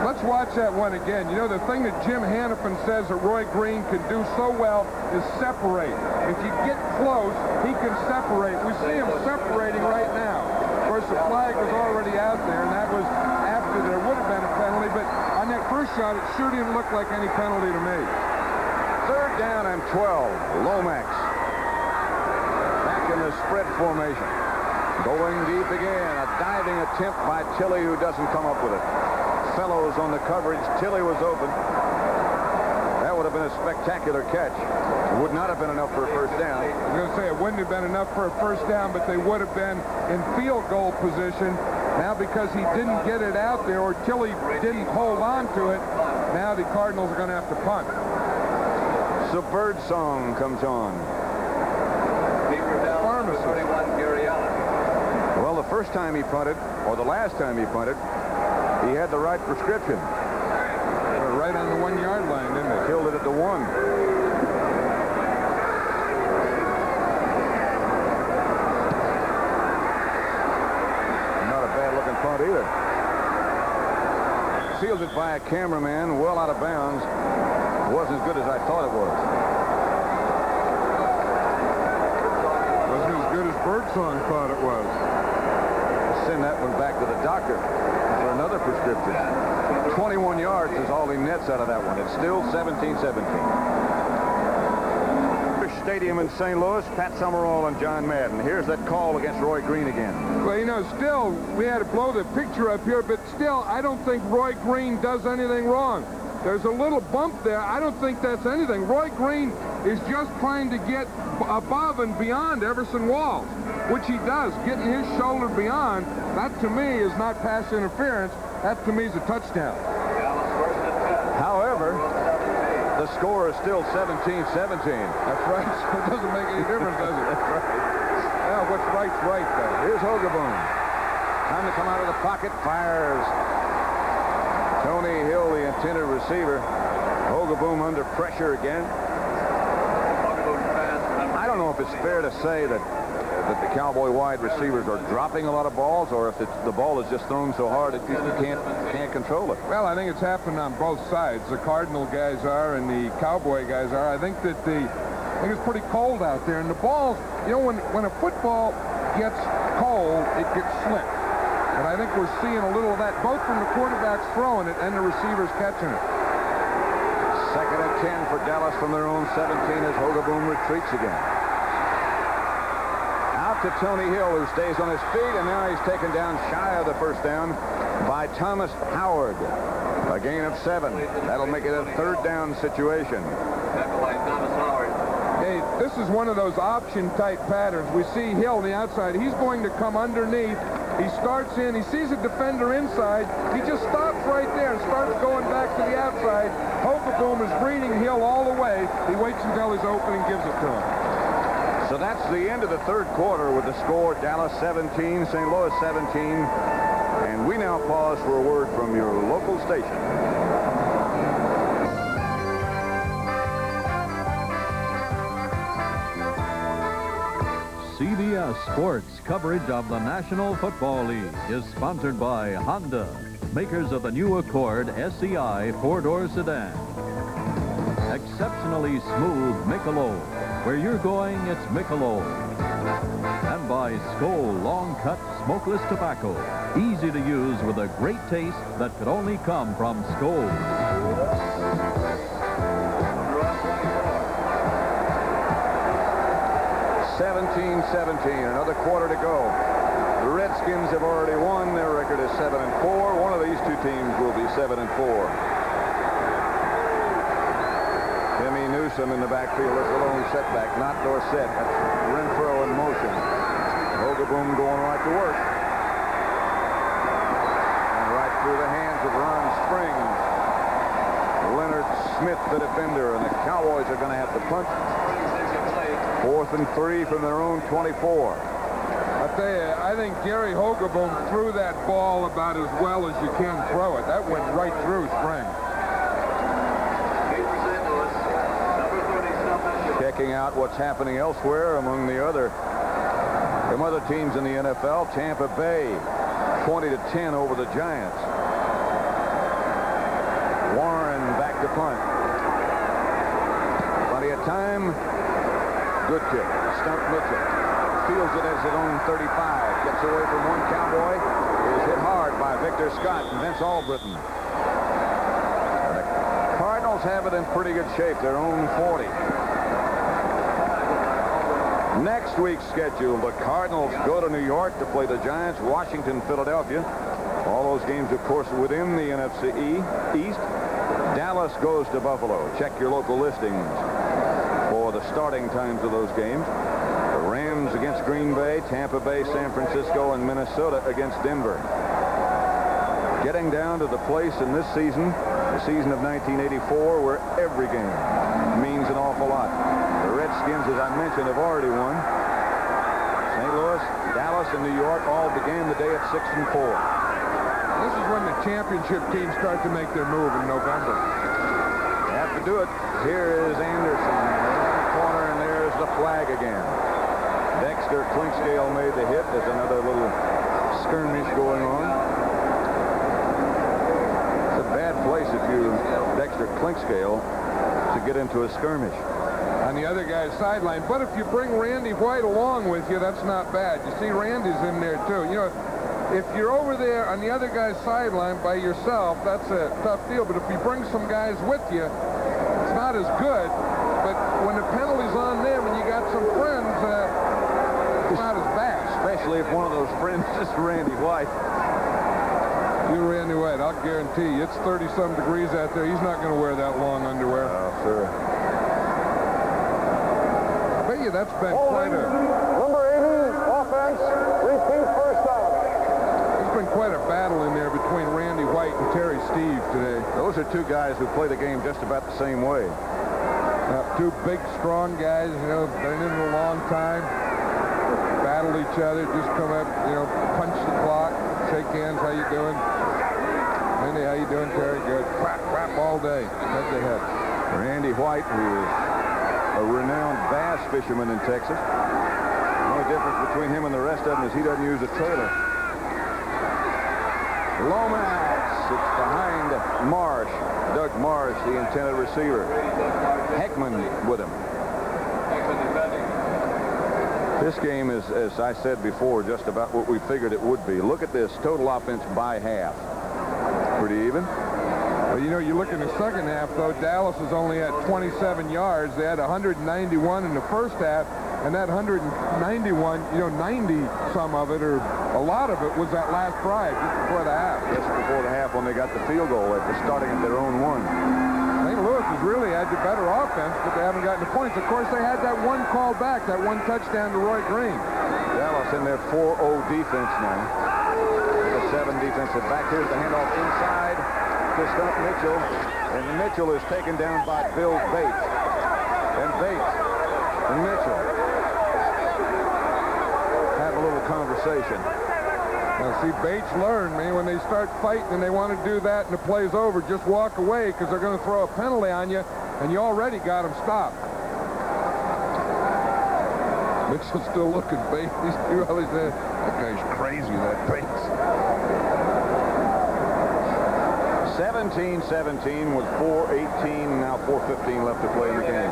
[SPEAKER 1] Let's watch that one again. You know, the thing that Jim Hannafin says that Roy Green can do so well is separate. If you get close, he can separate. We see him separating right now. Of course, the flag was already out there, and that was after there would have been a penalty, but on that first shot, it sure didn't look like any penalty to me.
[SPEAKER 2] Third down and 12. Lomax back in the spread formation. Going deep again. A diving attempt by Tilley, who doesn't come up with it. Fellows on the coverage. Tilley was open. That would have been a spectacular catch. Would not have been enough for a first down.
[SPEAKER 1] I was going to say it wouldn't have been enough for a first down, but they would have been in field goal position. Now because he didn't get it out there, or Tilley didn't hold on to it, now the Cardinals are going to have to punt.
[SPEAKER 2] So Birdsong comes on.
[SPEAKER 4] Pharmacist. 31, Gary Allen.
[SPEAKER 2] Well, the first time he punted, or the last time he punted, he had the right prescription.
[SPEAKER 1] Right on the 1-yard line, didn't they?
[SPEAKER 2] Killed it at the 1. Not a bad-looking punt either. Sealed it by a cameraman, well out of bounds. Wasn't as good as I thought it was.
[SPEAKER 1] Wasn't as good as Birdsong thought it was.
[SPEAKER 2] Send that one back to the doctor for another prescription. 21 yards is all he nets out of that one. It's still 17-17. Stadium in St. Louis, Pat Summerall and John Madden. Here's that call against Roy Green again.
[SPEAKER 1] Well, you know, still, we had to blow the picture up here, but still, I don't think Roy Green does anything wrong. There's a little bump there. I don't think that's anything. Roy Green is just trying to get above and beyond Everson Walls, which he does, getting his shoulder beyond. That, to me, is not pass interference. That, to me, is a touchdown.
[SPEAKER 2] However, the score is still 17-17.
[SPEAKER 1] That's right. So it doesn't make any difference, does it?
[SPEAKER 2] That's right.
[SPEAKER 1] Well, what's right's right, though.
[SPEAKER 2] Here's Hogaboom. Time to come out of the pocket. Fires. Tony Hill, the intended receiver. Hogaboom under pressure again. I don't know if it's fair to say that the Cowboy wide receivers are dropping a lot of balls, or if the ball is just thrown so hard that people can't control it.
[SPEAKER 1] Well, I think it's happened on both sides. The Cardinal guys are and the Cowboy guys are. I think it's pretty cold out there. And the balls, you know, when a football gets cold, it gets slick. And I think we're seeing a little of that, both from the quarterbacks throwing it and the receivers catching it.
[SPEAKER 2] Second and 10 for Dallas from their own 17 as Hogaboom retreats again. To Tony Hill, who stays on his feet, and now he's taken down shy of the first down by Thomas Howard. A gain of 7. That'll make it a third down situation.
[SPEAKER 1] Hey, this is one of those option-type patterns. We see Hill on the outside. He's going to come underneath. He starts in. He sees a defender inside. He just stops right there and starts going back to the outside. Hogaboom is reading Hill all the way. He waits until he's open and gives it to him.
[SPEAKER 2] So that's the end of the third quarter with the score Dallas 17, St. Louis 17. And we now pause for a word from your local station.
[SPEAKER 7] CBS Sports coverage of the National Football League is sponsored by Honda, makers of the new Accord SCI 4-door sedan. Exceptionally smooth Michelob. Where you're going, it's Michelob. And by Skoal Long Cut Smokeless Tobacco. Easy to use with a great taste that could only come from Skoal.
[SPEAKER 2] 17-17, another quarter to go. The Redskins have already won. Their record is 7-4. One of these two teams will be 7-4. Timmy Newsome in the backfield. That's a lone setback, not Dorsett. That's Renfro in motion. Hogaboom going right to work. And right through the hands of Ron Springs. Leonard Smith, the defender, and the Cowboys are going to have to punt. 4th and 3 from their own 24.
[SPEAKER 1] I tell you, I think Gary Hogaboom threw that ball about as well as you can throw it. That went right through Springs.
[SPEAKER 2] Checking out what's happening elsewhere among the other teams in the NFL. Tampa Bay 20-10 over the Giants. Warren back to punt. Plenty of time. Good kick. Stump Mitchell. Fields it as his own 35. Gets away from one Cowboy. Is hit hard by Vic Victor Scott and Vince Albritton. The Cardinals have it in pretty good shape. Their own 40. Next week's schedule, the Cardinals go to New York to play the Giants, Washington, Philadelphia. All those games, of course, within the NFC East. Dallas goes to Buffalo. Check your local listings for the starting times of those games. The Rams against Green Bay, Tampa Bay, San Francisco, and Minnesota against Denver. Getting down to the place in this season, the season of 1984, where every game means an awful lot. The Redskins, as I mentioned, have already won. St. Louis, Dallas, and New York all began the day at 6-4.
[SPEAKER 1] This is when the championship teams start to make their move in November.
[SPEAKER 2] They have to do it. Here is Anderson. There's the corner, and there's the flag again. Dexter Clinching made the hit. There's another little skirmish going on. It's a bad place if you Dexter Clinching to get into a skirmish.
[SPEAKER 1] On the other guy's sideline. But if you bring Randy White along with you, that's not bad. You see Randy's in there, too. You know, if you're over there on the other guy's sideline by yourself, that's a tough deal. But if you bring some guys with you, it's not as good. But when the penalty's on them and you got some friends, it's not as bad.
[SPEAKER 2] Especially if one of those friends is Randy White.
[SPEAKER 1] You're Randy White, I'll guarantee you. It's 30-some degrees out there. He's not going to wear that long underwear.
[SPEAKER 2] Oh, sure.
[SPEAKER 1] I bet you that's been quite a...
[SPEAKER 3] Number 80, offense, repeat first down.
[SPEAKER 1] It's been quite a battle in there between Randy White and Terry Steve today.
[SPEAKER 2] Those are two guys who play the game just about the same way.
[SPEAKER 1] Two big, strong guys, you know, been in it a long time. Battle each other, just come up, you know, punch the clock, shake hands, how you doing? Randy, how you doing, Terry? Good. Crap, crap all day. Head to head.
[SPEAKER 2] Randy White, who is a renowned bass fisherman in Texas. The only difference between him and the rest of them is he doesn't use a trailer. Lomax, it's behind Marsh. Doug Marsh, the intended receiver. Heckman with him. This game is, as I said before, just about what we figured it would be. Look at this, total offense by half. Pretty even.
[SPEAKER 1] Well, you know, you look in the second half, though, Dallas is only at 27 yards. They had 191 in the first half, and that 191, you know, 90-some of it, or a lot of it, was that last drive just before the half.
[SPEAKER 2] Just before the half when they got the field goal after starting at their own one.
[SPEAKER 1] St. Louis has really had the better offense, but they haven't gotten the points. Of course, they had that one call back, that one touchdown to Roy Green.
[SPEAKER 2] Dallas in their 4-0 defense now. The 7 defensive back. Here's the handoff inside to stop Mitchell. And Mitchell is taken down by Bill Bates. And Bates and Mitchell have a little conversation.
[SPEAKER 1] Now, see, Bates learned, man, when they start fighting and they want to do that and the play's over, just walk away because they're going to throw a penalty on you, and you already got them stopped. Mitchell's still looking, Bates. He's always there. That guy's crazy, that Bates.
[SPEAKER 2] 17-17 with 4:18, now 4:15 left to play in the game.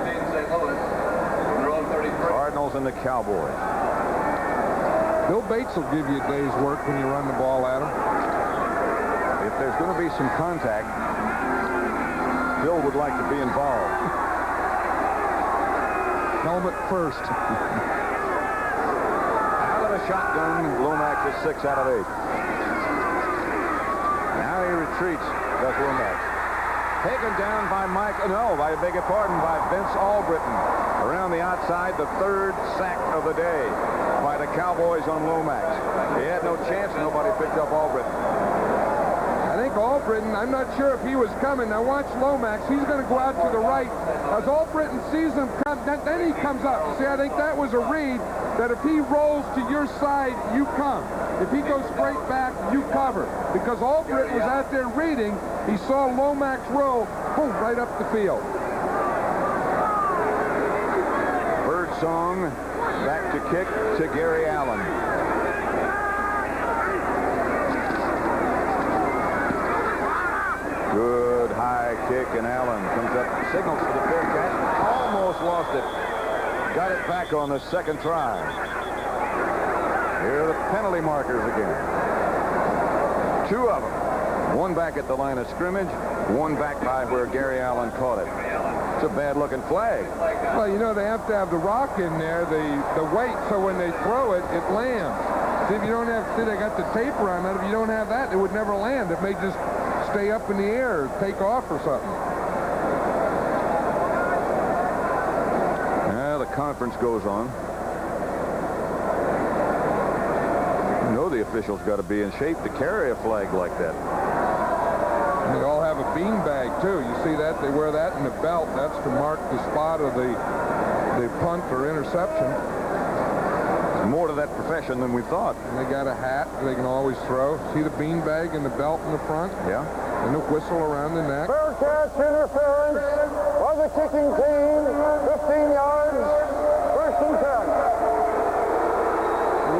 [SPEAKER 2] Cardinals and the Cowboys.
[SPEAKER 1] Bill Bates will give you a day's work when you run the ball at him.
[SPEAKER 2] If there's going to be some contact, Bill would like to be involved.
[SPEAKER 1] Helmet first.
[SPEAKER 2] Out of the shotgun, Lomax is 6 out of 8. Now he retreats, does Lomax. Taken down by by Vince Albritton. Around the outside, the 3rd sack of the day by the Cowboys on Lomax. He had no chance, nobody picked up Albritton.
[SPEAKER 1] I think Albritton, I'm not sure if he was coming. Now watch Lomax. He's going to go out to the right. As Albritton sees him come, then he comes up. See, I think that was a read that if he rolls to your side, you come. If he goes straight back, you cover. Because Albritton was out there reading. He saw Lomax roll, boom, right up the field.
[SPEAKER 2] Birdsong back to kick to Gary Allen. Good high kick, and Allen comes up, signals for the fair catch, almost lost it. Got it back on the second try. Here are the penalty markers again. Two of them. One back at the line of scrimmage, one back by where Gary Allen caught it. It's a bad-looking flag.
[SPEAKER 1] Well, you know, they have to have the rock in there, the weight, so when they throw it, it lands. See, if you don't have, see, they got the taper on it. If you don't have that, it would never land. It may just stay up in the air or take off or something.
[SPEAKER 2] Yeah, the conference goes on. You know the officials got to be in shape to carry a flag like that.
[SPEAKER 1] And they all have a bean bag, too. You see that? They wear that in the belt. That's to mark the spot of the punt or interception.
[SPEAKER 2] There's more to that profession than we thought.
[SPEAKER 1] And they got a hat they can always throw. See the bean bag and the belt in the front?
[SPEAKER 2] Yeah.
[SPEAKER 1] And the whistle around the neck.
[SPEAKER 3] Fair catch interference by the kicking team. 15 yards. First and 10.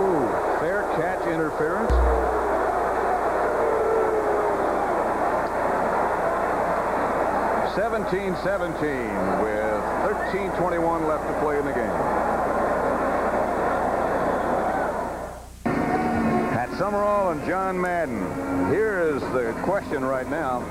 [SPEAKER 2] Ooh, fair catch interference. (17-17) with 13:21 left to play in the game. Pat Summerall and John Madden. Here is the question right now.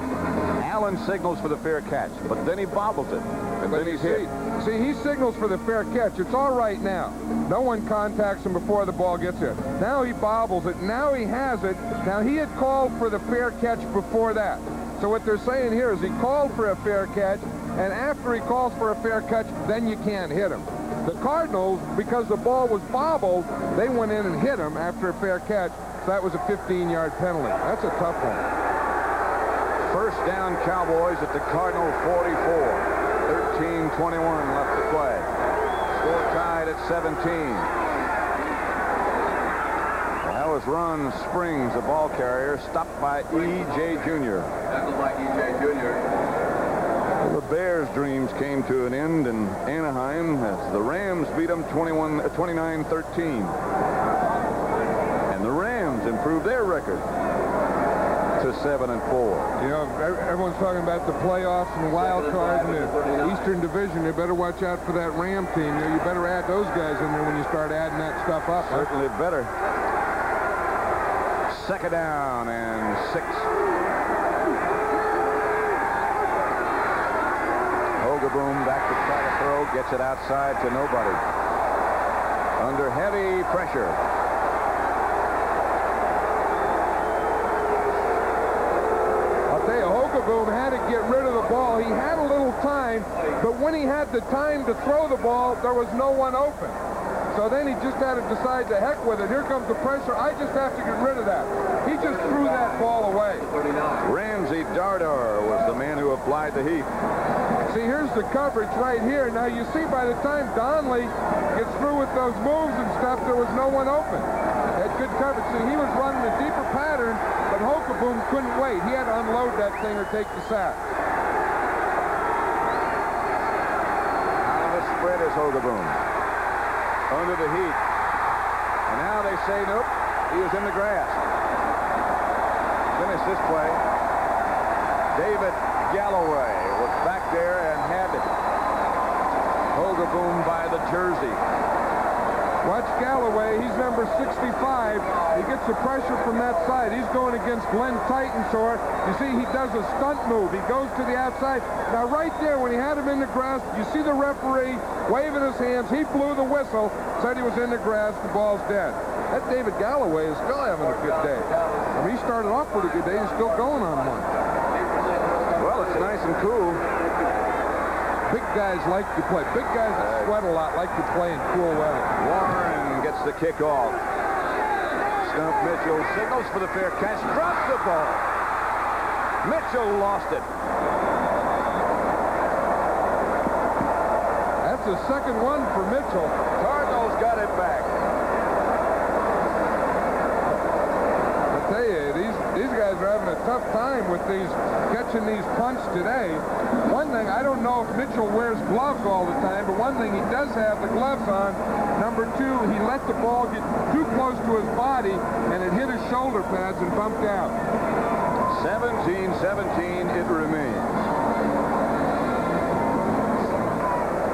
[SPEAKER 2] Allen signals for the fair catch, but then he bobbles it, and then he's hit.
[SPEAKER 1] See, he signals for the fair catch. It's all right now. No one contacts him before the ball gets there. Now he bobbles it. Now he has it. Now he had called for the fair catch before that. So what they're saying here is he called for a fair catch, and after he calls for a fair catch, then you can't hit him. The Cardinals, because the ball was bobbled, they went in and hit him after a fair catch. So that was a 15-yard penalty. That's a tough one.
[SPEAKER 2] First down Cowboys at the Cardinal 44. 13:21 left to play. Score tied at 17. That was Ron Springs, the ball carrier, stopped by E.J. Jr.
[SPEAKER 4] That looked like E.J. Jr.
[SPEAKER 2] The Bears' dreams came to an end in Anaheim as the Rams beat them 29-13. And the Rams improved their record to 7-4.
[SPEAKER 1] You know, everyone's talking about the playoffs and the wild cards and the Eastern Division. They better watch out for that Ram team. You know, you better add those guys in there when you start adding that stuff up.
[SPEAKER 2] Certainly better. Second down and 6. Hogaboom back to try to throw, gets it outside to nobody. Under heavy pressure.
[SPEAKER 1] I'll tell you, Hogaboom had to get rid of the ball. He had a little time, but when he had the time to throw the ball, there was no one open. So then he just had to decide to heck with it. Here comes the pressure. I just have to get rid of that. He just threw that ball away.
[SPEAKER 2] Ramsey Dardar was the man who applied the heat.
[SPEAKER 1] See, here's the coverage right here. Now, you see by the time Donnelly gets through with those moves and stuff, there was no one open. Had good coverage. See, he was running a deeper pattern, but Hogaboom couldn't wait. He had to unload that thing or take the sack.
[SPEAKER 2] Out of the spread is Hogaboom. Under the heat. And now they say, nope, he was in the grass. Finish this play. David Galloway was back there and had Hogaboom by the jersey.
[SPEAKER 1] Watch Galloway. He's number 65. He gets the pressure from that side. He's going against Glenn Titensor. You see, he does a stunt move. He goes to the outside. Now, right there, when he had him in the grass, you see the referee waving his hands. He blew the whistle, said he was in the grass. The ball's dead. That David Galloway is still having a good day. I mean, he started off with a good day. He's still going on one.
[SPEAKER 2] Well, it's nice and cool.
[SPEAKER 1] Big guys like to play. Big guys that sweat a lot like to play in cool weather.
[SPEAKER 2] Warren gets the kickoff. Stump Mitchell signals for the fair catch. Drops the ball. Mitchell lost it.
[SPEAKER 1] That's the second one for Mitchell.
[SPEAKER 2] Cardinals got it back.
[SPEAKER 1] I tell you, these guys are having a tough time with catching these punts today. One thing, I don't know if Mitchell wears gloves all the time, but one thing, he does have the gloves on. Number 2, he let the ball get too close to his body, and it hit his shoulder pads and bumped out.
[SPEAKER 2] 17-17 it remains.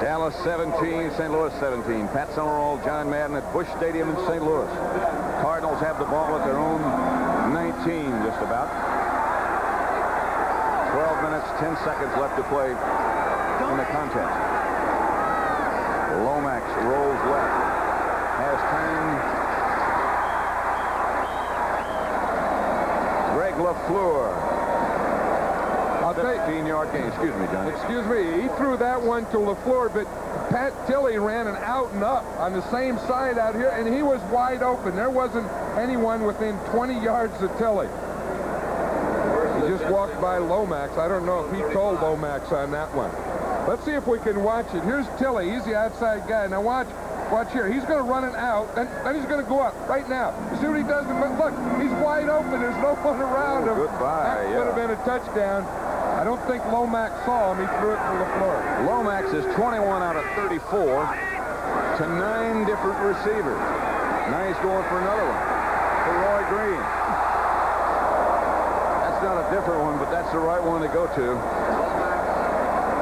[SPEAKER 2] Dallas 17, St. Louis 17. Pat Summerall, John Madden at Busch Stadium in St. Louis. Cardinals have the ball at their own 19. just about. 12 minutes, 10 seconds left to play in the contest. Lomax rolls left. Has time. Greg LaFleur. 15-yard gain. Excuse me, John.
[SPEAKER 1] Excuse me. He threw that one to LaFleur, but Pat Tilley ran an out and up on the same side out here, and he was wide open. There wasn't anyone within 20 yards of Tilley. He just walked by Lomax. I don't know if he told Lomax on that one. Let's see if we can watch it. Here's Tilley. He's the outside guy. Now watch here. He's going to run it out, then he's going to go up right now. You see what he does? Look, he's wide open. There's no one around him.
[SPEAKER 2] Goodbye.
[SPEAKER 1] That would have been a touchdown. I don't think Lomax saw him. He threw it to LaFleur.
[SPEAKER 2] Lomax is 21 out of 34 to 9 different receivers. Now he's going for another one for Roy Green. That's not a different one, but that's the right one to go to.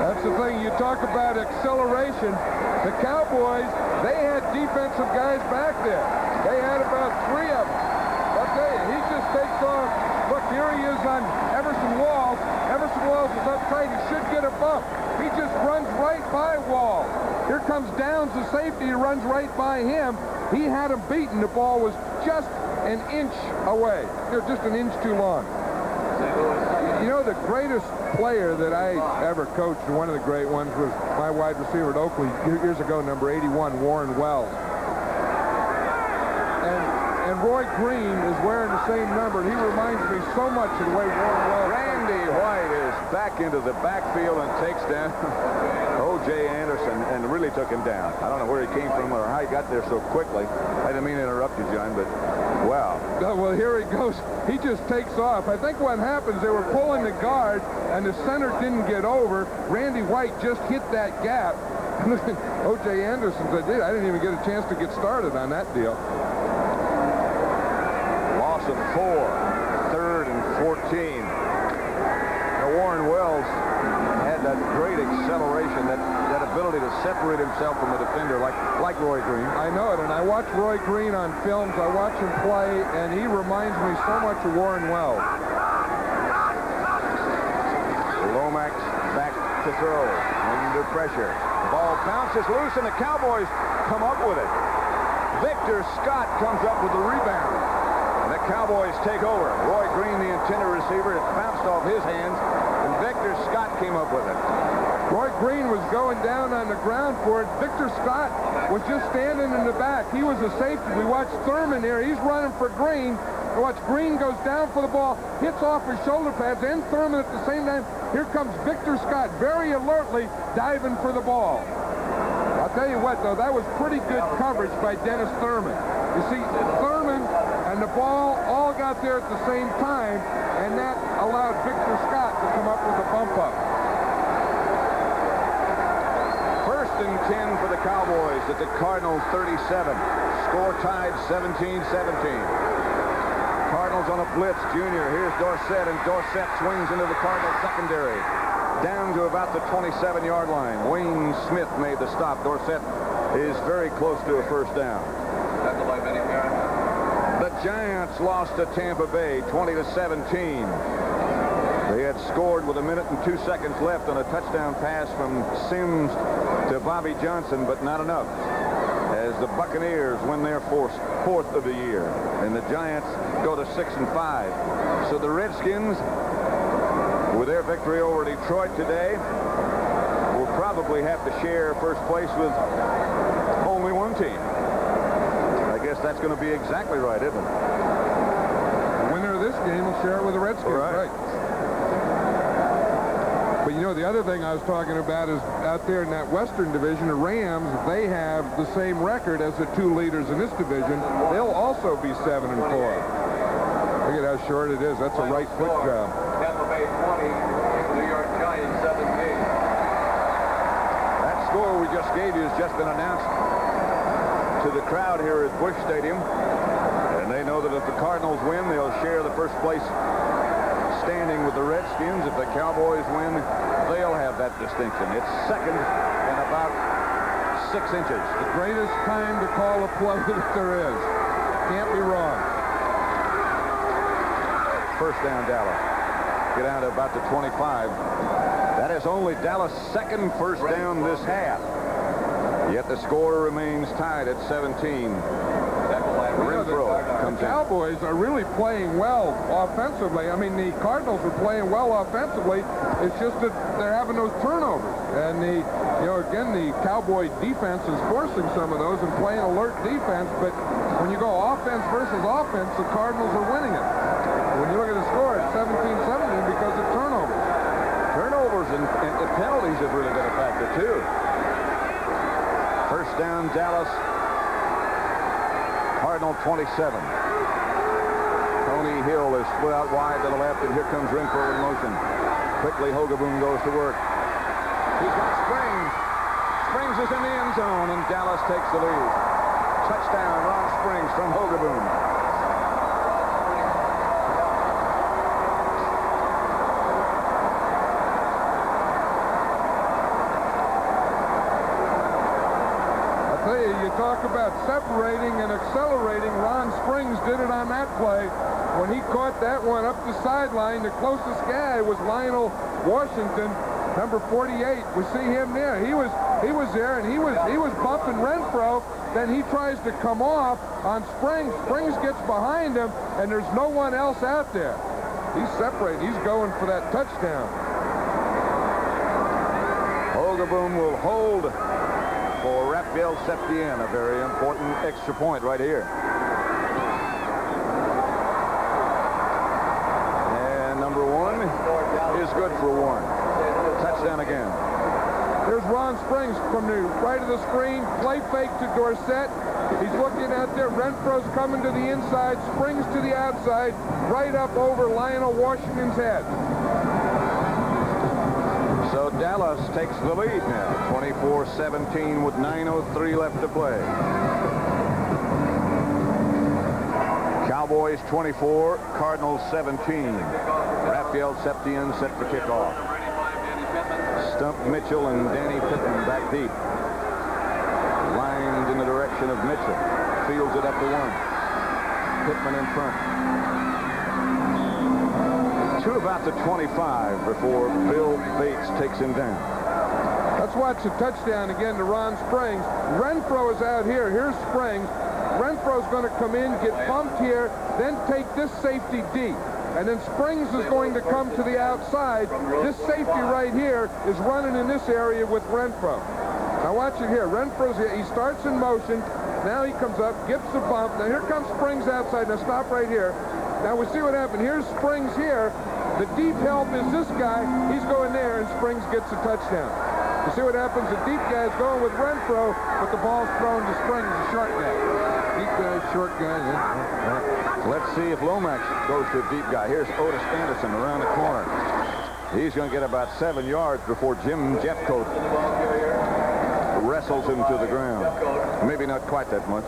[SPEAKER 1] That's the thing. You talk about acceleration. The Cowboys, they had defensive guys back there. They had about 3 of them. I'll tell you, he just takes off. Look, here he is on Everson Walls. Everson Walls is up tight. He should get a bump. He just runs right by Walls. Here comes Downs, the safety. He runs right by him. He had him beaten. The ball was just an inch away. Just an inch too long. You know, the greatest player that I ever coached, and one of the great ones, was my wide receiver at Oakley years ago, number 81, Warren Wells. And Roy Green is wearing the same number, and he reminds me so much of the way Warren Wells.
[SPEAKER 2] Randy White is back into the backfield and takes down O.J. Anderson and really took him down. I don't know where he came from or how he got there so quickly. I didn't mean to interrupt you, John, but wow.
[SPEAKER 1] Well, here he goes. He just takes off. I think what happens, they were pulling the guard, and the center didn't get over. Randy White just hit that gap. O.J. Anderson said, I didn't even get a chance to get started on that deal.
[SPEAKER 2] Loss of 4, 3rd and 14. Now, Warren Wells had that great acceleration, that ability to separate himself from the defender like Roy Green.
[SPEAKER 1] I know it, and I watch Roy Green on films. I watch him play, and he reminds me so much of Warren Wells.
[SPEAKER 2] Lomax back to throw, under pressure. Ball bounces loose, and the Cowboys come up with it. Victor Scott comes up with the rebound, and the Cowboys take over. Roy Green, the intended receiver, it bounced off his hands, and Victor Scott came up with it.
[SPEAKER 1] Roy Green was going down on the ground for it. Victor Scott was just standing in the back. He was a safety. We watched Thurman here. He's running for Green. We watch Green goes down for the ball, hits off his shoulder pads, and Thurman at the same time. Here comes Victor Scott very alertly diving for the ball. I'll tell you what, though, that was pretty good coverage by Dennis Thurman. You see, Thurman and the ball all got there at the same time, and that allowed Victor Scott to come up with a bump up.
[SPEAKER 2] 1st and 10 for the Cowboys at the Cardinals 37. Score tied 17-17. Cardinals on a blitz. Junior, here's Dorsett, and Dorsett swings into the Cardinals secondary. Down to about the 27-yard line. Wayne Smith made the stop. Dorsett is very close to a first down. The Giants lost to Tampa Bay 20-17. They had scored with 1 minute and 2 seconds left on a touchdown pass from Sims to Bobby Johnson, but not enough, as the Buccaneers win their fourth of the year, and the Giants go to 6-5. So the Redskins, with their victory over Detroit today, will probably have to share first place with only one team. I guess that's going to be exactly right, isn't it?
[SPEAKER 1] The winner of this game will share it with the Redskins, right? But, you know, the other thing I was talking about is out there in that Western Division, the Rams, they have the same record as the 2 leaders in this division. They'll also be 7-4. Look at how short it is. That's a right foot job.
[SPEAKER 4] Tampa Bay 20, New York Giants 17.
[SPEAKER 2] That score we just gave you has just been announced to the crowd here at Busch Stadium. And they know that if the Cardinals win, they'll share the first place standing with the Redskins. If the Cowboys win, they'll have that distinction. It's second and about 6 inches.
[SPEAKER 1] The greatest time to call a play that there is. Can't be wrong.
[SPEAKER 2] first down, Dallas. Get out to about the 25. That is only Dallas' second first down this half. Yet the score remains tied at 17.
[SPEAKER 1] The Cowboys are really playing well offensively. I mean, the Cardinals are playing well offensively. It's just that they're having those turnovers. And again, the Cowboy defense is forcing some of those and playing alert defense. But when you go offense versus offense, the Cardinals are winning it. When you look at the score, it's 17-17 because of turnovers.
[SPEAKER 2] Turnovers and the penalties have really been a factor, too. First down, Dallas. Cardinal 27. Tony Hill is split out wide to the left, and here comes Renfro in motion. Quickly, Hogaboom goes to work. He's got Springs. Springs is in the end zone, and Dallas takes the lead. Touchdown, Ron Springs from Hogaboom.
[SPEAKER 1] You talk about separating and accelerating. Ron Springs did it on that play. When he caught that one up the sideline, the closest guy was Lionel Washington, number 48. We see him there. He was there, and he was bumping Renfro. Then he tries to come off on Springs. Springs gets behind him, and there's no one else out there. He's separated. He's going for that touchdown.
[SPEAKER 2] Hogaboom will hold for Raphael Septien, a very important extra point right here. And number one is good for one. Touchdown again.
[SPEAKER 1] There's Ron Springs from the right of the screen. Play fake to Dorsett. He's looking out there. Renfro's coming to the inside. Springs to the outside. Right up over Lionel Washington's head.
[SPEAKER 2] So Dallas takes the lead now, 24-17 with 9:03 left to play. Cowboys 24, Cardinals 17. Raphael Septien set for kickoff. Stump Mitchell and Danny Pittman back deep. Lined in the direction of Mitchell. Fields it up to one. Pittman in front. To about the 25 before Bill Bates takes him down.
[SPEAKER 1] Let's watch the touchdown again to Ron Springs. Renfro is out here. Here's Springs. Renfro's going to come in, get bumped here, then take this safety deep. And then Springs is going to come to the outside. This safety right here is running in this area with Renfro. Now watch it here. Renfro's here. He starts in motion. Now he comes up, gets the bump. Now here comes Springs outside. Now stop right here. Now we see what happened. Here's Springs here. The deep help is this guy. He's going there, and Springs gets a touchdown. You see what happens? The deep guy's going with Renfro, but the ball's thrown to Springs, the short guy. Deep guy, short guy. Yeah.
[SPEAKER 2] Let's see if Lomax goes to a deep guy. Here's Otis Anderson around the corner. He's going to get about 7 yards before Jim Jeffcoat wrestles him to the ground. Maybe not quite that much.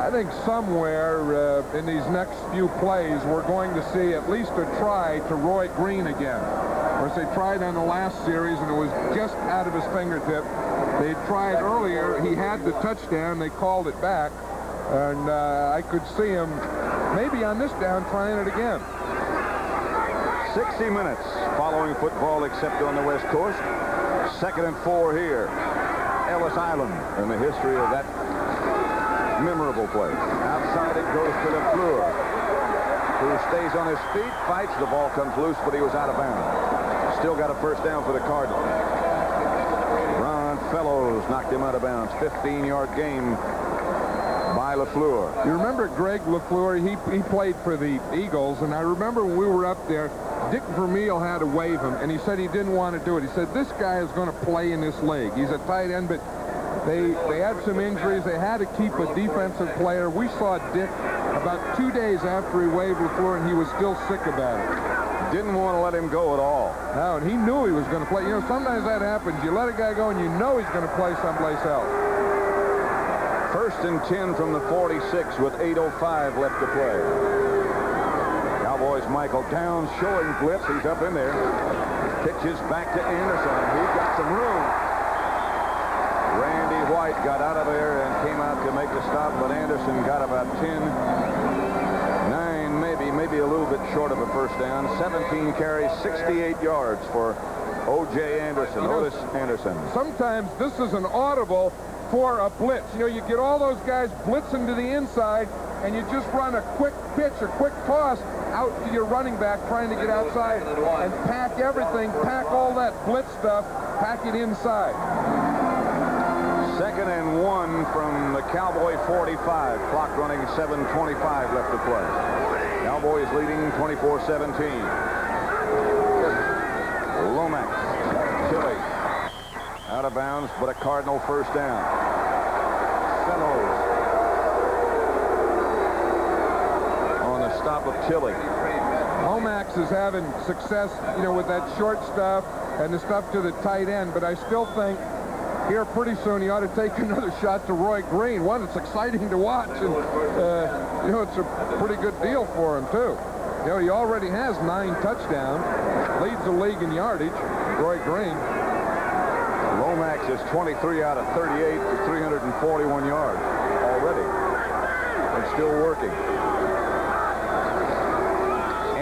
[SPEAKER 1] I think somewhere in these next few plays, we're going to see at least a try to Roy Green again. Of course, they tried on the last series, and it was just out of his fingertip. They tried earlier. He had the touchdown. They called it back. And I could see him maybe on this down trying it again.
[SPEAKER 2] 60 minutes following football except on the West Coast. 2nd and 4 here. Ellis Island in the history of that memorable play. Outside it goes to LaFleur, who stays on his feet, fights. The ball comes loose, but he was out of bounds. Still got a first down for the Cardinals. Ron Fellows knocked him out of bounds. 15-yard game by LaFleur.
[SPEAKER 1] You remember Greg LaFleur? He played for the Eagles, and I remember when we were up there, Dick Vermeil had to waive him, and he said he didn't want to do it. He said, this guy is going to play in this league. He's a tight end, but they had some injuries. They had to keep a defensive player. We saw Dick about 2 days after he waived LaFleur, and he was still sick about it.
[SPEAKER 2] Didn't want to let him go at all.
[SPEAKER 1] No, and he knew he was going to play. You know, sometimes that happens. You let a guy go, and you know he's going to play someplace else.
[SPEAKER 2] 1st and 10 from the 46 with 8:05 left to play. Cowboys Michael Downs showing blitz. He's up in there. Pitches back to Anderson. He's got some room. Randy White got out of there and came out to make the stop, but Anderson got about 10, 9, maybe a little bit short of a first down. 17 carries, 68 yards for O.J. Anderson. Otis Anderson.
[SPEAKER 1] Sometimes this is an audible for a blitz. You know, you get all those guys blitzing to the inside, and you just run a quick pitch, a quick toss out to your running back trying to get outside and pack everything, pack all that blitz stuff, pack it inside.
[SPEAKER 2] 2nd and 1 from the Cowboy 45. Clock running, 7:25 left to play. Cowboys leading 24-17. Lomax, Tilly, out of bounds, but a Cardinal first down. Fellows on the stop of Tilly.
[SPEAKER 1] Lomax is having success, you know, with that short stuff and the stuff to the tight end, but I still think here pretty soon he ought to take another shot to Roy Green. One, it's exciting to watch, and you know, it's a pretty good deal for him too. You know, he already has 9 touchdowns, leads the league in yardage. Roy Green.
[SPEAKER 2] Lomax is 23 out of 38 for 341 yards already, and still working.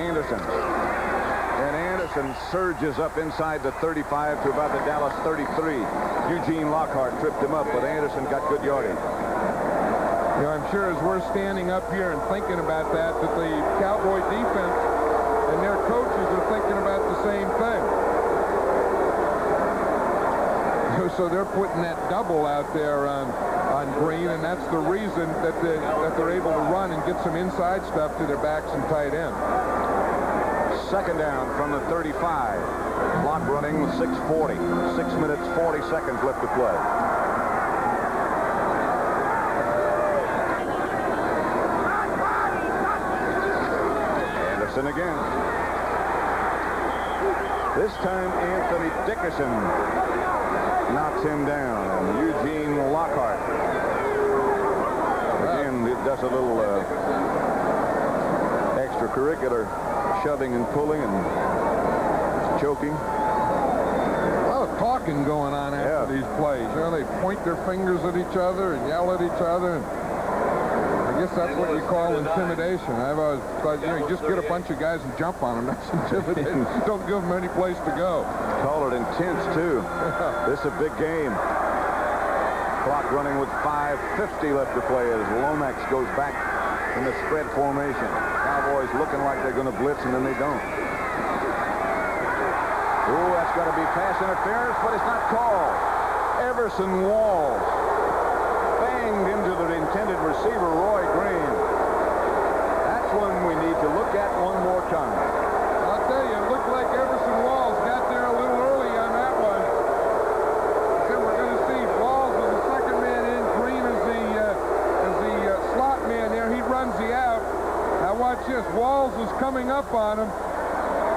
[SPEAKER 2] Anderson. And Anderson surges up inside the 35 to about the Dallas 33. Eugene Lockhart tripped him up, but Anderson got good yardage.
[SPEAKER 1] You know, I'm sure as we're standing up here and thinking about that the Cowboy defense and their coaches are thinking about the same thing. So they're putting that double out there on Green, and that's the reason that they're able to run and get some inside stuff to their backs and tight end.
[SPEAKER 2] 2nd down from the 35. Clock running, 6:40. 6 minutes, 40 seconds left to play. Anderson again. This time Anthony Dickerson knocks him down, and Eugene Lockhart again does a little extracurricular shoving and pulling and choking.
[SPEAKER 1] A lot of talking going on after these plays. You know, they point their fingers at each other and yell at each other. And I guess that's what you call intimidation. I've always thought, you know, you just get a bunch of guys and jump on them. That's intimidating. Don't give them any place to go.
[SPEAKER 2] Call it intense, too. This is a big game. Clock running with 5:50 left to play as Lomax goes back in the spread formation. Cowboys looking like they're going to blitz, and then they don't. Oh, that's got to be pass interference, but it's not called. Everson Walls banged into the intended receiver, Roy Green. That's one we need to look at one more time.
[SPEAKER 1] I'll tell you, it looked like Everson Walls got there a little early on that one. So we're going to see Walls as the second man in, Green as the slot man there. He runs the out. Now watch this. Walls is coming up on him.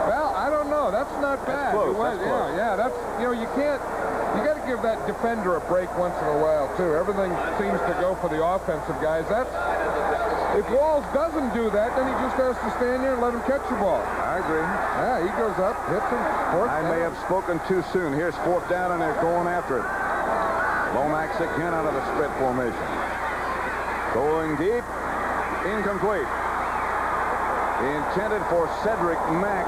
[SPEAKER 1] Well, I don't know. That's not bad.
[SPEAKER 2] That's close. That's close.
[SPEAKER 1] Yeah, that's, you know, you got to give that defender a break once in a while, too. Everything seems to go for the offensive guys. If Walls doesn't do that, then he just has to stand there and let him catch the ball.
[SPEAKER 2] I agree.
[SPEAKER 1] Yeah, he goes up, hits him.
[SPEAKER 2] I may have spoken too soon. Here's 4th down, and they're going after it. Lomax again out of the spread formation. Going deep. Incomplete. Intended for Cedric Mack.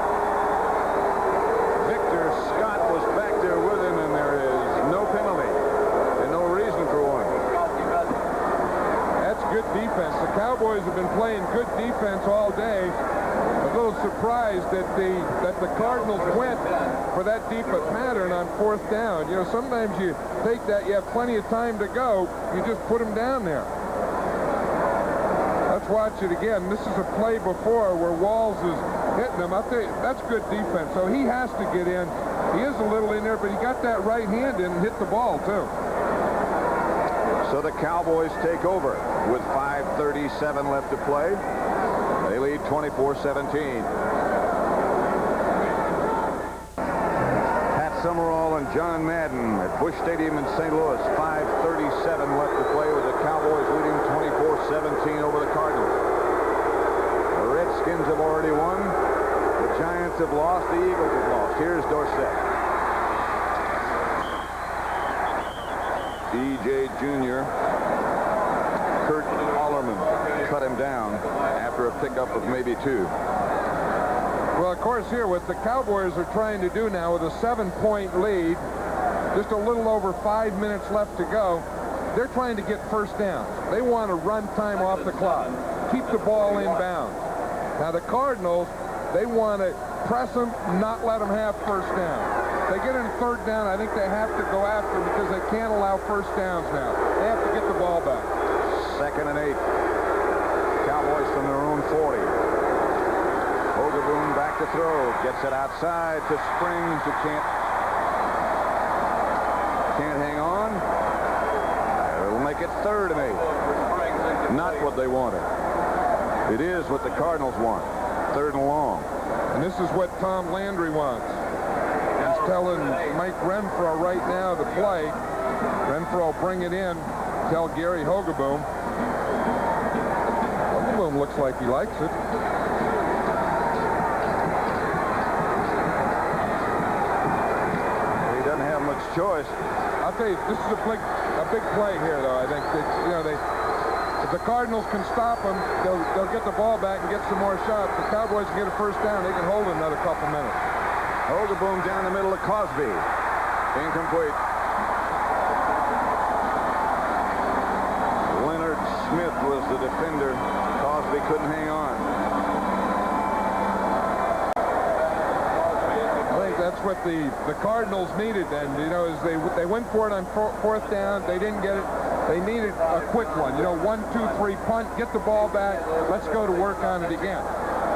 [SPEAKER 2] Victor Scott was back there with him, and there is no penalty and no reason for one.
[SPEAKER 1] That's good defense. The Cowboys have been playing good defense all day. A little surprised that the Cardinals went for that deep a pattern on 4th down. You know, sometimes you take that, you have plenty of time to go, you just put them down there. Let's watch it again. This is a play before where Walls is hitting him up there. That's good defense. So he has to get in. He is a little in there, but he got that right hand in and hit the ball, too.
[SPEAKER 2] So the Cowboys take over with 5:37 left to play. They lead 24-17. Pat Summerall and John Madden at Busch Stadium in St. Louis. 5:37 left to play with the Cowboys leading 24-17 over the Cardinals. The Redskins have already won. The Giants have lost. The Eagles have lost. Here's Dorsett. DJ Jr. Kurt Allerman cut him down after a pickup of maybe 2.
[SPEAKER 1] Well, of course, here, what the Cowboys are trying to do now with a 7-point lead, just a little over 5 minutes left to go, they're trying to get first downs. They want to run time off the clock, keep the ball in bounds. Now, the Cardinals, they want to press them, not let them have first down. They get in third down, I think they have to go after them because they can't allow first downs now. They have to get the ball back.
[SPEAKER 2] 2nd and 8. Cowboys from their own 40. Hogaboom back to throw. Gets it outside to Springs, who can't hang on. It'll make it 3rd and 8. Not what they wanted. It is what the Cardinals want. 3rd and long.
[SPEAKER 1] And this is what Tom Landry wants. He's telling Mike Renfro right now to play. Renfro bring it in. Tell Gary Hogaboom. Hogaboom looks like he likes it.
[SPEAKER 2] He doesn't have much choice.
[SPEAKER 1] I'll tell you, this is a big play here, though. I think that, if the Cardinals can stop them, they'll get the ball back and get some more shots. The Cowboys can get a first down. They can hold it another couple minutes.
[SPEAKER 2] Hogaboom down the middle of Cosby. Incomplete. Leonard Smith was the defender. Cosby couldn't hang on.
[SPEAKER 1] I think that's what the Cardinals needed then. As they went for it on 4th down. They didn't get it. They needed a quick one. 1, 2, 3 punt, get the ball back. Let's go to work on it again.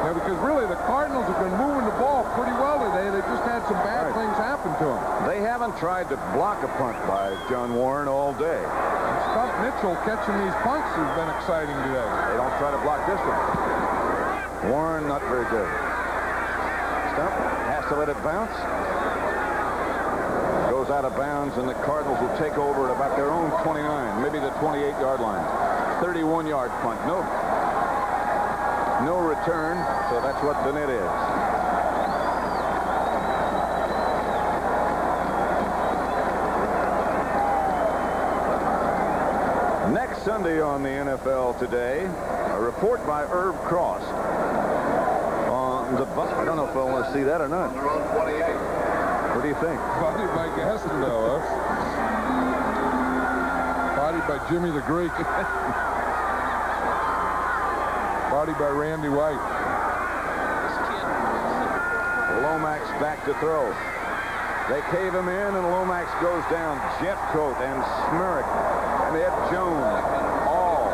[SPEAKER 1] Because really the Cardinals have been moving the ball pretty well today. They just had some bad things happen to them.
[SPEAKER 2] They haven't tried to block a punt by John Warren all day.
[SPEAKER 1] And Stump Mitchell catching these punts has been exciting today.
[SPEAKER 2] They don't try to block this one. Warren, not very good. Stump has to let it bounce. Goes out of bounds, and the Cardinals will take over at about their own 29, maybe the 28-yard line. 31-yard punt. No return, so that's what the net is. Next Sunday on the NFL Today, a report by Herb Cross on the bus. I don't know if I want to see that or not.
[SPEAKER 4] They're on 28.
[SPEAKER 2] What do you think?
[SPEAKER 1] Bodied by Gastineau, huh? Bodied by Jimmy the Greek. Bodied by Randy White.
[SPEAKER 2] Lomax back to throw. They cave him in, and Lomax goes down. Jeffcoat and Smirrick and Ed Jones all.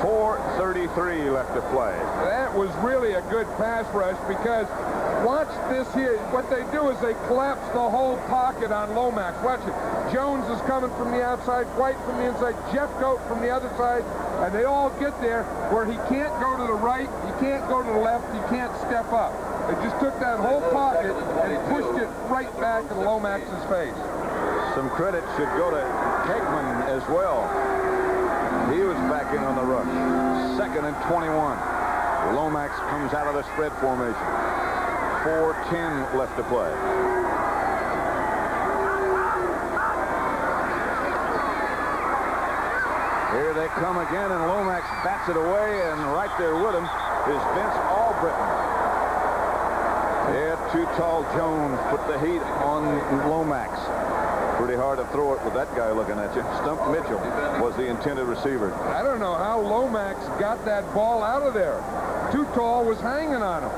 [SPEAKER 2] 4:33 left to play.
[SPEAKER 1] That was really a good pass rush because watch this here. What they do is they collapse the whole pocket on Lomax. Watch it. Jones is coming from the outside, White from the inside, Jeffcoat from the other side, and they all get there where he can't go to the right, he can't go to the left, he can't step up. They just took that whole pocket and pushed it right back in Lomax's face.
[SPEAKER 2] Some credit should go to Kegman as well. He was back in on the rush. 2nd and 21. Lomax comes out of the spread formation. 4:10 left to play. Here they come again, and Lomax bats it away, and right there with him is Vince Albritton. Yeah, too tall Jones put the heat on Lomax. Pretty hard to throw it with that guy looking at you. Stump Mitchell was the intended receiver.
[SPEAKER 1] I don't know how Lomax got that ball out of there. Too tall was hanging on him.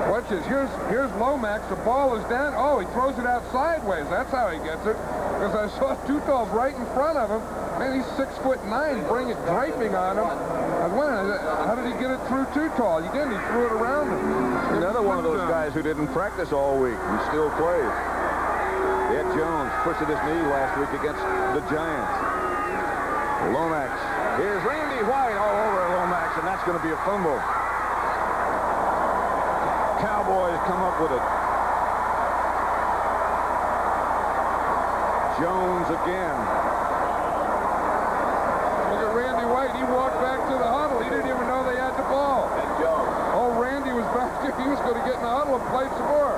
[SPEAKER 1] Watch this. Here's Lomax. The ball is down. Oh, he throws it out sideways. That's how he gets it. Because I saw Too Tall's right in front of him. Man, he's 6'9", bring it draping on him. And how did he get it through Too Tall? He didn't. He threw it around him.
[SPEAKER 2] Another one of those guys who didn't practice all week and still plays. Ed Jones twisted his knee last week against the Giants. Lomax. Here's Randy White all over Lomax, and that's going to be a fumble. Cowboys come up with it. Jones again.
[SPEAKER 1] Look at Randy White. He walked back to the huddle. He didn't even know they had the ball. Oh, Randy was back there. He was going to get in the huddle and play some more.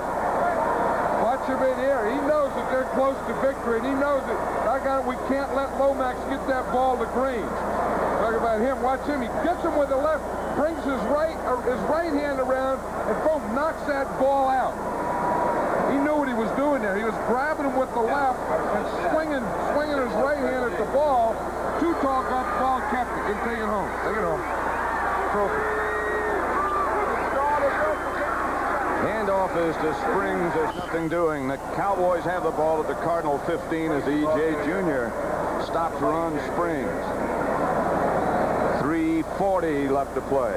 [SPEAKER 1] Watch him in here. He knows that they're close to victory, and he knows that we can't let Lomax get that ball to Green. Talk about him. Watch him. He gets him with the left. brings his right hand around and boom, knocks that ball out. He knew what he was doing there. He was grabbing him with the left and swinging his right hand at the ball. Too tall got the ball, kept it. Didn't take it home. Take it home. Trophy.
[SPEAKER 2] Handoff is to Springs. There's nothing doing. The Cowboys have the ball at the Cardinal 15 as E.J. Jr. stops run Springs. 3:40 left to play.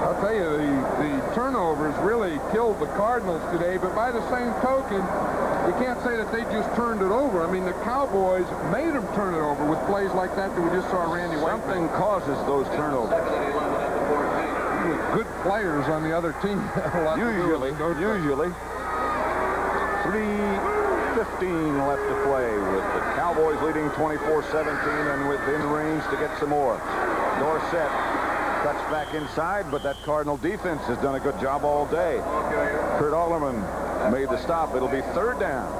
[SPEAKER 1] I'll tell you, the turnovers really killed the Cardinals today, but by the same token, you can't say that they just turned it over. I mean, the Cowboys made them turn it over with plays like that we just saw Randy White.
[SPEAKER 2] Something causes those turnovers.
[SPEAKER 1] With good players on the other team.
[SPEAKER 2] Usually. 3:15 left to play with the Cowboys leading 24-17 and within range to get some more. Dorsett cuts back inside, but that Cardinal defense has done a good job all day. Kurt Alderman made the stop. It'll be 3rd down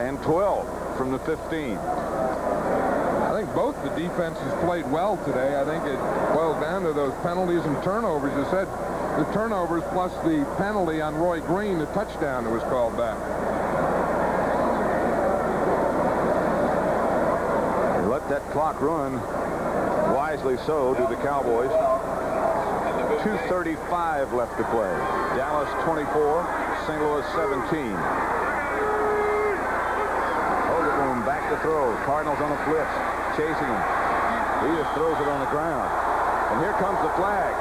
[SPEAKER 2] and 12 from the 15.
[SPEAKER 1] I think both the defenses played well today. I think it boiled down to those penalties and turnovers. You said the turnovers plus the penalty on Roy Green, the touchdown that was called back.
[SPEAKER 2] They let that clock run, wisely so, to the Cowboys. 2:35 left to play. Dallas 24, St. Louis 17. Hogaboom back to throw. Cardinals on a blitz, chasing him. He just throws it on the ground. And here comes the flag.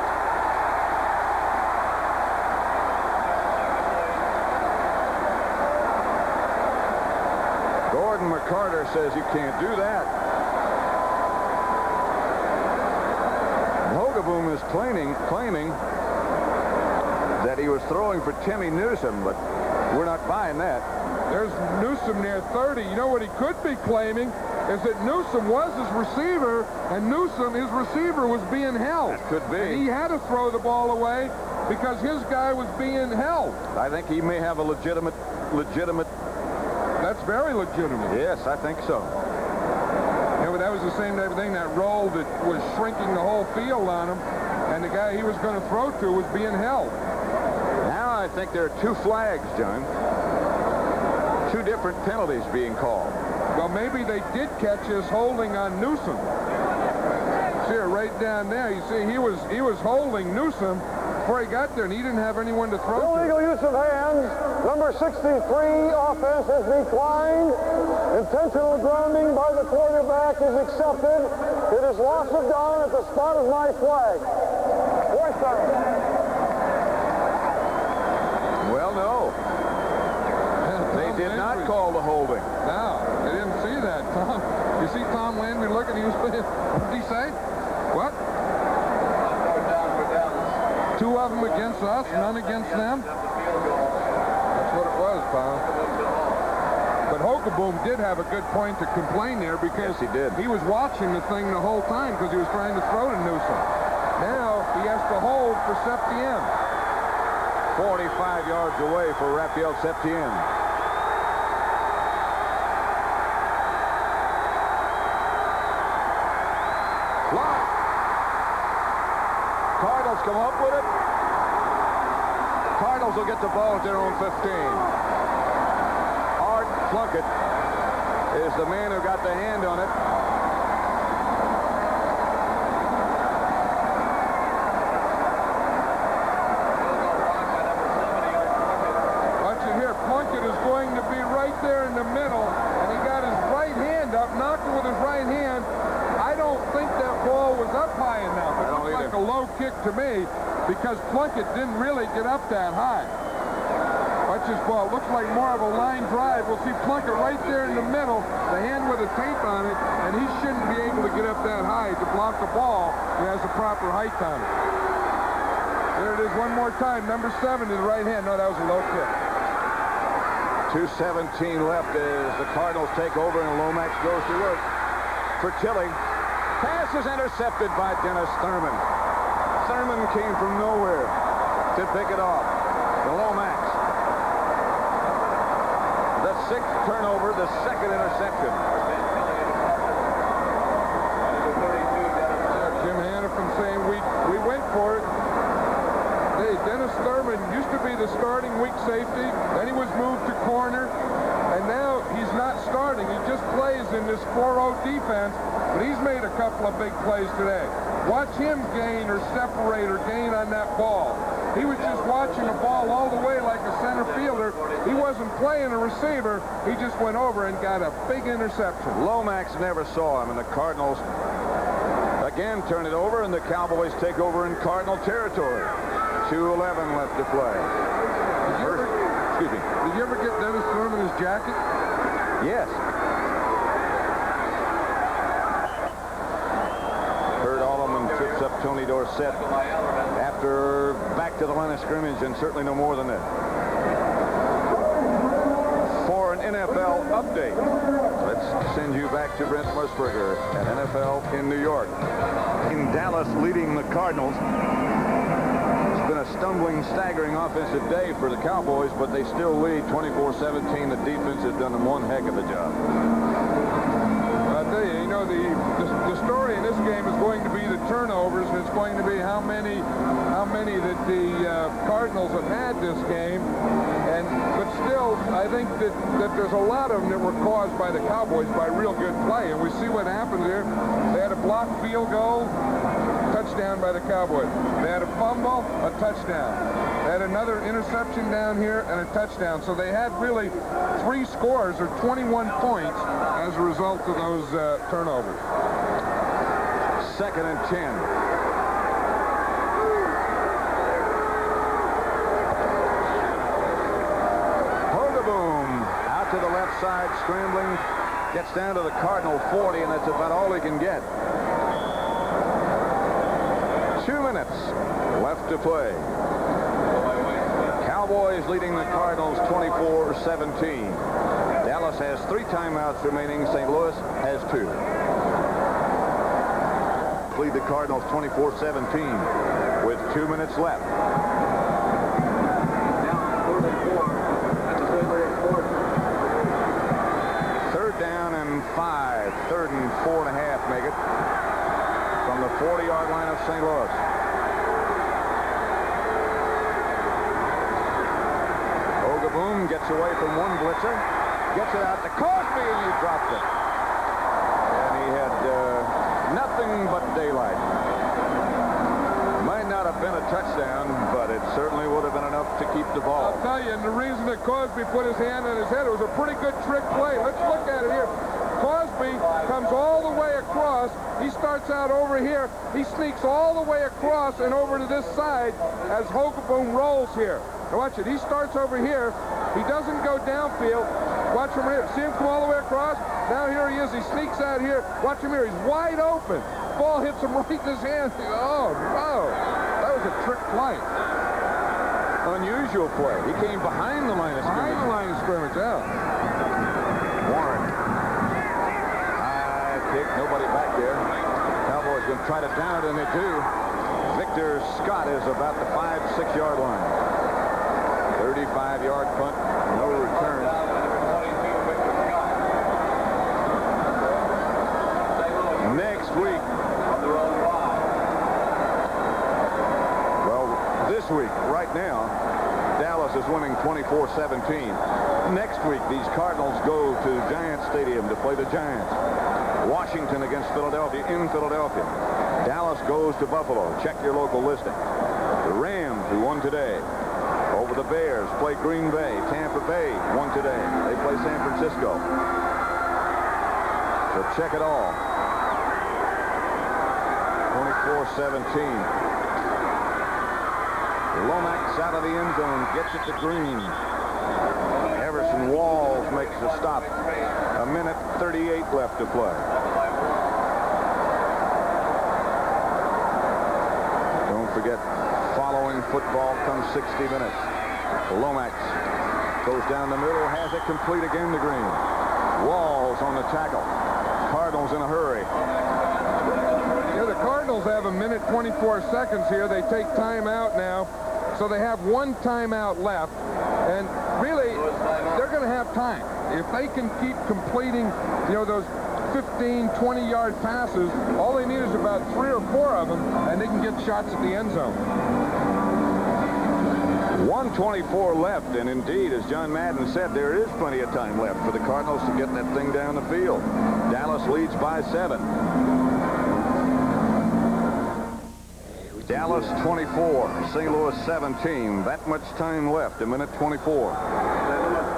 [SPEAKER 2] Gordon McCarter says you can't do that. Hogaboom is claiming that he was throwing for Timmy Newsome, but we're not buying that.
[SPEAKER 1] There's Newsome near 30. You know what he could be claiming is that Newsome was his receiver, and Newsome, his receiver, was being held.
[SPEAKER 2] That could be.
[SPEAKER 1] And he had to throw the ball away because his guy was being held.
[SPEAKER 2] I think he may have a legitimate.
[SPEAKER 1] That's very legitimate.
[SPEAKER 2] Yes, I think so.
[SPEAKER 1] Yeah, but that was the same type of thing, that roll that was shrinking the whole field on him, and the guy he was going to throw to was being held.
[SPEAKER 2] Now I think there are 2 flags, John. 2 different penalties being called.
[SPEAKER 1] Well, maybe they did catch his holding on Newsome. See it right down there. You see, he was holding Newsome before he got there, and he didn't have anyone to throw to.
[SPEAKER 3] Illegal use of hands. Number 63 offense has declined. Intentional grounding by the quarterback is accepted. It is loss of down at the spot of my flag. Fourth down.
[SPEAKER 2] Well, no. They did not call the holding.
[SPEAKER 1] No, they didn't see that, Tom. You see Tom Landry looking, he was, what did he say? What? 2 of them against us, none against them? That's what it was, Tom. But Hogaboom did have a good point to complain there because
[SPEAKER 2] yes, he did.
[SPEAKER 1] He was watching the thing the whole time because he was trying to throw to Newsome. Now he has to hold for Septien.
[SPEAKER 2] 45 yards away for Raphael Septien. Block. Cardinals come up with it. Cardinals will get the ball at their own 15. Art Plunkett is the man who got the hand on it.
[SPEAKER 1] Watch it here. Plunkett is going to be right there in the middle, and he got his right hand up, knocked it with his right hand. I don't think that ball was up high enough. It looked like a low kick to me because Plunkett didn't really get up that high. Watch this ball. It looks like more of a line drive. We'll see Plunkett right there in the middle, the hand with the tape on it, and he shouldn't be able to get up that high to block the ball. He has the proper height on it. There it is one more time. Number 7 to the right hand. No, that was a low kick.
[SPEAKER 2] 2:17 left as the Cardinals take over and Lomax goes to work. For Tilly. Pass is intercepted by Dennis Thurman. Thurman came from nowhere to pick it off. The Lomax. The 6th turnover, the 2nd interception.
[SPEAKER 1] safety, then he was moved to corner, and now he's not starting. He just plays in this 4-0 defense, but he's made a couple of big plays today. Watch him gain or separate or gain on that ball. He was just watching the ball all the way like a center fielder. He wasn't playing a receiver. He just went over and got a big interception.
[SPEAKER 2] Lomax never saw him, and the Cardinals again turn it over, and the Cowboys take over in Cardinal territory. 2:11 left to play.
[SPEAKER 1] Did you ever get Dennis Thurman's jacket?
[SPEAKER 2] Yes. Kurt Allman trips up Tony Dorsett after back to the line of scrimmage, and certainly no more than that. For an NFL update, let's send you back to Brent Musburger at NFL in New York. In Dallas, leading the Cardinals. It's been a stumbling, staggering offensive day for the Cowboys, but they still lead 24-17. The defense has done one heck of a job.
[SPEAKER 1] I tell you, the story in this game is going to be the turnovers, and it's going to be how many that the Cardinals have had this game. But still, I think that there's a lot of them that were caused by the Cowboys by real good play, and we see what happened here. They had a blocked field goal, touchdown by the Cowboys. They had a fumble, a touchdown. They had another interception down here and a touchdown. So they had really 3 scores or 21 points as a result of those turnovers.
[SPEAKER 2] 2nd and 10. To the left side, scrambling, gets down to the Cardinal 40, and that's about all he can get. 2 minutes left to play. Cowboys leading the Cardinals 24-17. Dallas has 3 timeouts remaining. St. Louis has 2. Lead the Cardinals 24-17 with 2 minutes left. Down and 5. 3rd and 4.5 make it from the 40-yard line of St. Louis. Ogaboom gets away from one blitzer, gets it out to Cosby, and he dropped it. And he had nothing but daylight. Might not have been a touchdown, but it certainly would have been enough to keep the ball.
[SPEAKER 1] I'll tell you, and the reason that Cosby put his hand on his head, it was a pretty good trick play. Let's look at it here. Cosby comes all the way across. He starts out over here. He sneaks all the way across and over to this side as Hogaboom rolls here. Now watch it. He starts over here. He doesn't go downfield. Watch him here. See him come all the way across? Now here he is. He sneaks out here. Watch him here. He's wide open. Ball hits him right in his hand. Oh, no. That was a trick play.
[SPEAKER 2] Unusual play. He came behind the line of scrimmage.
[SPEAKER 1] Behind the line of scrimmage, yeah.
[SPEAKER 2] Warren. High kick. Nobody back there. Cowboys going to try to down it, and they do. Victor Scott is about the 5-6-yard line. 35-yard punt. No return. Next week. Well, this week, right now, Dallas is winning 24-17. Next week, these Cardinals go to Giants Stadium to play the Giants. Washington against Philadelphia in Philadelphia. Dallas goes to Buffalo. Check your local listing. The Rams, who won today, over the Bears, play Green Bay. Tampa Bay won today. They play San Francisco. So check it all. 24-17. Lomax out of the end zone, gets it to Green. Everson Walls makes the stop. 1:38 left to play. Don't forget, following football comes 60 minutes. Lomax goes down the middle, has it complete again to Green. Walls on the tackle. Cardinals in a hurry.
[SPEAKER 1] Yeah, the Cardinals have 1:24 here. They take timeout now. So they have 1 timeout left. And really, they're going to have time. If they can keep completing, those 15, 20-yard passes, all they need is about 3 or 4 of them, and they can get shots at the end zone.
[SPEAKER 2] 1:24 left, and indeed, as John Madden said, there is plenty of time left for the Cardinals to get that thing down the field. Dallas leads by 7. Dallas 24, St. Louis 17. That much time left, 1:24.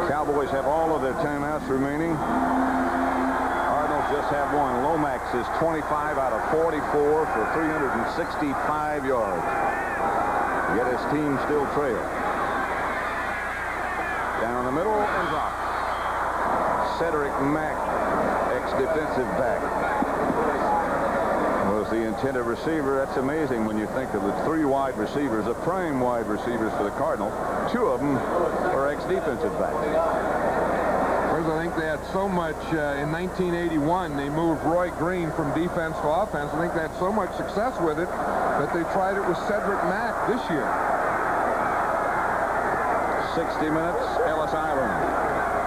[SPEAKER 2] Cowboys have all of their timeouts remaining. Cardinals just have one. Lomax is 25 out of 44 for 365 yards. Yet his team still trails. Down the middle and dropped. Cedric Mack, ex-defensive back, was the intended receiver. That's amazing when you think of the 3 wide receivers, the prime wide receivers for the Cardinals. 2 of them are ex-defensive backs.
[SPEAKER 1] Because I think they had so much in 1981, they moved Roy Green from defense to offense. I think they had so much success with it that they tried it with Cedric Mack this year.
[SPEAKER 2] 60 minutes, Ellis Island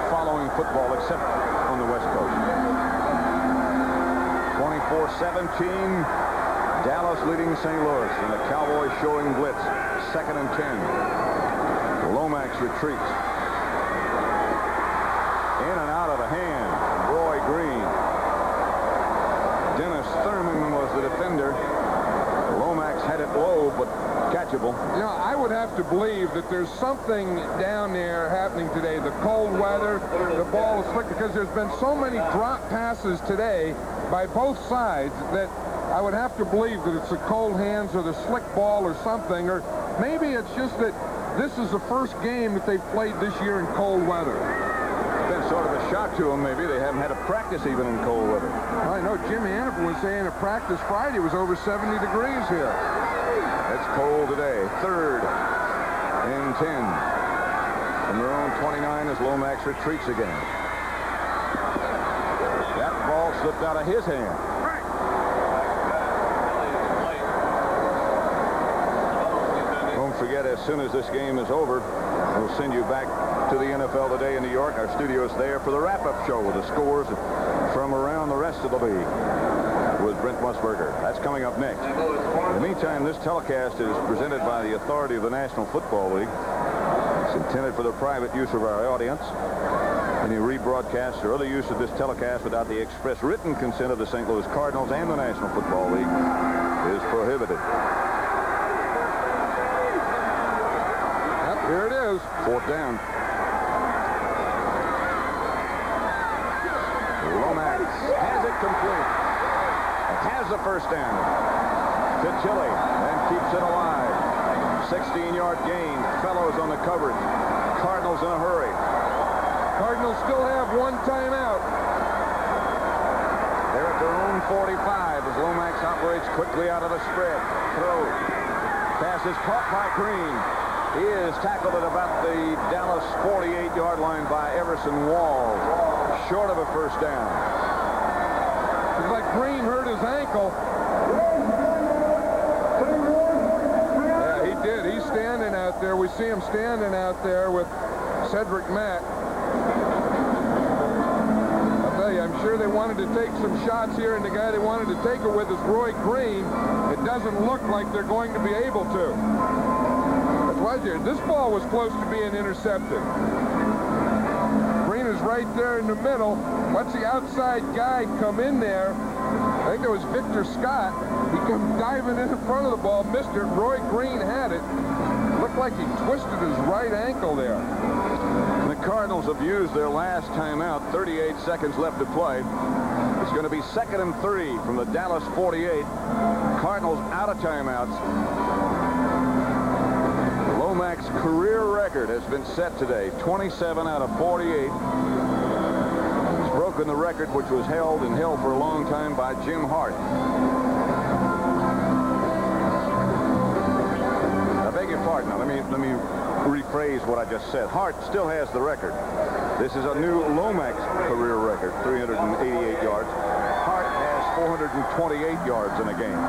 [SPEAKER 2] following football, except on the West Coast. 24-17, Dallas leading St. Louis, and the Cowboys showing blitz. 2nd and 10. Lomax retreats. In and out of the hand, Roy Green. Dennis Thurman was the defender. Lomax had it low, but catchable.
[SPEAKER 1] You know, I would have to believe that there's something down there happening today. The cold weather, the ball is slick, because there's been so many drop passes today by both sides that I would have to believe that it's the cold hands or the slick ball or something, or maybe it's just that this is the first game that they've played this year in cold weather.
[SPEAKER 2] It's been sort of a shock to them, maybe. They haven't had a practice even in cold weather.
[SPEAKER 1] I know Jim Hannaford was saying at practice Friday was over 70 degrees here.
[SPEAKER 2] It's cold today. 3rd and 10. From their own 29 as Lomax retreats again. That ball slipped out of his hand. Don't forget, as soon as this game is over, we'll send you back to the NFL Today in New York. Our studio's there for the wrap-up show with the scores from around the rest of the league with Brent Musburger. That's coming up next. In the meantime, this telecast is presented by the authority of the National Football League. It's intended for the private use of our audience. Any rebroadcast or other use of this telecast without the express written consent of the St. Louis Cardinals and the National Football League is prohibited.
[SPEAKER 1] Yep, here it is.
[SPEAKER 2] 4th down. Lomax has it complete. Has the first down. To Chile and keeps it alive. 16-yard gain. Fellows on the coverage. Cardinals in a hurry.
[SPEAKER 1] Cardinals still have 1 timeout.
[SPEAKER 2] They're at their own 45 as Lomax operates quickly out of the spread. Throw. Pass is caught by Green. He is tackled at about the Dallas 48-yard line by Everson Walls. Short of a first down.
[SPEAKER 1] It's like Green hurt his ankle. Yeah, he did. He's standing out there. We see him standing out there with Cedric Mack. I'll tell you, I'm sure they wanted to take some shots here, and the guy they wanted to take it with is Roy Green. It doesn't look like they're going to be able to. That's why this ball was close to being intercepted. Green is right there in the middle. Once the outside guy come in there, I think it was Victor Scott. He come diving in front of the ball, missed it. Roy Green had it. Looked like he twisted his right ankle there.
[SPEAKER 2] The Cardinals have used their last timeout. 38 seconds left to play. It's going to be 2nd and 3 from the Dallas 48. Cardinals out of timeouts. Lomax's career record has been set today. 27 out of 48. He's broken the record which was held for a long time by Jim Hart. I beg your pardon. Now, let me rephrase what I just said. Hart still has the record. This is a new Lomax career record, 388 yards. Hart has 428 yards in a game.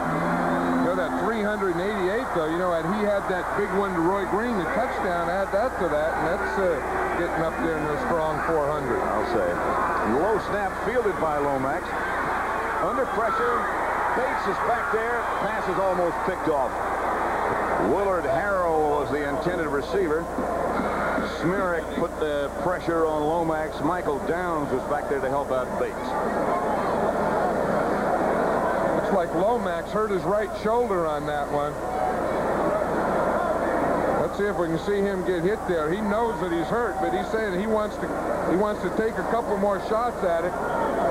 [SPEAKER 1] You know, that 388, though, you know, and he had that big one to Roy Green, the touchdown, add that to that, and that's getting up there in a strong 400.
[SPEAKER 2] I'll say. Low snap fielded by Lomax. Under pressure. Bates is back there. Pass is almost picked off. Willard Harrell was the intended receiver. Smirek put the pressure on Lomax. Michael Downs was back there to help out Bates.
[SPEAKER 1] Looks like Lomax hurt his right shoulder on that one. Let's see if we can see him get hit there. He knows that he's hurt, but he's saying he wants to take a couple more shots at it.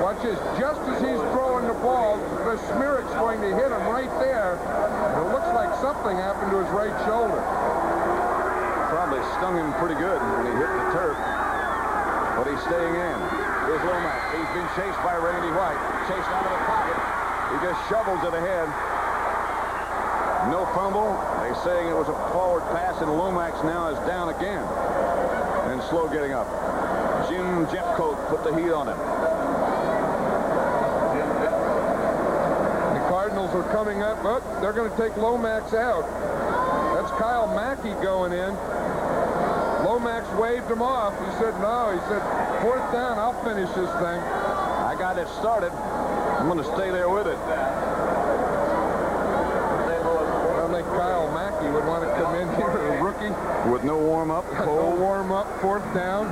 [SPEAKER 1] Watch this. Just as he's throwing the ball, the Smirek's going to hit him right there. And it looks like something happened to his right shoulder.
[SPEAKER 2] Probably stung him pretty good when he hit the turf, but he's staying in. Here's Lomax. He's been chased by Randy White. Chased out of the pocket. He just shovels it ahead. No fumble. They're saying it was a forward pass, and Lomax now is down again and slow getting up. Jim Jeffcoat put the heat on him.
[SPEAKER 1] The Cardinals are coming up. Oh, they're going to take Lomax out. That's Kyle Mackey going in. Lomax waved him off. He said, no. He said, 4th down, I'll finish this thing.
[SPEAKER 2] I got it started. I'm going to stay there with it.
[SPEAKER 1] I don't think Kyle Mackey would want to come in here, a rookie.
[SPEAKER 2] With no warm-up.
[SPEAKER 1] No warm-up, 4th down.